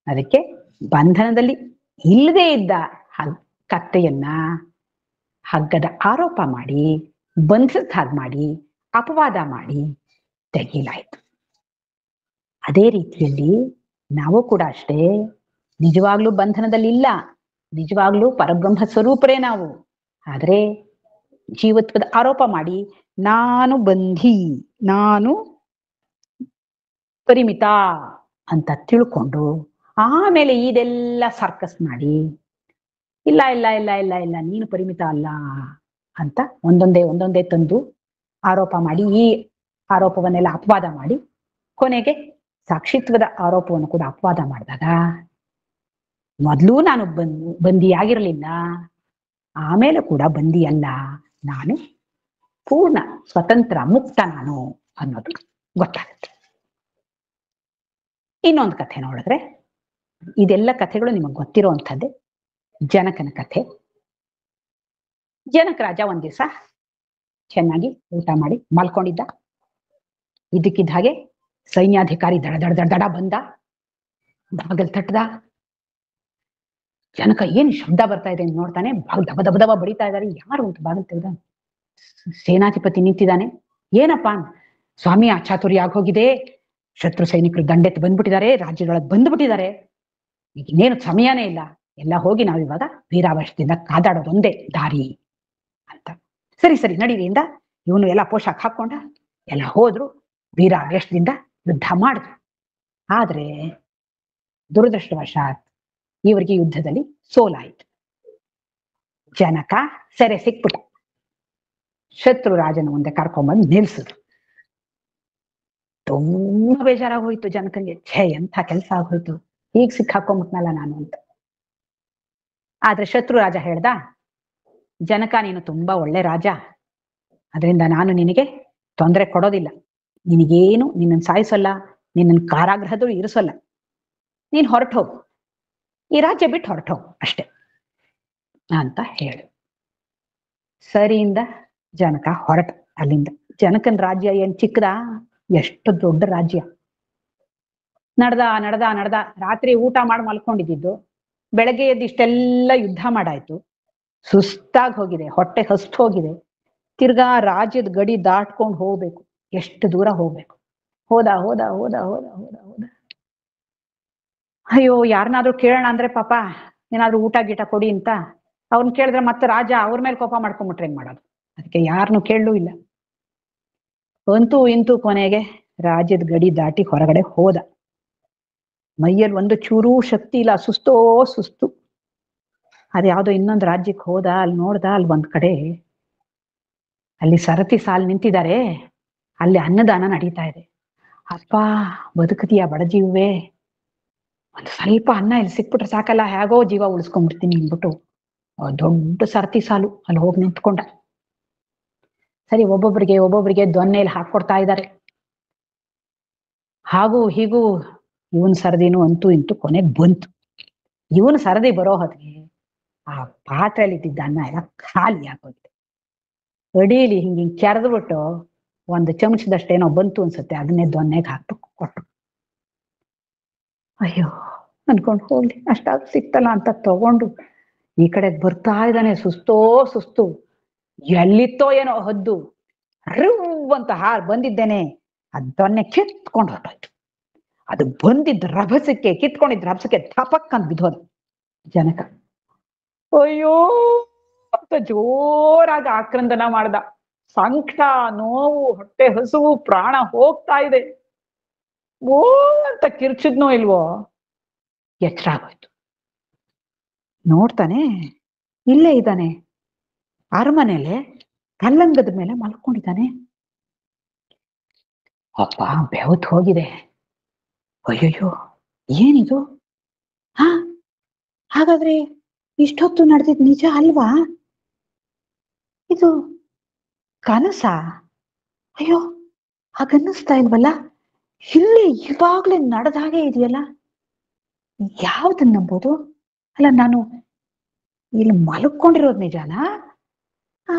ಅದಕ್ಕೆ ಬಂಧನದಲ್ಲಿ ಇಲ್ಲದೆ ಇದ್ದ ಕತ್ತೆಯನ್ನ ಹಗ್ಗದ ಆರೋಪ ಮಾಡಿ, ಬಂಧಿಸಿದ ಹಾಗೆ ಮಾಡಿ, ಅಪವಾದ ಮಾಡಿ ತೆಗೆಯಲಾಯ್ತು. ಅದೇ ರೀತಿಯಲ್ಲಿ ನಾವು ಕೂಡ ಅಷ್ಟೇ, ನಿಜವಾಗ್ಲೂ ಬಂಧನದಲ್ಲಿ ಇಲ್ಲ, ನಿಜವಾಗ್ಲೂ ಪರಬ್ರಹ್ಮ ಸ್ವರೂಪರೇ ನಾವು. ಆದ್ರೆ ಜೀವತ್ವದ ಆರೋಪ ಮಾಡಿ ನಾನು ಬಂಧಿ, ನಾನು ಪರಿಮಿತ ಅಂತ ತಿಳ್ಕೊಂಡು ಆಮೇಲೆ ಇದೆಲ್ಲ ಸರ್ಕಸ್ ಮಾಡಿ ಇಲ್ಲ ಇಲ್ಲ ಇಲ್ಲ ಇಲ್ಲ ಇಲ್ಲ ನೀನು ಪರಿಮಿತ ಅಲ್ಲ ಅಂತ ಒಂದೊಂದೇ ತಂದು ಆರೋಪ ಮಾಡಿ, ಈ ಆರೋಪವನ್ನೆಲ್ಲ ಅಪವಾದ ಮಾಡಿ, ಕೊನೆಗೆ ಸಾಕ್ಷಿತ್ವದ ಆರೋಪವನ್ನು ಕೂಡ ಅಪವಾದ ಮಾಡಿದಾಗ, ಮೊದಲು ನಾನು ಬಂದಿಯಾಗಿರ್ಲಿಲ್ಲ, ಆಮೇಲೆ ಕೂಡ ಬಂದಿಯಲ್ಲ, ನಾನು ಪೂರ್ಣ ಸ್ವತಂತ್ರ ಮುಕ್ತ ನಾನು ಅನ್ನೋದು ಗೊತ್ತಾಗುತ್ತೆ. ಇನ್ನೊಂದು ಕಥೆ ನೋಡಿದ್ರೆ, ಇದೆಲ್ಲ ಕಥೆಗಳು ನಿಮಗೆ ಗೊತ್ತಿರುವಂಥದ್ದೇ. ಜನಕನ ಕಥೆ. ಜನಕ ರಾಜ ಒಂದ್ ದಿವಸ ಚೆನ್ನಾಗಿ ಊಟ ಮಾಡಿ ಮಲ್ಕೊಂಡಿದ್ದ. ಇದಕ್ಕಿದ್ದ ಹಾಗೆ ಸೈನ್ಯಾಧಿಕಾರಿ ದಡ ದಡ ದಡ ದಡ ಬಂದ, ಬಾಗಲ್ ತಟ್ಟದ. ಜನಕ ಏನ್ ಶಬ್ದ ಬರ್ತಾ ಇದೆ ಅಂತ ನೋಡ್ತಾನೆ. ದಬ ದಬ ದಬ ಬಡಿತಾ ಇದ್ದಾರೆ. ಯಾರು ಅಂತ ಬಾಗಲ್ ತೆಗ್ದ. ಸೇನಾಧಿಪತಿ ನಿಂತಿದ್ದಾನೆ. ಏನಪ್ಪಾ? ಸ್ವಾಮಿ, ಅಚಾತುರ್ಯ ಆಗೋಗಿದೆ, ಶತ್ರು ಸೈನಿಕರು ದಂಡೆತ್ತು ಬಂದ್ಬಿಟ್ಟಿದ್ದಾರೆ, ರಾಜ್ಯದೊಳಗೆ ಬಂದ್ಬಿಟ್ಟಿದ್ದಾರೆ, ಈಗ ಇನ್ನೇನು ಸಮಯನೇ ಇಲ್ಲ, ಎಲ್ಲ ಹೋಗಿ ನಾವಿವಾಗ ವೀರಾವೇಶದಿಂದ ಕಾದಾಡೋದೊಂದೇ ದಾರಿ ಅಂತ. ಸರಿ ಸರಿ ನಡೀರಿಯಿಂದ ಇವನು ಎಲ್ಲ ಪೋಷಾಕ್ ಹಾಕೊಂಡ ಎಲ್ಲ ಹೋದ್ರು, ವೀರಾವೇಶದಿಂದ ಯುದ್ಧ ಮಾಡಿದ್ರು. ಆದ್ರೆ ದುರದೃಷ್ಟವಶಾತ್ ಇವರಿಗೆ ಯುದ್ಧದಲ್ಲಿ ಸೋಲಾಯಿತು. ಜನಕ ಸೆರೆ ಸಿಕ್ಬಿಟ್ಟ. ಶತ್ರು ರಾಜನ ಮುಂದೆ ಕರ್ಕೊಂಡ್ಬಂದು ನಿಲ್ಸಿದ್ರು. ತುಂಬಾ ಬೇಜಾರಾಗೋಯ್ತು ಜನಕನಿಗೆ. ಛೇ, ಎಂಥ ಕೆಲಸ ಆಗೋಯ್ತು, ಈಗ ಸಿಕ್ಕಾಕೊಂಡ್ಬಿಟ್ನಲ್ಲ ನಾನು ಅಂತ. ಆದ್ರೆ ಶತ್ರು ರಾಜ ಹೇಳ್ದ, ಜನಕ, ನೀನು ತುಂಬಾ ಒಳ್ಳೆ ರಾಜ, ಅದರಿಂದ ನಾನು ನಿನಗೆ ತೊಂದರೆ ಕೊಡೋದಿಲ್ಲ, ನಿನಗೇನು ನಿನ್ನನ್ನು ಸಾಯಿಸಲ್ಲ, ನಿನ್ನನ್ನು ಕಾರಾಗೃಹದಲ್ಲೂ ಇರಿಸಲ್ಲ, ನೀನ್ ಹೊರಟೋಗು, ಈ ರಾಜ್ಯ ಬಿಟ್ಟು ಹೊರಟೋಗು ಅಷ್ಟೆ ಅಂತ ಹೇಳು. ಸರಿಯಿಂದ ಜನಕ ಹೊರಟ ಅಲ್ಲಿಂದ. ಜನಕನ ರಾಜ್ಯ ಏನ್ ಚಿಕ್ಕದ, ಎಷ್ಟು ದೊಡ್ಡ ರಾಜ್ಯ. ನಡ್ದ ನಡ್ದ ನಡ್ದ ರಾತ್ರಿ ಊಟ ಮಾಡಿ ಮಲ್ಕೊಂಡಿದ್ದು, ಬೆಳಗ್ಗೆ ಎದ್ದು ಇಷ್ಟೆಲ್ಲ ಯುದ್ಧ ಮಾಡಾಯ್ತು, ಸುಸ್ತಾಗಿ ಹೋಗಿದೆ, ಹೊಟ್ಟೆ ಹಸ್ತು ಹೋಗಿದೆ. ತಿರ್ಗಾ ರಾಜ್ಯದ ಗಡಿ ದಾಟ್ಕೊಂಡು ಹೋಗ್ಬೇಕು. ಎಷ್ಟು ದೂರ ಹೋಗ್ಬೇಕು. ಹೋದ ಹೋದ ಹೋದ ಹೋದ ಹೋದ ಹೋದ ಅಯ್ಯೋ, ಯಾರನ್ನಾದ್ರೂ ಕೇಳೋಣ ಅಂದ್ರೆ ಪಾಪ ಏನಾದ್ರೂ ಊಟ ಗೀಟ ಕೊಡಿ ಅಂತ. ಅವ್ರನ್ನ ಕೇಳಿದ್ರೆ ಮತ್ತೆ ರಾಜ ಅವ್ರ ಮೇಲೆ ಕೋಪ ಮಾಡ್ಕೊಂಡ್ಬಿಟ್ರೆ ಹೆಂಗ್ ಮಾಡೋದು? ಅದಕ್ಕೆ ಯಾರನ್ನು ಕೇಳಲೂ ಇಲ್ಲ. ಅಂತೂ ಇಂತೂ ಕೊನೆಗೆ ರಾಜ್ಯದ ಗಡಿ ದಾಟಿ ಹೊರಗಡೆ ಹೋದ. ಮೈಯಲ್ಲಿ ಒಂದು ಚೂರೂ ಶಕ್ತಿ ಇಲ್ಲ, ಸುಸ್ತೋ ಸುಸ್ತು. ಅದ್ಯಾವುದೋ ಇನ್ನೊಂದು ರಾಜ್ಯಕ್ಕೆ ಹೋದ. ಅಲ್ಲಿ ನೋಡ್ದ, ಅಲ್ಲಿ ಒಂದ್ ಕಡೆ ಅಲ್ಲಿ ಸರತಿ ಸಾಲು ನಿಂತಿದ್ದಾರೆ, ಅಲ್ಲಿ ಅನ್ನದಾನ ನಡೀತಾ ಇದೆ. ಅಪ್ಪ, ಬದುಕತಿಯ ಬಡಜೀವೇ, ಒಂದು ಸ್ವಲ್ಪ ಅನ್ನ ಇಲ್ಲಿ ಸಿಕ್ಬಿಟ್ರೆ ಸಾಕಲ್ಲ, ಹೇಗೋ ಜೀವ ಉಳಿಸ್ಕೊಂಡ್ಬಿಡ್ತೀನಿ ಅಂದ್ಬಿಟ್ಟು ದೊಡ್ಡ ಸರತಿ ಸಾಲು ಅಲ್ಲಿ ಹೋಗಿ ನಿಂತ್ಕೊಂಡ. ಸರಿ, ಒಬ್ಬೊಬ್ರಿಗೆ ದೊನ್ನೆಯಲ್ಲಿ ಹಾಕೊಡ್ತಾ ಇದ್ದಾರೆ. ಹಾಗೂ ಹೀಗೂ ಇವನ್ ಸರದಿನೂ ಅಂತೂ ಇಂತೂ ಕೊನೆಗೆ ಬಂತು. ಇವನ್ ಸರದಿ ಬರೋ ಹೊತ್ತಿಗೆ ಆ ಪಾತ್ರೆಯಲ್ಲಿ ಇದ್ದಿದ್ದ ಅನ್ನ ಎಲ್ಲ ಖಾಲಿ ಆಗೋಗಿದೆ. ಅಡೀಲಿ ಹಿಂಗೆ ಕೆರೆದ್ಬಿಟ್ಟು ಒಂದು ಚಮಚದಷ್ಟೇನೋ ಬಂತು ಅನ್ಸುತ್ತೆ, ಅದನ್ನೇ ದೊನ್ನೆಗೆ ಹಾಕ್ಬಿಟ್ಟು ಕೊಟ್ಟು. ಅಯ್ಯೋ ಅನ್ಕೊಂಡು ಹೋಗ್ಲಿ, ಅಷ್ಟಾಗ ಸಿಕ್ತಲ್ಲ ಅಂತ ತಗೊಂಡು ಈ ಕಡೆ ಬರ್ತಾ ಇದ್ದಾನೆ. ಸುಸ್ತೋ ಸುಸ್ತು. ಎಲ್ಲಿತ್ತೋ ಏನೋ ಹದ್ದು ರಿವ್ ಅಂತ ಹಾರ್ ಬಂದಿದ್ದೇನೆ, ಅದನ್ನೇ ಕಿತ್ಕೊಂಡು ಹೊರಟೋಯ್ತು. ಅದು ಬಂದಿದ್ದ ರಭಸಕ್ಕೆ, ಕಿತ್ಕೊಂಡಿದ್ದ ರಭಸಕ್ಕೆ ಥಪಕ್ ಅಂತ ಬಿದ್ದೋದ ಜನಕ. ಅಯ್ಯೋ ಅಂತ ಜೋರಾಗಿ ಆಕ್ರಂದನ ಮಾಡ್ದ. ಸಂಕಟ, ನೋವು, ಹೊಟ್ಟೆ ಹಸುವು, ಪ್ರಾಣ ಹೋಗ್ತಾ ಇದೆ. ಓ ಅಂತ ಕಿರ್ಚಿದ್ನೋ ಇಲ್ವೋ, ಎಚ್ಚರ ಆಗೋಯ್ತು. ನೋಡ್ತಾನೆ, ಇಲ್ಲೇ ಇದ್ದಾನೆ, ಅರಮನೆಲೆ ಕಲ್ಲಂಗದ ಮೇಲೆ ಮಲ್ಕೊಂಡಿದ್ದಾನೆ. ಅಪ್ಪ, ಬೆವತ್ ಹೋಗಿದೆ. ಅಯ್ಯಯ್ಯೋ, ಏನಿದು? ಹಾ, ಹಾಗಾದ್ರೆ ಇಷ್ಟೊತ್ತು ನಡೆದಿದ್ ನಿಜ ಅಲ್ವಾ? ಇದು ಕನಸ? ಅಯ್ಯೋ, ಹಾಗನ್ನಿಸ್ತಾ ಇಲ್ವಲ್ಲ, ಇಲ್ಲಿ ಇವಾಗ್ಲೇ ನಡೆದ ಹಾಗೆ ಇದೆಯಲ್ಲ, ಯಾವ್ದನ್ನ ನಂಬೋದು? ಅಲ್ಲ, ನಾನು ಇಲ್ಲಿ ಮಲ್ಕೊಂಡಿರೋದು ನಿಜಾನಾ?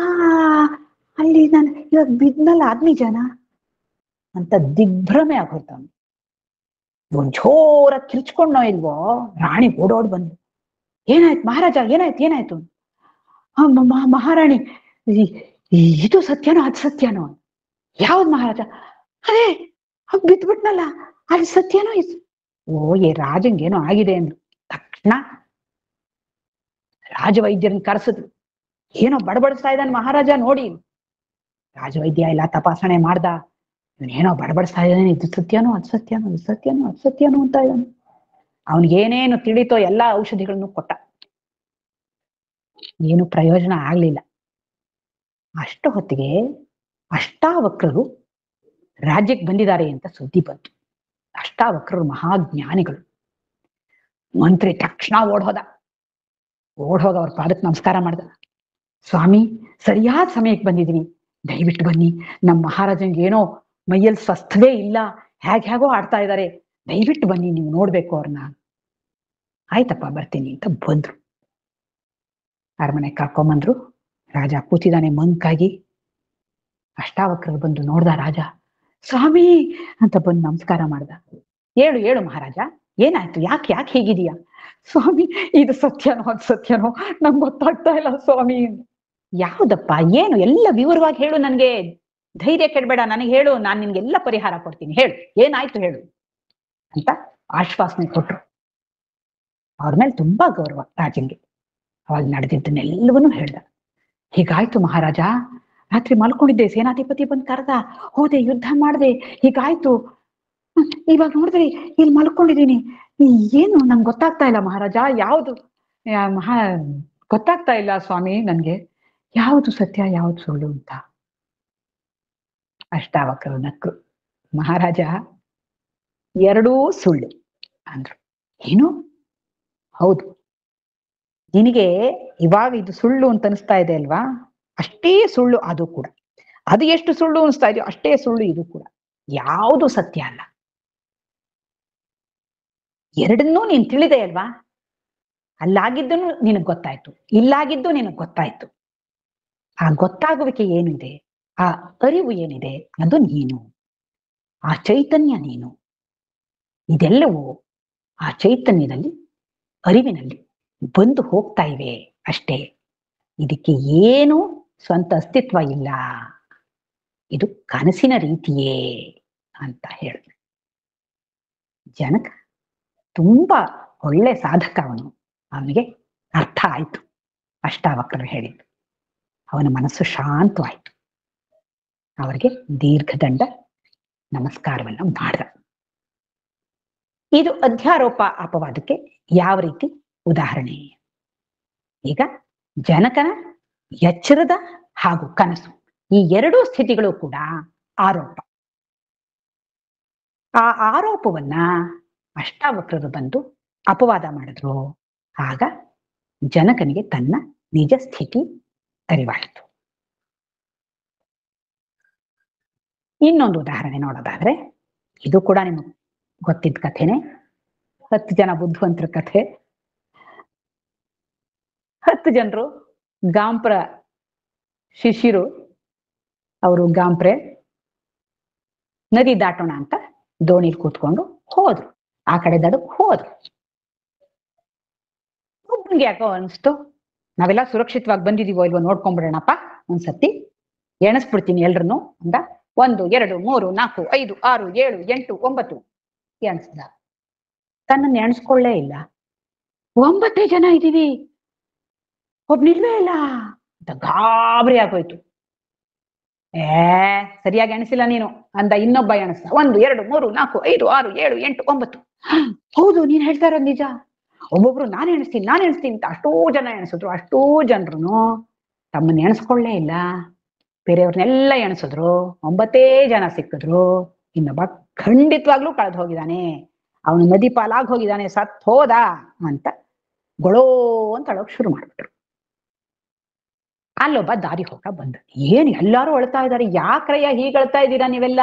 ಅಲ್ಲಿ ನಾನು ಇವಾಗ ಬಿದ್ನಲ್ಲ, ಅದ್ ನಿಜಾನಾ ಅಂತ ದಿಗ್ಭ್ರಮೆ ಆಗೋಯ್ತಾವ. ಒಂದ್ ಜೋರ ಕಿರ್ಚ್ಕೊಂಡೋ ಇಲ್ವೋ, ರಾಣಿ ಓಡೋಡ್ ಬಂದು, ಏನಾಯ್ತು ಮಹಾರಾಜ, ಏನಾಯ್ತು ಏನಾಯ್ತು? ಮಹಾರಾಣಿ, ಇದು ಸತ್ಯನೋ ಅದು ಸತ್ಯನೋ? ಯಾವ್ದು ಮಹಾರಾಜ? ಅದೇ ಬಿದ್ಬಿಟ್ನಲ್ಲ, ಅದು ಸತ್ಯನೋ ಇದು? ಓ, ರಾಜಂಗೇನೋ ಆಗಿದೆ ಅಂದ್ರು. ತಕ್ಷಣ ರಾಜವೈದ್ಯರನ್ನ ಕರೆಸಿದ್ರು. ಏನೋ ಬಡಬಡಿಸ್ತಾ ಇದ್ದಾನೆ ಮಹಾರಾಜ ನೋಡಿ. ರಾಜವೈದ್ಯ ಎಲ್ಲ ತಪಾಸಣೆ ಮಾಡ್ದ. ಇವನೇನೋ ಬಡಬಡಿಸ್ತಾ ಇದ್ದಾನೆ, ಇದು ಸತ್ಯನೋ ಅದು ಸತ್ಯನೋ, ಇದು ಸತ್ಯನೋ ಅದು ಸತ್ಯನೋ ಅಂತ ಇದ್ದಾನೆ. ಅವನಿಗೇನೇನು ತಿಳಿತೋ ಎಲ್ಲಾ ಔಷಧಿಗಳನ್ನು ಕೊಟ್ಟ. ಏನು ಪ್ರಯೋಜನ ಆಗ್ಲಿಲ್ಲ. ಅಷ್ಟು ಹೊತ್ತಿಗೆ ಅಷ್ಟಾವಕ್ರರು ರಾಜ್ಯಕ್ಕೆ ಬಂದಿದ್ದಾರೆ ಅಂತ ಸುದ್ದಿ ಬಂತು. ಅಷ್ಟಾವಕ್ರರು ಮಹಾಜ್ಞಾನಿಗಳು. ಮಂತ್ರಿ ತಕ್ಷಣ ಓಡ್ ಹೋದ ಅವ್ರ ಪಾದಕ್ಕೆ ನಮಸ್ಕಾರ ಮಾಡ್ದ. ಸ್ವಾಮಿ, ಸರಿಯಾದ ಸಮಯಕ್ಕೆ ಬಂದಿದ್ದೀನಿ, ದಯವಿಟ್ಟು ಬನ್ನಿ. ನಮ್ಮ ಮಹಾರಾಜಂಗೆ ಏನೋ ಮೈಯಲ್ಲಿ ಸ್ವಸ್ಥವೇ ಇಲ್ಲ, ಹೇಗೋ ಆಡ್ತಾ ಇದ್ದಾರೆ, ದಯವಿಟ್ಟು ಬನ್ನಿ, ನೀವು ನೋಡ್ಬೇಕು ಅವ್ರನ್ನ. ಆಯ್ತಪ್ಪ ಬರ್ತೀನಿ ಅಂತ ಬಂದ್ರು. ಅರಮನೆ ಕರ್ಕೊಂಬಂದ್ರು. ರಾಜ ಕೂತಿದ್ದಾನೆ ಮಂಕಾಗಿ. ಅಷ್ಟಾವಕ್ರರು ಬಂದು ನೋಡ್ದ ರಾಜ. ಸ್ವಾಮಿ ಅಂತ ಬಂದು ನಮಸ್ಕಾರ ಮಾಡ್ದ. ಹೇಳು ಮಹಾರಾಜ, ಏನಾಯ್ತು? ಯಾಕೆ ಹೀಗಿದೀಯಾ? ಸ್ವಾಮಿ, ಇದು ಸತ್ಯನೋ ಅದು ಸತ್ಯನೋ ನಂಗೆ ಗೊತ್ತಾಗ್ತಾ ಇಲ್ಲ ಸ್ವಾಮಿ. ಯಾವುದಪ್ಪ, ಏನು? ಎಲ್ಲ ವಿವರವಾಗಿ ಹೇಳು, ನನ್ಗೆ ಧೈರ್ಯ ಕೆಡಬೇಡ, ನನಗೆ ಹೇಳು, ನಾನು ನಿನ್ಗೆಲ್ಲ ಪರಿಹಾರ ಕೊಡ್ತೀನಿ, ಹೇಳು, ಏನಾಯ್ತು ಹೇಳು ಅಂತ ಆಶ್ವಾಸನೆ ಕೊಟ್ರು. ಅವ್ರ ಮೇಲೆ ತುಂಬಾ ಗೌರವ ರಾಜಂಗೆ. ಅವಾಗ ನಡೆದಿದ್ದನ್ನೆಲ್ಲವನ್ನೂ ಹೇಳ್ದ. ಹೀಗಾಯ್ತು ಮಹಾರಾಜ, ರಾತ್ರಿ ಮಲ್ಕೊಂಡಿದ್ದೆ, ಸೇನಾಧಿಪತಿ ಬಂದ್ ಕರೆದ, ಹೋದೆ, ಯುದ್ಧ ಮಾಡ್ದೆ, ಹೀಗಾಯ್ತು. ಇವಾಗ ನೋಡಿದ್ರಿ ಇಲ್ಲಿ ಮಲ್ಕೊಂಡಿದ್ದೀನಿ, ಏನು ನಂಗೆ ಗೊತ್ತಾಗ್ತಾ ಇಲ್ಲ ಮಹಾರಾಜ, ಯಾವುದು ಗೊತ್ತಾಗ್ತಾ ಇಲ್ಲ ಸ್ವಾಮಿ ನನ್ಗೆ, ಯಾವುದು ಸತ್ಯ ಯಾವುದು ಸುಳ್ಳು ಅಂತ. ಅಷ್ಟಾವಕ್ರರು ನಕ್ರು. ಮಹಾರಾಜ, ಎರಡೂ ಸುಳ್ಳು ಅಂದ್ರು. ಏನು? ಹೌದು, ನಿನಗೆ ಇವಾಗ ಇದು ಸುಳ್ಳು ಅಂತ ಅನಿಸ್ತಾ ಇದೆ ಅಲ್ವಾ, ಅಷ್ಟೇ ಸುಳ್ಳು ಅದು ಕೂಡ. ಅದು ಎಷ್ಟು ಸುಳ್ಳು ಅನಿಸ್ತಾ ಇದೆಯೋ ಅಷ್ಟೇ ಸುಳ್ಳು ಇದು ಕೂಡ. ಯಾವುದು ಸತ್ಯ ಅಲ್ಲ. ಎರಡನ್ನೂ ನೀನ್ ತಿಳಿದೆ ಅಲ್ವಾ? ಅಲ್ಲಾಗಿದ್ದನು ನಿನಗ್ ಗೊತ್ತಾಯ್ತು, ಇಲ್ಲಾಗಿದ್ದು ನಿನಗ್ ಗೊತ್ತಾಯ್ತು. ಆ ಗೊತ್ತಾಗುವಿಕೆ ಏನಿದೆ, ಆ ಅರಿವು ಏನಿದೆ, ಅದು ನೀನು, ಆ ಚೈತನ್ಯ ನೀನು. ಇದೆಲ್ಲವೂ ಆ ಚೈತನ್ಯದಲ್ಲಿ, ಅರಿವಿನಲ್ಲಿ ಬಂದು ಹೋಗ್ತಾ ಇವೆ ಅಷ್ಟೇ. ಇದಕ್ಕೆ ಏನು ಸ್ವಂತ ಅಸ್ತಿತ್ವ ಇಲ್ಲ, ಇದು ಕನಸಿನ ರೀತಿಯೇ ಅಂತ ಹೇಳಿದ್ರು. ಜನಕ ತುಂಬಾ ಒಳ್ಳೆ ಸಾಧಕ ಅವನು. ಅವನಿಗೆ ಅರ್ಥ ಆಯ್ತು ಅಷ್ಟಾವಕ್ರರು ಹೇಳಿದ್ದು. ಅವನ ಮನಸ್ಸು ಶಾಂತವಾಯ್ತು. ಅವರಿಗೆ ದೀರ್ಘದಂಡ ನಮಸ್ಕಾರವನ್ನ ಮಾಡ್ದ. ಇದು ಅಧ್ಯಾರೋಪ ಅಪವಾದಕ್ಕೆ ಯಾವ ರೀತಿ ಉದಾಹರಣೆ? ಈಗ ಜನಕನ ಎಚ್ಚರದ ಹಾಗೂ ಕನಸು, ಈ ಎರಡೂ ಸ್ಥಿತಿಗಳು ಕೂಡ ಆರೋಪ. ಆ ಆರೋಪವನ್ನ ಅಷ್ಟಾವಕ್ರರು ಬಂದು ಅಪವಾದ ಮಾಡಿದ್ರು. ಆಗ ಜನಕನಿಗೆ ತನ್ನ ನಿಜ ಸ್ಥಿತಿ ಅರಿವಾಯಿತು. ಇನ್ನೊಂದು ಉದಾಹರಣೆ ನೋಡೋದಾದ್ರೆ, ಇದು ಕೂಡ ನಿಮಗೆ ಗೊತ್ತಿದ್ದ ಕಥೆನೆ. 10 ಜನ ಬುದ್ಧಿವಂತರ ಕಥೆ. 10 ಜನರು ಗಾಂಪ್ರ ಶಿಷ್ಯರು, ಅವರು ಗಾಂಪ್ರೆ ನದಿ ದಾಟೋಣ ಅಂತ ದೋಣಿಲಿ ಕೂತ್ಕೊಂಡು ಹೋದ್ರು. ಆ ಕಡೆ ದಡಕ್ಕೆ ಹೋದ್ರು. ಒಬ್ಬನಿಗೆ ಯಾಕೋ ಅನಿಸ್ತು, ನಾವೆಲ್ಲ ಸುರಕ್ಷಿತವಾಗಿ ಬಂದಿದೀವೋ ಇಲ್ವೋ ನೋಡ್ಕೊಂಡ್ಬಿಡೋಣಪ್ಪ, ಒಂದ್ಸತಿ ಎಣಿಸ್ಬಿಡ್ತೀನಿ ಎಲ್ರನ್ನು ಅಂದ. 1 2 3 4 5 6 7 8 9 ಎಣಿಸ್ದ. ತನ್ನನ್ನು ಎಣಿಸ್ಕೊಳ್ಳೇ ಇಲ್ಲ. 9 ಜನ ಇದ್ದೀವಿ, ಒಬ್ನಿಲ್ವೇ ಇಲ್ಲ ಅಂತ ಗಾಬರಿ ಆಗೋಯ್ತು. ಸರಿಯಾಗಿ ಎಣಿಸಿಲ್ಲ ನೀನು ಅಂದ. ಇನ್ನೊಬ್ಬ ಎಣಿಸ್ದ. 1 2 3 4 5 6 7 8 9. ಹೌದು, ನೀನ್ ಹೇಳ್ತಾ ಇರೋದು ನಿಜ. ಒಬ್ಬೊಬ್ರು ನಾನು ಎಣಿಸ್ತೀನಿ ಅಂತ ಅಷ್ಟೋ ಜನ ಎಣಿಸಿದ್ರು. ಅಷ್ಟೋ ಜನರು ತಮ್ಮನ್ನ ಎಣಿಸ್ಕೊಳ್ಳೇ ಇಲ್ಲ, ಬೇರೆಯವ್ರನ್ನೆಲ್ಲ ಎಣಿಸಿದ್ರು. 9 ಜನ ಸಿಕ್ಕಿದ್ರು. ಇನ್ನೊಬ್ಬ ಖಂಡಿತವಾಗ್ಲೂ ಕಳೆದು ಹೋಗಿದ್ದಾನೆ, ಅವನು ನದಿ ಪಾಲಾಗಿ ಹೋಗಿದ್ದಾನೆ, ಸತ್ ಹೋದ ಅಂತ ಗೊಳೋ ಅಂತ ಅಳೋಕ್ ಶುರು ಮಾಡ್ಬಿಟ್ರು. ಅಲ್ಲೊಬ್ಬ ದಾರಿ ಹೋಗ ಬಂದ. ಏನ್ ಎಲ್ಲಾರು ಅಳ್ತಾ ಇದ್ದಾರೆ, ಯಾಕ್ರಯ್ಯ ಹೀಗ್ ಅಳ್ತಾ ಇದ್ದೀರಾ ನೀವೆಲ್ಲ?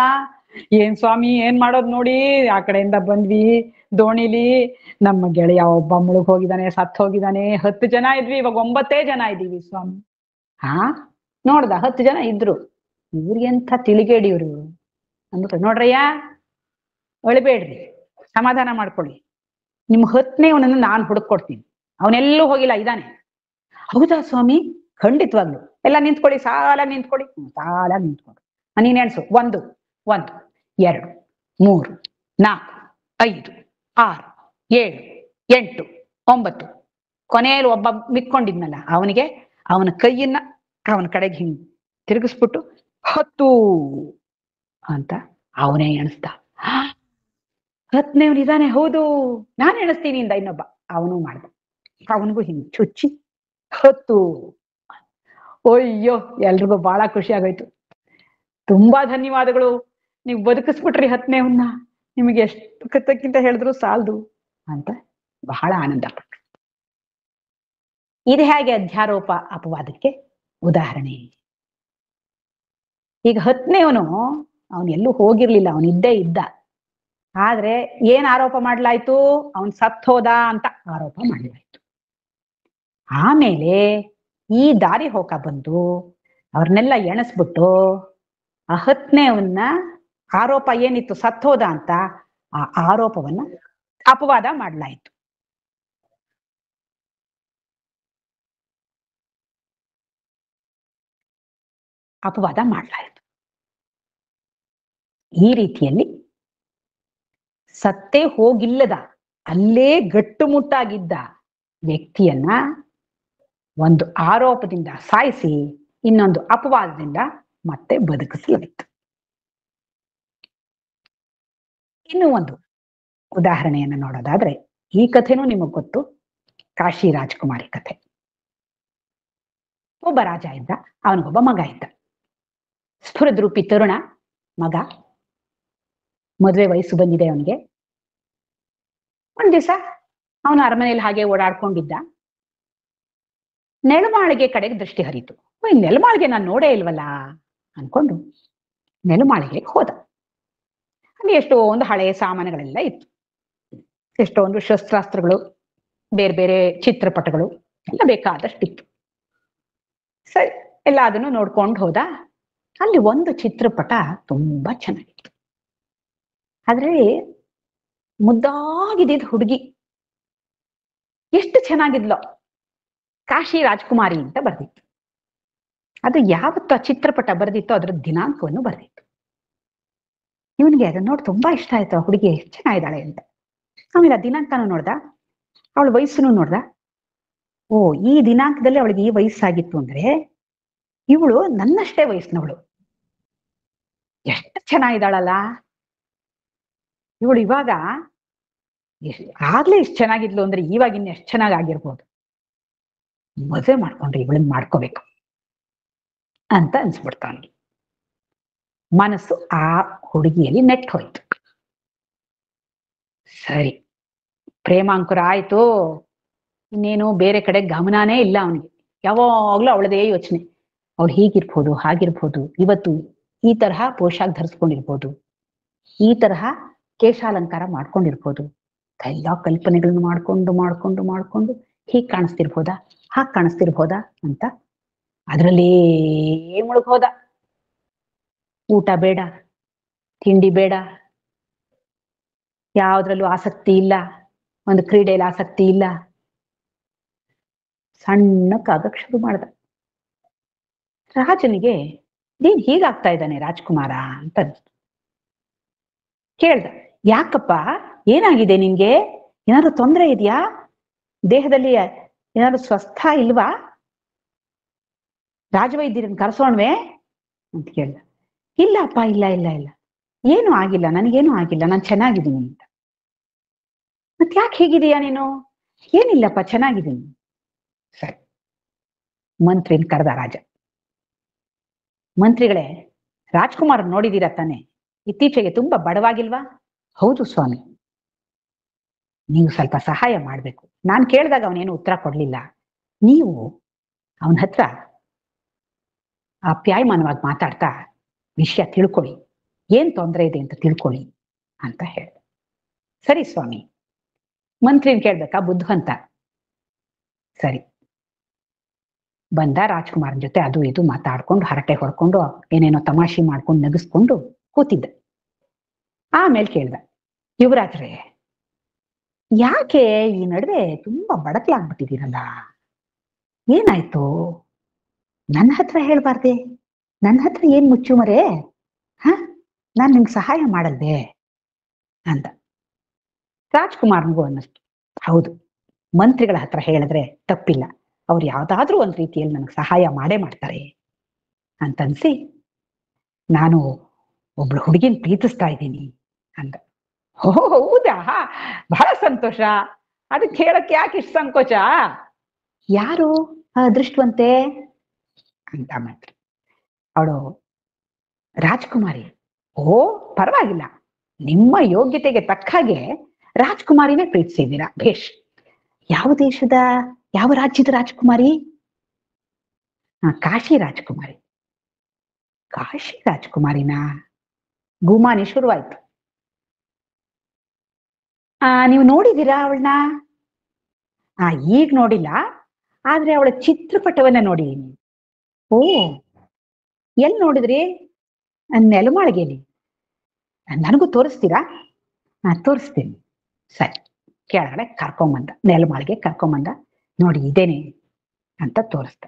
ಏನ್ ಸ್ವಾಮಿ, ಏನ್ ಮಾಡೋದ್ ನೋಡಿ, ಆ ಕಡೆಯಿಂದ ಬಂದ್ವಿ ದೋಣಿಲಿ, ನಮ್ಮ ಗೆಳೆಯ ಒಬ್ಬ ಮುಳುಗ್ ಹೋಗಿದ್ದಾನೆ, ಸತ್ ಹೋಗಿದ್ದಾನೆ. 10 ಜನ ಇದ್ವಿ, ಇವಾಗ 9 ಜನ ಇದ್ದೀವಿ ಸ್ವಾಮಿ. ನೋಡ್ದ 10 ಜನ ಇದ್ರು. ಇವ್ರಿಗೆಂಥ ತಿಳಿಗೇಡಿ ಇವ್ರು ಅಂದ್ಬಿಟ್ಟು, ನೋಡ್ರಯ್ಯ ಅಳ್ಬೇಡ್ರಿ, ಸಮಾಧಾನ ಮಾಡ್ಕೊಳ್ಳಿ, ನಿಮ್ 10ನೇವನನ್ನು ನಾನು ಹುಡುಕೊಡ್ತೀನಿ, ಅವನೆಲ್ಲೂ ಹೋಗಿಲ್ಲ, ಇದ್ದಾನೆ. ಹೌದಾ ಸ್ವಾಮಿ? ಖಂಡಿತವಾಗ್ಲು. ಎಲ್ಲ ನಿಂತ್ಕೊಳ್ಳಿ, ಸಾಲಾಗಿ ನಿಂತ್ಕೊಳ್ಳಿ. ಸಾಲಾಗಿ ನಿಂತ್ಕೊಂಡು ನೀನ್ ಎಣ್ಸು. 1 1 2 3 4 5 6 7 8 9. ಕೊನೆಯಲ್ಲಿ ಒಬ್ಬ ಮಿಕ್ಕೊಂಡಿದ್ನಲ್ಲ, ಅವನಿಗೆ ಅವನ ಕೈಯನ್ನ ಅವನ ಕಡೆಗೆ ಹಿಂಗ್ ತಿರುಗಿಸ್ಬಿಟ್ಟು 10 ಅಂತ ಅವನೇ ಎಣಿಸ್ದ. 10ನೇವನಿದಾನೆ, ಹೌದು ನಾನು ಎಣಿಸ್ತೀನಿ ಇಂದ ಇನ್ನೊಬ್ಬ, ಅವನು ಮಾಡ್ದ. ಅವನಿಗೂ ಹಿಂಗ್ ಚುಚ್ಚಿ 10. ಅಯ್ಯೋ, ಎಲ್ರಿಗೂ ಬಹಳ ಖುಷಿ ಆಗೋಯ್ತು. ತುಂಬಾ ಧನ್ಯವಾದಗಳು, ನೀವು ಬದುಕಿಸ್ಬಿಟ್ರಿ 10ನೇವನ್ನ, ನಿಮಗೆ ಎಷ್ಟು ಕತ್ತಕ್ಕಿಂತ ಹೇಳಿದ್ರು ಸಾಲದು ಅಂತ ಬಹಳ ಆನಂದ ಪಟ್ರು. ಇದು ಹೇಗೆ ಅಧ್ಯಾರೋಪ ಅಪವಾದಕ್ಕೆ ಉದಾಹರಣೆ. ಈಗ 10ನೇವನು ಅವನು ಎಲ್ಲೂ ಹೋಗಿರ್ಲಿಲ್ಲ, ಅವನು ಇದ್ದೇ ಇದ್ದ. ಆದ್ರೆ ಏನ್ ಆರೋಪ ಮಾಡ್ಲಾಯ್ತು, ಅವನ್ ಸತ್ ಹೋದ ಅಂತ ಆರೋಪ ಮಾಡ್ಲಾಯ್ತು. ಆಮೇಲೆ ಈ ದಾರಿ ಹೋಗ ಬಂದು ಅವ್ರನ್ನೆಲ್ಲ ಎಣಿಸ್ಬಿಟ್ಟು ಆ 10ನೇವನ್ನ ಆರೋಪ ಏನಿತ್ತು ಸತ್ ಹೋದ ಅಂತ, ಆ ಆರೋಪವನ್ನ ಅಪವಾದ ಮಾಡ್ಲಾಯ್ತು. ಅಪವಾದ ಮಾಡ್ಲಾಯ್ತು. ಈ ರೀತಿಯಲ್ಲಿ ಸತ್ತೇ ಹೋಗಿಲ್ಲದ, ಅಲ್ಲೇ ಗಟ್ಟುಮುಟ್ಟಾಗಿದ್ದ ವ್ಯಕ್ತಿಯನ್ನ ಒಂದು ಆರೋಪದಿಂದ ಸಾಯಿಸಿ ಇನ್ನೊಂದು ಅಪವಾದದಿಂದ ಮತ್ತೆ ಬದುಕಿಸಲಾಯಿತು. ಇನ್ನೂ ಒಂದು ಉದಾಹರಣೆಯನ್ನು ನೋಡೋದಾದ್ರೆ, ಈ ಕಥೆನೂ ನಿಮಗ್ ಗೊತ್ತು, ಕಾಶಿ ರಾಜಕುಮಾರಿ ಕಥೆ. ಒಬ್ಬ ರಾಜ ಇದ್ದ, ಅವನಿಗೊಬ್ಬ ಮಗ ಇದ್ದ, ಸ್ಫುರದ್ರೂಪಿ ತರುಣ ಮಗ. ಮದುವೆ ವಯಸ್ಸು ಬಂದಿದೆ ಅವನಿಗೆ. ಒಂದ್ ದಿವಸ ಅವನು ಅರಮನೆಯಲ್ಲಿ ಹಾಗೆ ಓಡಾಡ್ಕೊಂಡಿದ್ದ. ನೆಲಮಾಳಿಗೆ ಕಡೆಗೆ ದೃಷ್ಟಿ ಹರಿತು. ನೆಲಮಾಳಿಗೆ ನಾನು ನೋಡೇ ಇಲ್ವಲ್ಲ ಅನ್ಕೊಂಡು ನೆಲಮಾಳಿಗೆಗೆ ಹೋದ. ಅಲ್ಲಿ ಎಷ್ಟೊಂದು ಹಳೆಯ ಸಾಮಾನುಗಳೆಲ್ಲ ಇತ್ತು, ಎಷ್ಟೊಂದು ಶಸ್ತ್ರಾಸ್ತ್ರಗಳು, ಬೇರೆ ಬೇರೆ ಚಿತ್ರಪಟಗಳು ಎಲ್ಲ ಬೇಕಾದಷ್ಟಿತ್ತು. ಸರಿ, ಎಲ್ಲ ಅದನ್ನು ನೋಡ್ಕೊಂಡು ಹೋದ. ಅಲ್ಲಿ ಒಂದು ಚಿತ್ರಪಟ ತುಂಬಾ ಚೆನ್ನಾಗಿತ್ತು. ಅದ್ರಲ್ಲಿ ಮುದ್ದಾಗಿದ್ದ ಹುಡುಗಿ ಎಷ್ಟು ಚೆನ್ನಾಗಿದ್ಲೋ, ಕಾಶಿ ರಾಜಕುಮಾರಿ ಅಂತ ಬರ್ದಿತ್ತು. ಅದು ಯಾವತ್ತು ಆ ಚಿತ್ರಪಟ ಬರ್ದಿತ್ತೋ ಅದರ ದಿನಾಂಕವನ್ನು ಬರ್ದಿತ್ತು. ಇವನಿಗೆ ಅದನ್ನ ನೋಡಿ ತುಂಬಾ ಇಷ್ಟ ಆಯ್ತು, ಹುಡುಗಿ ಎಷ್ಟು ಚೆನ್ನಾಗಿದ್ದಾಳೆ ಅಂತ. ಆಮೇಲೆ ಆ ದಿನಾಂಕನೂ ನೋಡ್ದ, ಅವಳ ವಯಸ್ಸನ್ನು ನೋಡ್ದ. ಓ, ಈ ದಿನಾಂಕದಲ್ಲಿ ಅವಳಿಗೆ ಈ ವಯಸ್ಸಾಗಿತ್ತು ಅಂದ್ರೆ ಇವಳು ನನ್ನಷ್ಟೇ ವಯಸ್ಸಿನವಳು, ಎಷ್ಟು ಚೆನ್ನಾಗಿದ್ದಾಳಲ್ಲ ಇವಳು. ಇವಾಗ ಆಗ್ಲೇ ಇಷ್ಟು ಚೆನ್ನಾಗಿದ್ಲು ಅಂದ್ರೆ ಇವಾಗ ಇನ್ನು ಎಷ್ಟು ಚೆನ್ನಾಗಿರ್ಬೋದು, ಮದುವೆ ಮಾಡ್ಕೊಂಡ್ರೆ ಇವಳನ್ನ ಮಾಡ್ಕೋಬೇಕು ಅಂತ ಅನ್ಸ್ಬಿಡ್ತಾವನಿಗೆ. ಮನಸ್ಸು ಆ ಹುಡುಗಿಯಲ್ಲಿ ನೆಟ್ಟು ಹೋಯ್ತು. ಸರಿ, ಪ್ರೇಮಾಂಕುರ ಆಯ್ತು, ಇನ್ನೇನು ಬೇರೆ ಕಡೆ ಗಮನನೇ ಇಲ್ಲ ಅವನಿಗೆ. ಯಾವಾಗ್ಲೂ ಅವಳದೇ ಯೋಚನೆ, ಅವಳು ಹೀಗಿರ್ಬೋದು ಹಾಗಿರ್ಬೋದು, ಇವತ್ತು ಈ ತರಹ ಪೋಷಾಕ್ ಧರಿಸ್ಕೊಂಡಿರ್ಬೋದು, ಈ ತರಹ ಕೇಶಾಲಂಕಾರ ಮಾಡ್ಕೊಂಡಿರ್ಬೋದು, ಎಲ್ಲ ಕಲ್ಪನೆಗಳನ್ನು ಮಾಡ್ಕೊಂಡು ಮಾಡ್ಕೊಂಡು ಮಾಡ್ಕೊಂಡು ಹೀಗ್ ಕಾಣಿಸ್ತಿರ್ಬೋದಾ ಹಾಗೆ ಕಾಣಿಸ್ತಿರ್ಬೋದಾ ಅಂತ ಅದರಲ್ಲೇ ಮುಳುಗೋದ. ಊಟ ಬೇಡ, ತಿಂಡಿ ಬೇಡ, ಯಾವ್ದ್ರಲ್ಲೂ ಆಸಕ್ತಿ ಇಲ್ಲ, ಒಂದು ಕ್ರೀಡೆಯಲ್ಲಿ ಆಸಕ್ತಿ ಇಲ್ಲ. ಸಣ್ಣಕ್ಕಾಗಕ್ ಶುರು ಮಾಡ್ದ. ರಾಜನಿಗೆ ನೀನ್ ಹೀಗಾಗ್ತಾ ಇದ್ದಾನೆ ರಾಜ್ಕುಮಾರ ಅಂತ ಕೇಳ್ದ. ಯಾಕಪ್ಪ, ಏನಾಗಿದೆ ನಿನ್ಗೆ, ಏನಾದ್ರು ತೊಂದರೆ ಇದೆಯಾ, ದೇಹದಲ್ಲಿ ಏನಾದ್ರು ಸ್ವಸ್ಥ ಇಲ್ವಾ, ರಾಜವೈದ್ಯರನ್ನ ಕರೆಸೋಣ್ವೆ ಅಂತ ಕೇಳ್ದ. ಇಲ್ಲಪ್ಪ, ಇಲ್ಲ ಇಲ್ಲ ಇಲ್ಲ, ಏನು ಆಗಿಲ್ಲ, ನನಗೇನು ಆಗಿಲ್ಲ, ನಾನು ಚೆನ್ನಾಗಿದ್ದೀನಿ ಅಂತ. ಮತ್ ಯಾಕೆ ಹೇಗಿದೀಯಾ ನೀನು? ಏನಿಲ್ಲಪ್ಪ, ಚೆನ್ನಾಗಿದ್ದೀನಿ. ಸರಿ, ಮಂತ್ರಿನ ಕರೆದ ರಾಜ. ಮಂತ್ರಿಗಳೇ, ರಾಜ್ಕುಮಾರ್ ನೋಡಿದೀರ ತಾನೆ, ಇತ್ತೀಚೆಗೆ ತುಂಬಾ ಬಡವಾಗಿಲ್ವಾ? ಹೌದು ಸ್ವಾಮಿ. ನೀವು ಸ್ವಲ್ಪ ಸಹಾಯ ಮಾಡ್ಬೇಕು. ನಾನು ಕೇಳಿದಾಗ ಅವನೇನು ಉತ್ತರ ಕೊಡ್ಲಿಲ್ಲ. ನೀವು ಅವನ ಹತ್ರ ಆಪ್ಯಾಯಮಾನವಾಗಿ ಮಾತಾಡ್ತಾ ವಿಷಯ ತಿಳ್ಕೊಳ್ಳಿ, ಏನ್ ತೊಂದರೆ ಇದೆ ಅಂತ ತಿಳ್ಕೊಳ್ಳಿ ಅಂತ ಹೇಳ್ದ. ಸರಿ ಸ್ವಾಮಿ. ಮಂತ್ರಿನ ಕೇಳ್ಬೇಕಾ ಬುದ್ಧಿವಂತ. ಸರಿ, ಬಂದ ರಾಜ್ಕುಮಾರನ್ ಜೊತೆ ಅದು ಇದು ಮಾತಾಡ್ಕೊಂಡು ಹರಟೆ ಹೊಡ್ಕೊಂಡು ಏನೇನೋ ತಮಾಷೆ ಮಾಡ್ಕೊಂಡು ನಗಿಸ್ಕೊಂಡು ಕೂತಿದ್ದ. ಆಮೇಲೆ ಕೇಳ್ದ, ಯುವರಾಜ್ರೆ, ಯಾಕೆ ಈ ನಡುವೆ ತುಂಬಾ ಬಡಕ್ಲಾಗ್ಬಿಟ್ಟಿದ್ದೀರಲ್ಲ, ಏನಾಯ್ತು? ನನ್ನ ಹತ್ರ ಹೇಳ್ಬಾರ್ದೆ, ನನ್ನ ಹತ್ರ ಏನ್ ಮುಚ್ಚುಮರೆ, ನಾನ್ ನಿಮ್ಗೆ ಸಹಾಯ ಮಾಡಲ್ದೆ ಅಂದ. ರಾಜ್ಕುಮಾರ್ನಿಗೂ ಅನ್ನಿಸ್ತು, ಹೌದು, ಮಂತ್ರಿಗಳ ಹತ್ರ ಹೇಳಿದ್ರೆ ತಪ್ಪಿಲ್ಲ, ಅವ್ರು ಯಾವ್ದಾದ್ರೂ ಒಂದ್ ರೀತಿಯಲ್ಲಿ ನನಗೆ ಸಹಾಯ ಮಾಡೇ ಮಾಡ್ತಾರೆ ಅಂತನ್ಸಿ, ನಾನು ಒಬ್ಳು ಹುಡುಗಿನ ಪ್ರೀತಿಸ್ತಾ ಇದ್ದೀನಿ ಅಂದ. ಓ ಹೌದಾ, ಬಹಳ ಸಂತೋಷ, ಅದಕ್ಕೆ ಹೇಳಕ್ಕೆ ಯಾಕೆ ಇಷ್ಟು ಸಂಕೋಚ? ಯಾರು ಅದೃಷ್ಟವಂತೆ ಅಂತ ಮಂತ್ರಿ. ಅವಳು ರಾಜ್ಕುಮಾರಿ. ಓ, ಪರವಾಗಿಲ್ಲ, ನಿಮ್ಮ ಯೋಗ್ಯತೆಗೆ ತಕ್ಕ ಹಾಗೆ ರಾಜ್ಕುಮಾರಿನೇ ಪ್ರೀತಿಸಿದ್ದೀರಾ. ಭೇಷ್. ಯಾವ ದೇಶದ, ಯಾವ ರಾಜ್ಯದ ರಾಜ್ಕುಮಾರಿ? ಕಾಶಿ ರಾಜ್ಕುಮಾರಿ. ಕಾಶಿ ರಾಜ್ಕುಮಾರಿನ? ಗುಮಾನಿ ಶುರುವಾಯ್ತು. ನೀವು ನೋಡಿದೀರಾ ಅವಳನ್ನ? ಈಗ ನೋಡಿಲ್ಲ, ಆದ್ರೆ ಅವಳ ಚಿತ್ರಪಟವನ್ನ ನೋಡಿದೀನಿ. ಓ, ಎಲ್ಲಿ ನೋಡಿದ್ರಿ? ನೆಲಮಾಳಿಗೆಯಲ್ಲಿ. ನನಗೂ ತೋರಿಸ್ತೀರಾ? ತೋರಿಸ್ತೀನಿ. ಸರಿ. ಕೆಳಗಡೆ ಕರ್ಕೊಂಬಂದ, ನೆಲಮಾಳಿಗೆ ಕರ್ಕೊಂಬಂದ. ನೋಡಿ ಇದೇನೆ ಅಂತ ತೋರಿಸ್ದ.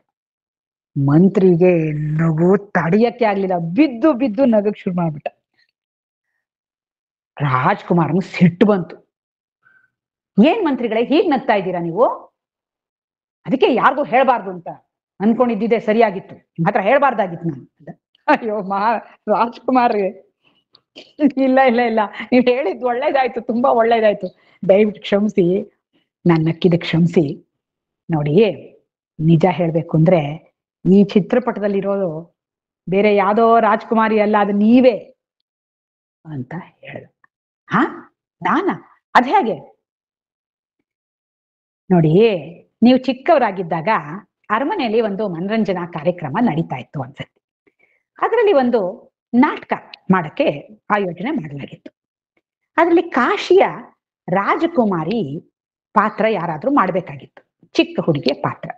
ಮಂತ್ರಿಗೆ ನಗು ತಡೆಯಕ್ಕೆ ಆಗ್ಲಿಲ್ಲ, ಬಿದ್ದು ಬಿದ್ದು ನಗಕ್ ಶುರು ಮಾಡ್ಬಿಟ್ಟ. ರಾಜ್ಕುಮಾರ್ನ ಸಿಟ್ಟು ಬಂತು. ಏನ್ ಮಂತ್ರಿಗಳೇ ಹೀಗ್ ನಗ್ತಾ ಇದ್ದೀರಾ ನೀವು? ಅದಕ್ಕೆ ಯಾರಿಗೂ ಹೇಳ್ಬಾರ್ದು ಅಂತ ಅನ್ಕೊಂಡಿದ್ದಿದೆ, ಸರಿಯಾಗಿತ್ತು. ನಿಮ್ ಹತ್ರ ಹೇಳ್ಬಾರ್ದಾಗಿತ್ತು ನಾನು. ಅಯ್ಯೋ ರಾಜ್ಕುಮಾರ್, ಇಲ್ಲ ಇಲ್ಲ ಇಲ್ಲ, ನೀವ್ ಹೇಳಿದ್ ಒಳ್ಳೇದಾಯ್ತು, ತುಂಬಾ ಒಳ್ಳೇದಾಯ್ತು. ದಯವಿಟ್ಟು ಕ್ಷಮಿಸಿ, ನಾನ್ ನಕ್ಕಿದ ಕ್ಷಮಿಸಿ. ನೋಡಿ, ನಿಜ ಹೇಳ್ಬೇಕು ಅಂದ್ರೆ ಈ ಚಿತ್ರಪಟದಲ್ಲಿರೋದು ಬೇರೆ ಯಾವ್ದೋ ರಾಜ್ಕುಮಾರಿ ಅಲ್ಲ, ಅದು ನೀವೇ ಅಂತ ಹೇಳ್ದ. ನಾನಾ? ಅದ್ ಹೇಗೆ? ನೋಡಿ, ನೀವು ಚಿಕ್ಕವರಾಗಿದ್ದಾಗ ಅರಮನೆಯಲ್ಲಿ ಒಂದು ಮನರಂಜನಾ ಕಾರ್ಯಕ್ರಮ ನಡೀತಾ ಇತ್ತು ಅನ್ಸತ್ತೆ. ಅದರಲ್ಲಿ ಒಂದು ನಾಟಕ ಮಾಡಕ್ಕೆ ಆಯೋಜನೆ ಮಾಡಲಾಗಿತ್ತು. ಅದರಲ್ಲಿ ಕಾಶಿಯ ರಾಜಕುಮಾರಿ ಪಾತ್ರ ಯಾರಾದ್ರೂ ಮಾಡ್ಬೇಕಾಗಿತ್ತು, ಚಿಕ್ಕ ಹುಡುಗಿಯ ಪಾತ್ರ.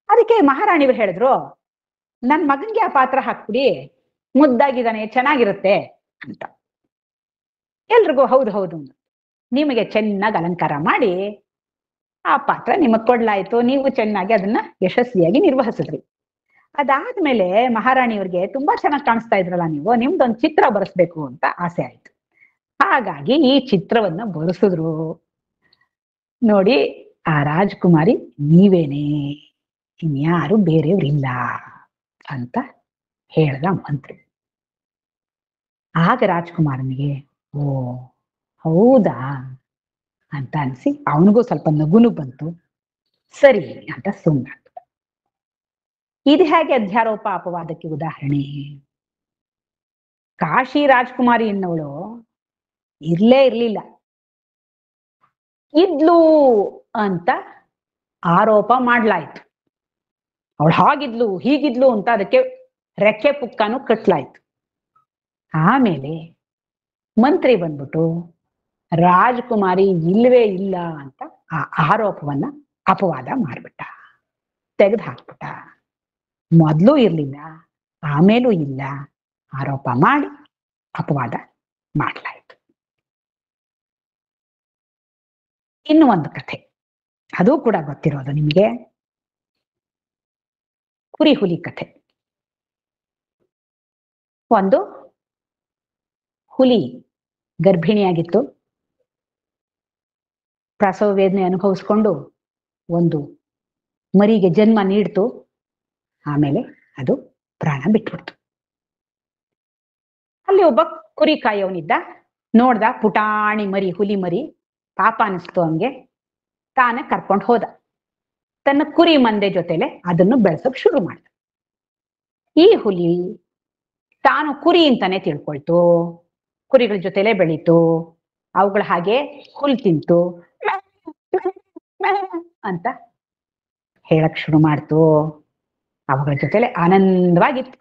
ಅದಕ್ಕೆ ಮಹಾರಾಣಿಯವರು ಹೇಳಿದ್ರು, ನನ್ ಮಗನ್ಗೆ ಆ ಪಾತ್ರ ಹಾಕ್ಬಿಡಿ, ಮುದ್ದಾಗಿದ್ದಾನೆ, ಚೆನ್ನಾಗಿರುತ್ತೆ ಅಂತ. ಎಲ್ರಿಗೂ ಹೌದು ಹೌದು, ನಿಮಗೆ ಚೆನ್ನಾಗಿ ಅಲಂಕಾರ ಮಾಡಿ ಆ ಪಾತ್ರ ನಿಮಗ್ ಕೊಡ್ಲಾಯ್ತು. ನೀವು ಚೆನ್ನಾಗಿ ಅದನ್ನ ಯಶಸ್ವಿಯಾಗಿ ನಿರ್ವಹಿಸಿದ್ರಿ. ಅದಾದ್ಮೇಲೆ ಮಹಾರಾಣಿಯವ್ರಿಗೆ ತುಂಬಾ ಚೆನ್ನಾಗಿ ಕಾಣಿಸ್ತಾ ಇದ್ರಲ್ಲ ನೀವು, ನಿಮ್ದೊಂದು ಚಿತ್ರ ಬರೆಸ್ಬೇಕು ಅಂತ ಆಸೆ ಆಯ್ತು. ಹಾಗಾಗಿ ಈ ಚಿತ್ರವನ್ನ ಬರೆಸಿದ್ರು. ನೋಡಿ, ಆ ರಾಜ್ಕುಮಾರಿ ನೀವೇನೆ, ಇನ್ಯಾರು ಬೇರೆಯವ್ರಿಲ್ಲ ಅಂತ ಹೇಳ್ದ ಮಂತ್ರಿ. ಆಗ ರಾಜ್ಕುಮಾರನಿಗೆ ಓ ಹೌದಾ ಅಂತ ಅನ್ಸಿ ಅವನಿಗೂ ಸ್ವಲ್ಪ ನಗುನು ಬಂತು. ಸರಿ ಅಂತ ಸುಮ್ಮನಾಗ್ತದೆ. ಇದು ಹೇಗೆ ಅಧ್ಯಾರೋಪ ಅಪವಾದಕ್ಕೆ ಉದಾಹರಣೆ? ಕಾಶಿ ರಾಜ್ಕುಮಾರಿ ಎನ್ನವಳು ಇರ್ಲೇ ಇರ್ಲಿಲ್ಲ, ಇದ್ಲು ಅಂತ ಆರೋಪ ಮಾಡ್ಲಾಯ್ತು. ಅವಳು ಹಾಗಿದ್ಲು ಹೀಗಿದ್ಲು ಅಂತ ಅದಕ್ಕೆ ರೆಕ್ಕೆ ಪುಕ್ಕನು ಕಟ್ಲಾಯ್ತು. ಆಮೇಲೆ ಮಂತ್ರಿ ಬಂದ್ಬಿಟ್ಟು ರಾಜ್ಕುಮಾರಿ ಇಲ್ವೇ ಇಲ್ಲ ಅಂತ ಆ ಆರೋಪವನ್ನ ಅಪವಾದ ಮಾಡ್ಬಿಟ್ಟ, ತೆಗೆದು ಹಾಕ್ಬಿಟ್ಟ. ಮೊದ್ಲು ಇರ್ಲಿಲ್ಲ, ಆಮೇಲೂ ಇಲ್ಲ, ಆರೋಪ ಮಾಡಿ ಅಪವಾದ ಮಾಡ್ಲಾಯ್ತು. ಇನ್ನು ಒಂದು ಕಥೆ, ಅದು ಕೂಡ ಗೊತ್ತಿರೋದು ನಿಮಗೆ, ಕುರಿ ಹುಲಿ ಕಥೆ. ಒಂದು ಹುಲಿ ಗರ್ಭಿಣಿಯಾಗಿತ್ತು, ಪ್ರಸವ ವೇದನೆ ಅನುಭವಿಸ್ಕೊಂಡು ಒಂದು ಮರಿಗೆ ಜನ್ಮ ನೀಡ್ತು. ಆಮೇಲೆ ಅದು ಪ್ರಾಣ ಬಿಟ್ಬಿಡ್ತು. ಅಲ್ಲಿ ಒಬ್ಬ ಕುರಿ ಕಾಯೋನಿದ್ದ, ನೋಡ್ದ ಪುಟಾಣಿ ಮರಿ, ಹುಲಿ ಮರಿ, ಪಾಪ ಅನಿಸ್ತು ಹಂಗೆ, ತಾನೇ ಕರ್ಕೊಂಡು ಹೋದ. ತನ್ನ ಕುರಿ ಮಂದೆ ಜೊತೆಲೆ ಅದನ್ನು ಬೆಳೆಸೋಕ್ ಶುರು ಮಾಡ್ದ. ಈ ಹುಲಿ ತಾನು ಕುರಿ ಅಂತಾನೆ ತಿಳ್ಕೊಳ್ತು, ಕುರಿಗಳ ಜೊತೆಲೆ ಬೆಳೀತು, ಅವುಗಳ ಹಾಗೆ ಹುಲ್ ತಿಂತು ಅಂತ ಹೇಳಕ್ ಶುರು ಮಾಡ್ತು. ಅವುಗಳ ಜೊತೆಲೆ ಆನಂದವಾಗಿತ್ತು.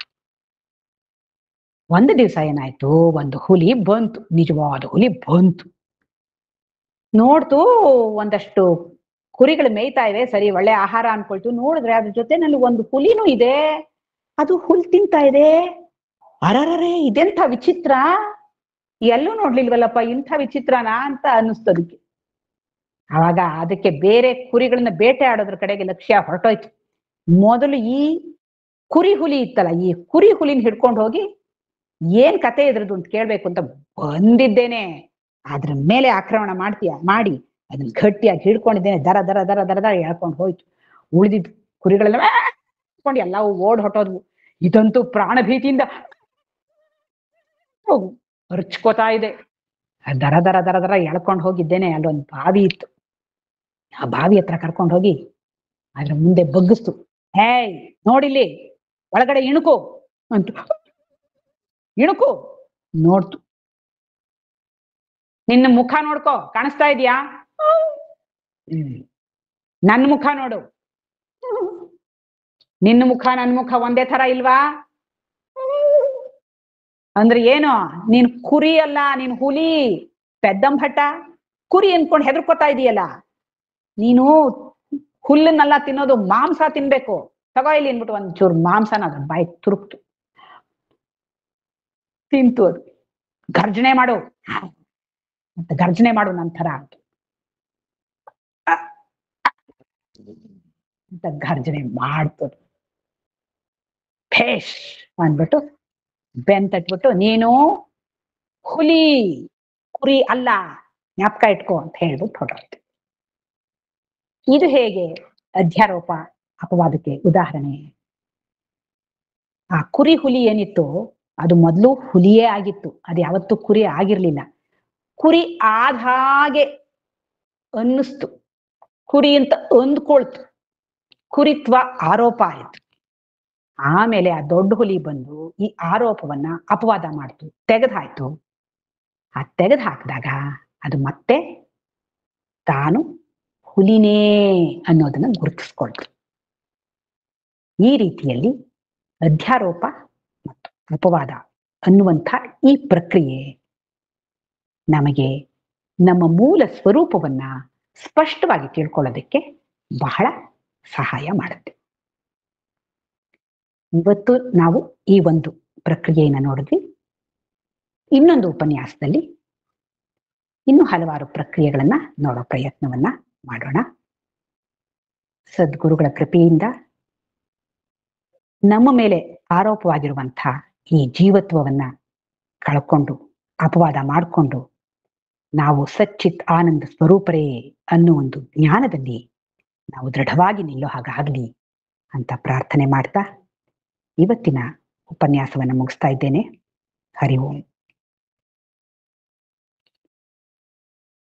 ಒಂದು ದಿವಸ ಏನಾಯ್ತು, ಒಂದು ಹುಲಿ ಬಂತು, ನಿಜವಾದ ಹುಲಿ ಬಂತು. ನೋಡ್ತು ಒಂದಷ್ಟು ಕುರಿಗಳು ಮೇಯ್ತಾ ಇವೆ, ಸರಿ ಒಳ್ಳೆ ಆಹಾರ ಅನ್ಕೊಳ್ತು. ನೋಡಿದ್ರೆ ಅದ್ರ ಜೊತೆನಲ್ಲಿ ಒಂದು ಹುಲಿನೂ ಇದೆ, ಅದು ಹುಲ್ ತಿಂತಾ ಇದೆ. ಅರರರೆ, ಇದೆಂಥ ವಿಚಿತ್ರ, ಎಲ್ಲೂ ನೋಡ್ಲಿಲ್ವಲ್ಲಪ್ಪ ಇಂಥ ವಿಚಿತ್ರನಾ ಅಂತ ಅನ್ನಿಸ್ತದಕ್ಕೆ. ಆವಾಗ ಅದಕ್ಕೆ ಬೇರೆ ಕುರಿಗಳನ್ನ ಬೇಟೆ ಆಡೋದ್ರ ಕಡೆಗೆ ಲಕ್ಷ್ಯ ಹೊರಟೋಯ್ತು. ಮೊದಲು ಈ ಕುರಿ ಹುಲಿ ಇತ್ತಲ್ಲ, ಈ ಕುರಿ ಹುಲಿನ ಹಿಡ್ಕೊಂಡು ಹೋಗಿ ಏನ್ ಕತೆ ಇದ್ರದ್ದು ಅಂತ ಕೇಳ್ಬೇಕು ಅಂತ ಬಂದಿದ್ದೇನೆ, ಅದ್ರ ಮೇಲೆ ಆಕ್ರಮಣ ಮಾಡಿ ಅದನ್ನ ಗಟ್ಟಿಯಾಗಿ ಹಿಡ್ಕೊಂಡಿದ್ದೇನೆ. ದರ ದರ ದರ ದರ ದರ ಹೇಳ್ಕೊಂಡು ಹೋಯ್ತು. ಉಳಿದಿದ್ ಕುರಿಗಳೆಲ್ಲ ಎಲ್ಲವೂ ಓಡ್ ಹೊಟ್ಟೋದ್ವು. ಇದಂತೂ ಪ್ರಾಣ ಭೀತಿಯಿಂದ ಅರ್ಚ್ಕೋತಾ ಇದೆ. ದರ ದರ ದರ ದರ ಎಳ್ಕೊಂಡು ಹೋಗಿದ್ದೇನೆ. ಅಲ್ಲೊಂದು ಬಾವಿ ಇತ್ತು, ಆ ಬಾವಿ ಹತ್ರ ಕರ್ಕೊಂಡು ಹೋಗಿ ಅದ್ರ ಮುಂದೆ ಬಗ್ಗಿಸ್ತು. ಹೇಯ್ ನೋಡಿಲ್ಲಿ, ಒಳಗಡೆ ಇಣುಕು, ಅಂತ ಇಣುಕು ನೋಡ್ತು. ನಿನ್ನ ಮುಖ ನೋಡ್ಕೋ, ಕಾಣಿಸ್ತಾ ಇದೆಯಾ? ನನ್ನ ಮುಖ ನೋಡು. ನಿನ್ನ ಮುಖ ನನ್ನ ಮುಖ ಒಂದೇ ತರ ಇಲ್ವಾ? ಅಂದ್ರೆ ಏನು? ನೀನ್ ಕುರಿ ಅಲ್ಲ, ನೀನ್ ಹುಲಿ. ಪೆದ್ದಂಭಟ್ಟ ಕುರಿ ಅನ್ಕೊಂಡು ಹೆದರ್ಕೋತಾ ಇದೀಯಲ್ಲ. ನೀನು ಹುಲ್ಲನ್ನೆಲ್ಲ ತಿನ್ನೋದು, ಮಾಂಸ ತಿನ್ಬೇಕು. ತಗೋ ಇಲ್ಲಿ ಅನ್ಬಿಟ್ಟು ಒಂಚೂರು ಮಾಂಸನ ಅದ್ರ ಬಾಯಿ ತುರುಕ್ತು. ತಿಂತು ಅದು. ಗರ್ಜನೆ ಮಾಡು ಅಂತ ಗರ್ಜನೆ ಮಾಡು ನಂತರ ಅಂತ ಗರ್ಜನೆ ಮಾಡ್ತದ. ಭೇಷ್ ಅಂದ್ಬಿಟ್ಟು ಬೆಂತಟ್ಬಿಟ್ಟು, ನೀನು ಹುಲಿ ಕುರಿ ಅಲ್ಲ, ಜ್ಞಾಪಕ ಇಟ್ಕೋ ಅಂತ ಹೇಳ್ಬಿಟ್ಟು ಹೊರಟು. ಇದು ಹೇಗೆ ಅಧ್ಯಾರೋಪ ಅಪವಾದಕ್ಕೆ ಉದಾಹರಣೆ. ಆ ಕುರಿ ಹುಲಿ ಏನಿತ್ತು ಅದು ಮೊದಲು ಹುಲಿಯೇ ಆಗಿತ್ತು, ಅದು ಯಾವತ್ತೂ ಕುರಿ ಆಗಿರ್ಲಿಲ್ಲ. ಕುರಿ ಆದ ಹಾಗೆ ಅನ್ನಿಸ್ತು, ಕುರಿ ಅಂತ ಅಂದ್ಕೊಳ್ತು, ಕುರಿತ್ವ ಆರೋಪ ಆಯಿತು. ಆಮೇಲೆ ಆ ದೊಡ್ಡ ಹುಲಿ ಬಂದು ಈ ಆರೋಪವನ್ನ ಅಪವಾದ ಮಾಡ್ತು, ತೆಗೆದಾಯ್ತು. ಆ ತೆಗೆದು ಹಾಕಿದಾಗ ಅದು ಮತ್ತೆ ತಾನು ಹುಲಿನೇ ಅನ್ನೋದನ್ನ ಗುರುತಿಸ್ಕೊಳ್ತು. ಈ ರೀತಿಯಲ್ಲಿ ಅಧ್ಯಾರೋಪ ಮತ್ತು ಅಪವಾದ ಅನ್ನುವಂಥ ಈ ಪ್ರಕ್ರಿಯೆ ನಮಗೆ ನಮ್ಮ ಮೂಲ ಸ್ವರೂಪವನ್ನ ಸ್ಪಷ್ಟವಾಗಿ ತಿಳ್ಕೊಳ್ಳೋದಕ್ಕೆ ಬಹಳ ಸಹಾಯ ಮಾಡುತ್ತೆ. ಇವತ್ತು ನಾವು ಈ ಒಂದು ಪ್ರಕ್ರಿಯೆಯನ್ನು ನೋಡಿದ್ವಿ. ಇನ್ನೊಂದು ಉಪನ್ಯಾಸದಲ್ಲಿ ಇನ್ನೂ ಹಲವಾರು ಪ್ರಕ್ರಿಯೆಗಳನ್ನ ನೋಡೋ ಪ್ರಯತ್ನವನ್ನ ಮಾಡೋಣ. ಸದ್ಗುರುಗಳ ಕೃಪೆಯಿಂದ ನಮ್ಮ ಮೇಲೆ ಆರೋಪವಾಗಿರುವಂಥ ಈ ಜೀವತ್ವವನ್ನ ಕಳ್ಕೊಂಡು, ಅಪವಾದ ಮಾಡಿಕೊಂಡು ನಾವು ಸಚ್ಚಿತ್ ಆನಂದ ಸ್ವರೂಪರೇ ಅನ್ನೋ ಒಂದು ಜ್ಞಾನದಲ್ಲಿ ನಾವು ದೃಢವಾಗಿ ನಿಲ್ಲೋ ಹಾಗಾಗ್ಲಿ ಅಂತ ಪ್ರಾರ್ಥನೆ ಮಾಡ್ತಾ ಇವತ್ತಿನ ಉಪನ್ಯಾಸವನ್ನು ಮುಗಿಸ್ತಾ ಇದ್ದೇನೆ. ಹರಿ ಓಂ.